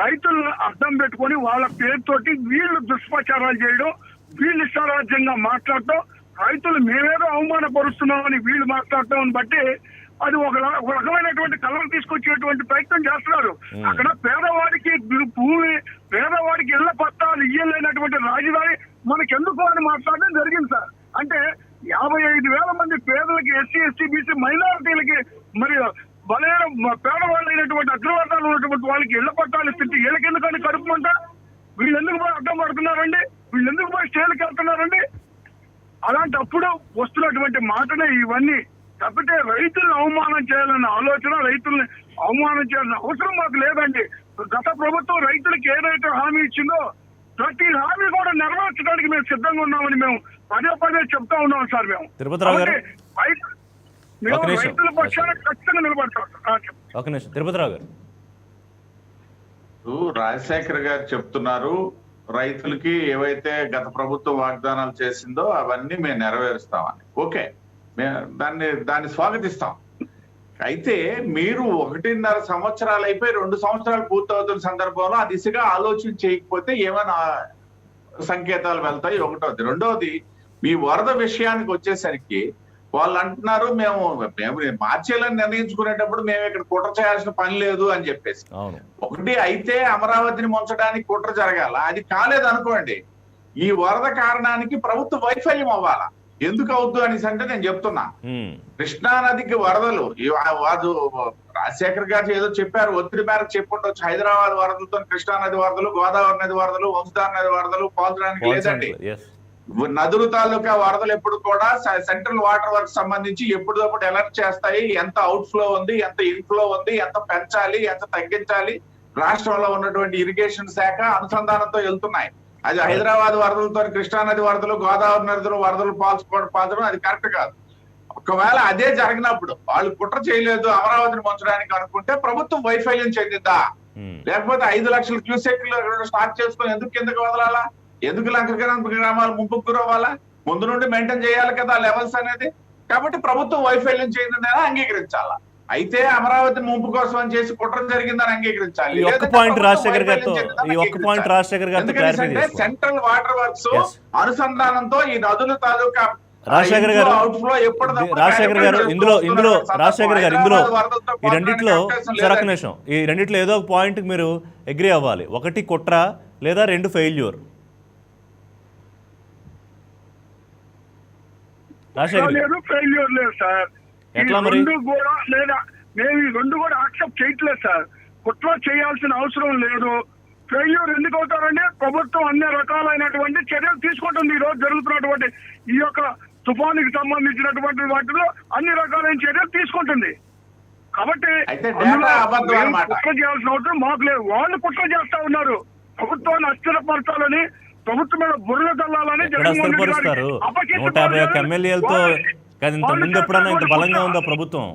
రైతులను అర్థం పెట్టుకొని వాళ్ళ పేరుతోటి వీళ్ళు దుష్ప్రచారాలు చేయడం, వీళ్ళు ఇష్టరాజ్యంగా మాట్లాడటం, రైతులు మేమేదో అవమానపరుస్తున్నామని వీళ్ళు మాట్లాడటం బట్టి అది ఒక రకమైనటువంటి కలర్ తీసుకొచ్చేటువంటి ప్రయత్నం చేస్తున్నారు. అక్కడ పేదవాడికి భూమి, పేదవాడికి ఇళ్ల పట్టాలు ఇయ్యలేనటువంటి రాజధాని మనకెందుకు అని మాట్లాడడం జరిగింది సార్. అంటే 55,000 మంది పేదలకి, ఎస్సీ ఎస్టీ బీసీ మైనారిటీలకి, మరి బలైన పేదవాళ్ళు అయినటువంటి అగ్రవర్ణాలు ఉన్నటువంటి వాళ్ళకి ఇళ్ల పట్టాలు ఇస్తుంటే వీళ్ళకెందుకని కడుపుమంట? వీళ్ళు ఎందుకు పోయి అడ్డం పడుతున్నారండి? వీళ్ళు ఎందుకు పోయి స్టేల్కి వెళ్తున్నారండి? అలాంటప్పుడు వస్తున్నటువంటి మాటనే ఇవన్నీ తప్పితే రైతులను అవమానం చేయాలన్న ఆలోచన, రైతుల్ని అవమానం చేయాలన్న అవసరం మాకు లేదండి. గత ప్రభుత్వం రైతులకు ఏదైతే హామీ ఇచ్చిందో ప్రతి హామీ కూడా నెరవేర్చడానికి మేము సిద్ధంగా ఉన్నామని మేము పదే చెప్తా ఉన్నాం సార్. మేము తిరుపతిరావు గారు రైతుల పక్షాన ఖచ్చితంగా నిలబడతాం. ఒక నిమిషం తిరుపతిరావు గారు, రాజశేఖర్ గారు చెప్తున్నారు రైతులకి ఏవైతే గత ప్రభుత్వం వాగ్దానాలు చేసిందో అవన్నీ మేము నెరవేరుస్తామని. ఓకే, దాన్ని స్వాగతిస్తాం. అయితే మీరు 1.5 సంవత్సరాలు అయిపోయి 2 సంవత్సరాలు పూర్తవుతున్న సందర్భంలో ఆ దిశగా ఆలోచన చేయకపోతే ఏమైనా సంకేతాలు వెళ్తాయి. ఒకటోది. రెండోది, మీ వరద విషయానికి వచ్చేసరికి వాళ్ళు అంటున్నారు మేము మార్చేయాలని నిర్ణయించుకునేటప్పుడు మేము ఇక్కడ కుట్ర చేయాల్సిన పని లేదు అని చెప్పేసి. ఒకటి అయితే అమరావతిని ముంచడానికి కుట్ర జరగాల, అది కాలేదు అనుకోండి, ఈ వరద కారణానికి ప్రభుత్వ వైఫల్యం అవ్వాలా. ఎందుకు అవుద్దు అనేసి అంటే నేను చెప్తున్నా, కృష్ణా నదికి వరదలు రాజశేఖర్ గారు ఏదో చెప్పారు, ఒత్తిడి మేరకు చెప్పుండొచ్చు. హైదరాబాద్ వరదలతో కృష్ణా నది వరదలు, గోదావరి నది వరదలు, వంశధార నది వరదలు పోల్చడానికి లేదండి. నదుల తాలూకా వరదలు ఎప్పుడు కూడా సెంట్రల్ వాటర్ వర్క్ సంబంధించి ఎప్పటికప్పుడు అలర్ట్ చేస్తాయి. ఎంత అవుట్ ఫ్లో ఉంది, ఎంత ఇన్ఫ్లో ఉంది, ఎంత పెంచాలి, ఎంత తగ్గించాలి, రాష్ట్రంలో ఉన్నటువంటి ఇరిగేషన్ శాఖ అనుసంధానంతో వెళ్తున్నాయి. అది హైదరాబాద్ వరదలతో, కృష్ణానది వరదలు, గోదావరి నదులు వరదలు పాల్చడం అది కరెక్ట్ కాదు. ఒకవేళ అదే జరిగినప్పుడు వాళ్ళు కుట్ర చేయలేదు అమరావతిని ముంచడానికి అనుకుంటే ప్రభుత్వం వైఫల్యం చెందిందా? లేకపోతే 5 లక్షల క్యూసెక్లు స్టార్ట్ చేసుకుని ఎందుకు కిందకి వదలాలా? ఎందుకు లంక గ్రామాలు ముంపుకు గురవ్వాలా? ముందు నుండి మెయింటైన్ చేయాలి కదా లెవెల్స్ అనేది. కాబట్టి ప్రభుత్వం వైఫల్యం చెందిందని అంగీకరించాలా. అయితే అమరావతి ముంపు కోసం అని చేసి కుట్ర జరిగిందని అంగీకరించాలి. సెంట్రల్ వాటర్ వర్క్స్ అనుసంధానంతో ఈ నదుల తాలూకా రాజశేఖర్ గారు ఇందులో ఈ రెండిట్లో ఒక నిమిషం, ఈ రెండిట్లో ఏదో ఒక పాయింట్ మీరు అగ్రి అవ్వాలి. ఒకటి కుట్ర లేదా 2 ఫెయిల్యూర్. ఫెయిల్యూర్ లేదు సార్. ఎట్లా మరి? మేము ఈ రెండు కూడా యాక్సెప్ట్ చేయట్లేదు సార్. కుట్ర చేయాల్సిన అవసరం లేదు. ఫెయిల్యూర్ ఎందుకు అవుతారంటే ప్రభుత్వం అన్ని రకాలైనటువంటి చర్యలు తీసుకుంటుంది. ఈ రోజు జరుగుతున్నటువంటి ఈ యొక్క తుఫానుకి సంబంధించినటువంటి వాటిలో అన్ని రకాలైన చర్యలు తీసుకుంటుంది. కాబట్టి కుట్ర చేయాల్సిన అవసరం మాకు లేదు. వాళ్ళు కుట్ర చేస్తా ఉన్నారు. ప్రభుత్వాన్ని అస్థిరపరచాలని, ప్రభుత్వం మీద బుర్ర చల్లాలని. 151 ఎమ్మెల్యేలతో ఇంతకుముందు ఎప్పుడన్నా ఇంత బలంగా ఉందా ప్రభుత్వం?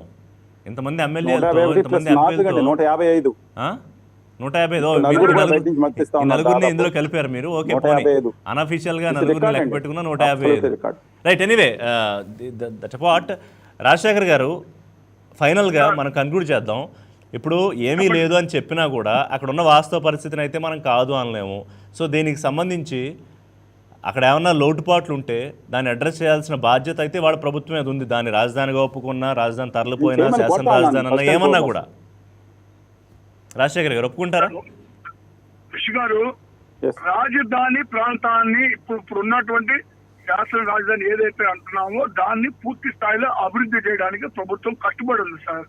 ఇంతమంది ఎమ్మెల్యేలతో, ఇంతమంది ఎంపీలతో 155 నలుగురిని ఇందులో కలిపారు మీరు. ఓకే, అన్అఫీషియల్ గా నలుగురిని లెక్క పెట్టుకున్న 155. Right. Anyway, that part. Rajasekhar గారు, ఫైనల్గా మనం కన్క్లూడ్ చేద్దాం. ఇప్పుడు ఏమీ లేదు అని చెప్పినా కూడా అక్కడ ఉన్న వాస్తవ పరిస్థితిని అయితే మనం కాదు అనలేము. సో దీనికి సంబంధించి అక్కడ ఏమన్నా లోటుపాట్లు ఉంటే దాన్ని అడ్రస్ చేయాల్సిన బాధ్యత అయితే వాళ్ళ ప్రభుత్వం మీద ఉంది. దాన్ని రాజధానిగా ఒప్పుకున్నా, రాజధాని తరలిపోయినా, శాసన రాజధాని అన్నా ఏమన్నా కూడా. రాజశేఖర్ గారు ఒప్పుకుంటారా? కృషి గారు, రాజధాని ప్రాంతాన్ని ఇప్పుడు ఉన్నటువంటి శాసన రాజధాని ఏదైతే అంటున్నామో దాన్ని పూర్తి స్థాయిలో అభివృద్ధి చేయడానికి ప్రభుత్వం కట్టుబడి ఉంది సార్.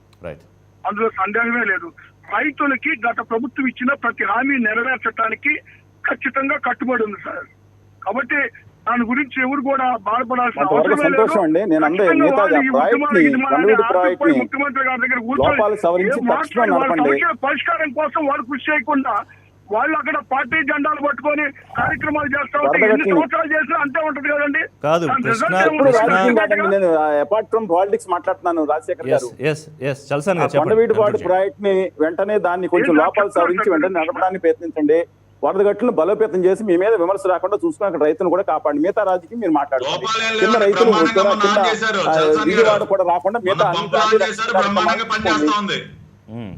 అందులో సందేహమే లేదు. రైతులకి గత ప్రభుత్వం ఇచ్చిన ప్రతి హామీ నెరవేర్చడానికి ఖచ్చితంగా కట్టుబడి ఉంది సార్. కాబట్టి దాని గురించి ఎవరు కూడా బాధపడాల్సిన అవసరం లేదు. ముఖ్యమంత్రి గారి దగ్గర పరిష్కారం కోసం వాళ్ళు కృషి చేయకుండా వాళ్ళు అక్కడ పార్టీ జెండాలు పట్టుకొని కార్యక్రమాలు చేస్తా ఉంటే ఎన్ని సంవత్సరాలు చేసినా అంతే ఉంటది కదండి. అపార్ట్ ఫ్రమ్ పాలిటిక్స్ మాట్లాడుతున్నాను రాజశేఖర్ గారు. కొండవీటిపాడు ప్రాజెక్ట్ ని వెంటనే దాన్ని కొంచెం లోపాలు సవరించి వెంటనే నడపడానికి ప్రయత్నించండి. వరద గట్టును బలోపేతం చేసి మీ మీద విమర్శ రాకుండా చూసుకుని అక్కడ రైతులను కూడా కాపాడి మిగతా రాజకీయం మీరు మాట్లాడుకోండి. కింద రైతులు విజయవాడ కూడా రాకుండా మిగతా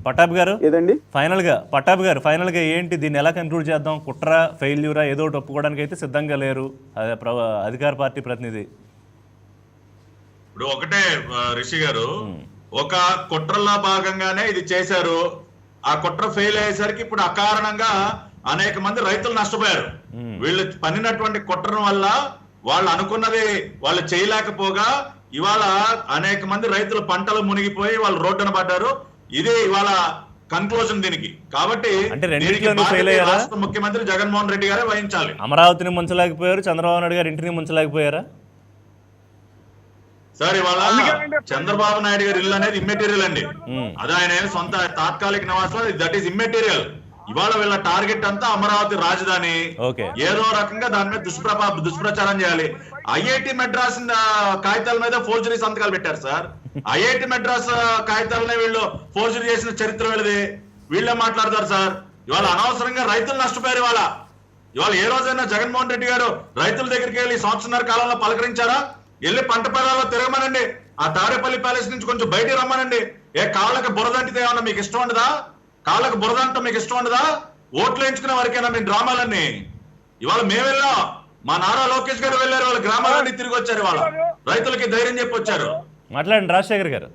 పట్టాభి గారు ఏదండి ఫైనల్ గా ఏంటి, దీన్ని ఎలా కన్క్లూడ్ చేద్దాం? కుట్ర, ఫెయిల్యూరా ఏదో ఒకటి ఒప్పుకోవడానికి అయితే సిద్ధంగా లేరు అధికార పార్టీ ప్రతినిధి. ఇప్పుడు ఒకటే రిషి గారు, ఒక కుట్రలో భాగంగానే ఇది చేశారు. ఆ కుట్ర ఫెయిల్ అయ్యేసరికి ఇప్పుడు అకారణంగా అనేక మంది రైతులు నష్టపోయారు. వీళ్ళు పన్నినటువంటి కుట్ర వల్ల వాళ్ళు అనుకున్నది వాళ్ళు చేయలేకపోగా ఇవాళ అనేక మంది రైతులు పంటలు మునిగిపోయి వాళ్ళు రోడ్డున పడ్డారు. ఇదే ఇవాళ కన్క్లూజన్ దీనికి. కాబట్టి రాష్ట్ర ముఖ్యమంత్రి జగన్మోహన్ రెడ్డి గారే వహించాలి. అమరావతిని ముంచలేకపోయారు, చంద్రబాబు నాయుడు గారు ఇంటిని ముంచలేకపోయారా సార్? ఇవాళ చంద్రబాబు నాయుడు గారి ఇల్లు అనేది ఇమ్మెటీరియల్ అండి. అది ఆయన సొంత తాత్కాలిక నివాసం, దట్ ఈస్ ఇమ్మెటీరియల్. ఇవాళ వీళ్ళ టార్గెట్ అంతా అమరావతి రాజధాని. ఏదో రకంగా దాని మీద దుష్ప్రచారం చేయాలి. ఐఐటి మెడ్రాస్ కాగితాల మీద ఫోర్జరీ సంతకాలు పెట్టారు సార్. ఐఐటి మెడ్రాస్ కాగితాలనే వీళ్ళు ఫోర్జరీ చేసిన చరిత్ర వీళ్ళది. వీళ్ళే మాట్లాడతారు సార్. ఇవాళ అనవసరంగా రైతులు నష్టపోయారు. ఇవాళ ఏ రోజైనా జగన్మోహన్ రెడ్డి గారు రైతుల దగ్గరికి వెళ్ళి సంవత్సరాల కాలంలో పలకరించారా? వెళ్ళి పంట పొలాల్లో తిరగమనండి. ఆ తాడేపల్లి ప్యాలెస్ నుంచి కొంచెం బయటికి రమ్మనండి. కాళ్ళకి బురదంటితే ఏమన్నా మీకు ఇష్టం ఉండదా? కాళ్ళకు బురదంట మీకు ఇష్టం ఉండదా? ఓట్లు ఎంచుకునే వరకైనా మీ డ్రామాలన్నీ. ఇవాళ మేము వెళ్ళాం, మా నారా లోకేష్ గారు వెళ్ళారు, వాళ్ళ గ్రామాలన్నీ తిరిగి వచ్చారు. ఇవాళ రైతులకి ధైర్యం చెప్పి వచ్చారు. మాట్లాడండి రాజశేఖర్ గారు.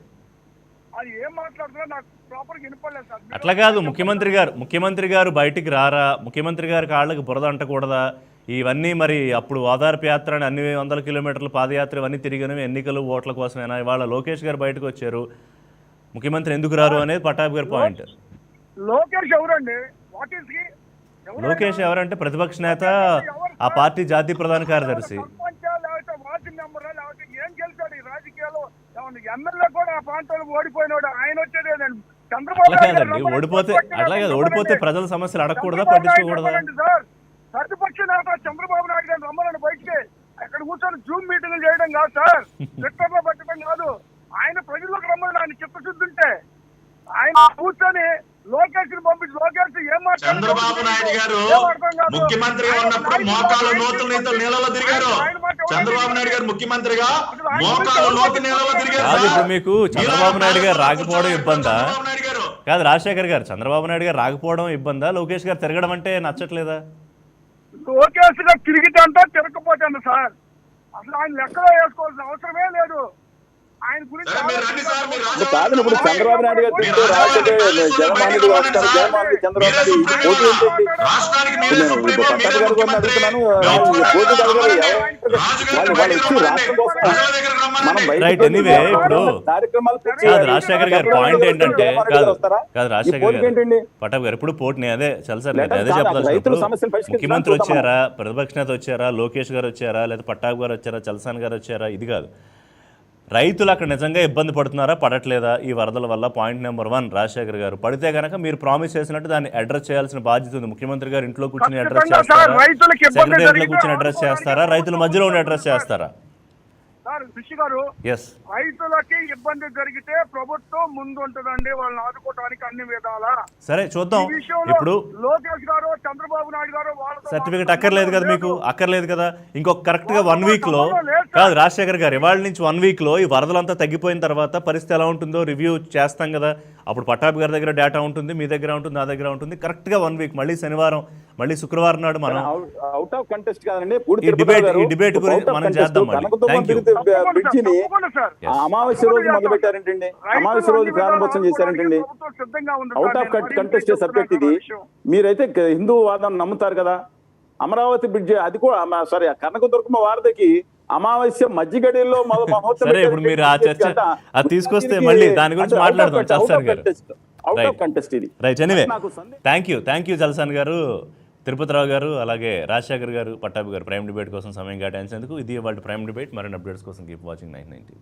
అట్లా కాదు, ముఖ్యమంత్రి గారు బయటికి రారా? ముఖ్యమంత్రి గారి కాళ్ళకి బురద అంటకూడదా? ఇవన్నీ మరి అప్పుడు ఓదార్పు యాత్ర అని అన్ని 100 కిలోమీటర్ల పాదయాత్ర ఇవన్నీ తిరిగినవి ఎన్నికలు ఓట్ల కోసమేనా? ఇవాళ లోకేష్ గారు బయటకు వచ్చారు, ముఖ్యమంత్రి ఎందుకు రారు అనేది పట్టాభి గారి పాయింట్. లోకేష్ ఎవరండి? లోకేష్ ఎవరంటే ప్రతిపక్ష నేత, ఆ పార్టీ జాతీయ ప్రధాన కార్యదర్శి. ఏం గెలిచాడు ఈ రాజకీయాల్లో? ఎమ్మెల్యే కూడా ఆ ప్రాంతంలో ఓడిపోయినాడు. ఆయన వచ్చేది ఓడిపోతే అట్లా కాదు, ఓడిపోతే ప్రజల సమస్యలు అడగకూడదా, పట్టించుకోకూడదా? ప్రతిపక్ష నేత చంద్రబాబు నాయుడు గారిని రమ్మని బయటికి అక్కడ కూర్చొని జూమ్ మీటింగ్లు చేయడం కాదు సార్, ట్విట్టర్లో పెట్టడం కాదు. ఆయన ప్రజల్లోకి రమ్మని ఆయన చిత్తశుద్ధి ఉంటే ఆయన కూర్చొని లోకేష్ పంపించి లోకేష్ ఏం చంద్రబాబు నాయుడు గారు ముఖ్యమంత్రిగా ఉన్నప్పుడు మోకాలు లోతు నీళ్ళలో తిరిగారు. చంద్రబాబు నాయుడు గారు ముఖ్యమంత్రిగా మోకాలు లోతు నీళ్ళలో తిరిగారు. కాదు, ఇప్పుడు మీకు చంద్రబాబు నాయుడు గారు రాకపోవడం ఇబ్బందా? కాదు రాజశేఖర్ గారు, చంద్రబాబు నాయుడు గారు రాకపోవడం ఇబ్బందా? లోకేష్ గారు తిరగడం అంటే నచ్చట్లేదా? లోకేష్ గారు తిరిగితే అంతా తిరగకపోతాను సార్, అసలు ఆయన లెక్కలో వేసుకోవాల్సిన అవసరమే లేదు. ఆయన గురించి కాదు. ఇప్పుడు చంద్రబాబు నాయుడు గారు తింటూ రాజశేఖర్ జగన్మోహన్ రెడ్డి వస్తారు, జగన్మోహన్ రెడ్డి చంద్రబాబు నాయుడు పోటీ ఏంటండి? పట్టాభి గారు కూడా అడుగుతున్నాను, పోటీ వాళ్ళు వచ్చి రాష్ట్రం కోసం మనం రైట్. ఎనీవే ఇప్పుడు కార్యక్రమాలు కాదు రాజశేఖర్ గారు పాయింట్ ఏంటంటే కాదు రాజశేఖర్ గారు ఏంటండి పట్టాభి గారు ఇప్పుడు పోటీ అదే చల్సార్ గారు అదే చెప్పదలుచుకున్నప్పుడు ముఖ్యమంత్రి వచ్చారా, ప్రతిపక్ష నేత వచ్చారా, లోకేష్ గారు వచ్చారా, లేదా పట్టాభి గారు వచ్చారా, చల్సాన్ గారు వచ్చారా, ఇది కాదు. రైతులు అక్కడ నిజంగా ఇబ్బంది పడుతున్నారా, పడట్లేదా ఈ వరదల వల్ల? పాయింట్ నెంబర్ 1 రాజశేఖర్ గారు. పడితే కనుక మీరు ప్రామిస్ చేసినట్టు దాన్ని అడ్రస్ చేయాల్సిన బాధ్యత ఉంది. ముఖ్యమంత్రి గారు ఇంట్లో కూర్చొని అడ్రస్ చేస్తారా, సెక్రటరీలో కూర్చొని అడ్రస్ చేస్తారా, రైతుల మధ్యలో ఉండి అడ్రస్ చేస్తారా? సార్ రిషి గారు, ఎస్, రైతులకి ఇబ్బంది జరిగితే ప్రభుత్వం ముందు ఉంటుందండి వాళ్ళని ఆదుకోవడానికి అన్ని విధాలా. సరే చూద్దాం. ఇప్పుడు లోకేష్ గారు చంద్రబాబు నాయుడు గారు సర్టిఫికేట్ అక్కర్లేదు కదా మీకు, అక్కర్లేదు కదా. ఇంకొక కరెక్ట్గా 1 వీక్లో కాదు రాజశేఖర్ గారు, ఇవాళ నుంచి 1 వీక్లో ఈ వరదలంతా తగ్గిపోయిన తర్వాత పరిస్థితి ఎలా ఉంటుందో రివ్యూ చేస్తాం కదా. అప్పుడు పట్టాభి గారి దగ్గర డేటా ఉంటుంది, మీ దగ్గర ఉంటుంది, నా దగ్గర ఉంటుంది. కరెక్ట్గా 1 వీక్, మళ్ళీ శనివారం, మళ్ళీ శుక్రవారం నాడు మనం అవుట్ ఆఫ్ కంటెస్ట్ కాదండి ఈ డిబేట్ గురించి మనం చేద్దాం. బ్రిడ్జిని అమావాస్య రోజు మొదలు పెట్టారంటండి, అమావాస్య రోజు ప్రారంభోత్సవం చేశారంటండి. అవుట్ ఆఫ్ కంటెస్ట్ సబ్జెక్ట్ ఇది. మీరైతే హిందూ వాదం నమ్ముతారు కదా. అమరావతి బ్రిడ్జ్ అది కూడా సారీ కనకదుర్గమ్మ వారధికి అమావాస్య మధ్య గడిలో మహోత్సవం. సరే ఇప్పుడు మీరు ఆ చర్చ అది తీసుకొస్తే మళ్ళీ దాని గురించి మాట్లాడదాం చల్సాన్ గారు. రైట్. ఎనీవే థ్యాంక్ యూ చల్సాన్ గారు, తిరుపతిరావు గారు, అలాగే రాజశేఖర్ గారు, పట్టాభి గారు ప్రైమ్ డిబేట్ కోసం సమయం కేటాయించేందుకు. ఇది వాళ్ళ ప్రైమ్ డిబేట్. మరిన్ని అప్డేట్స్ కోసం కీప్ వాచింగ్ 9 TV.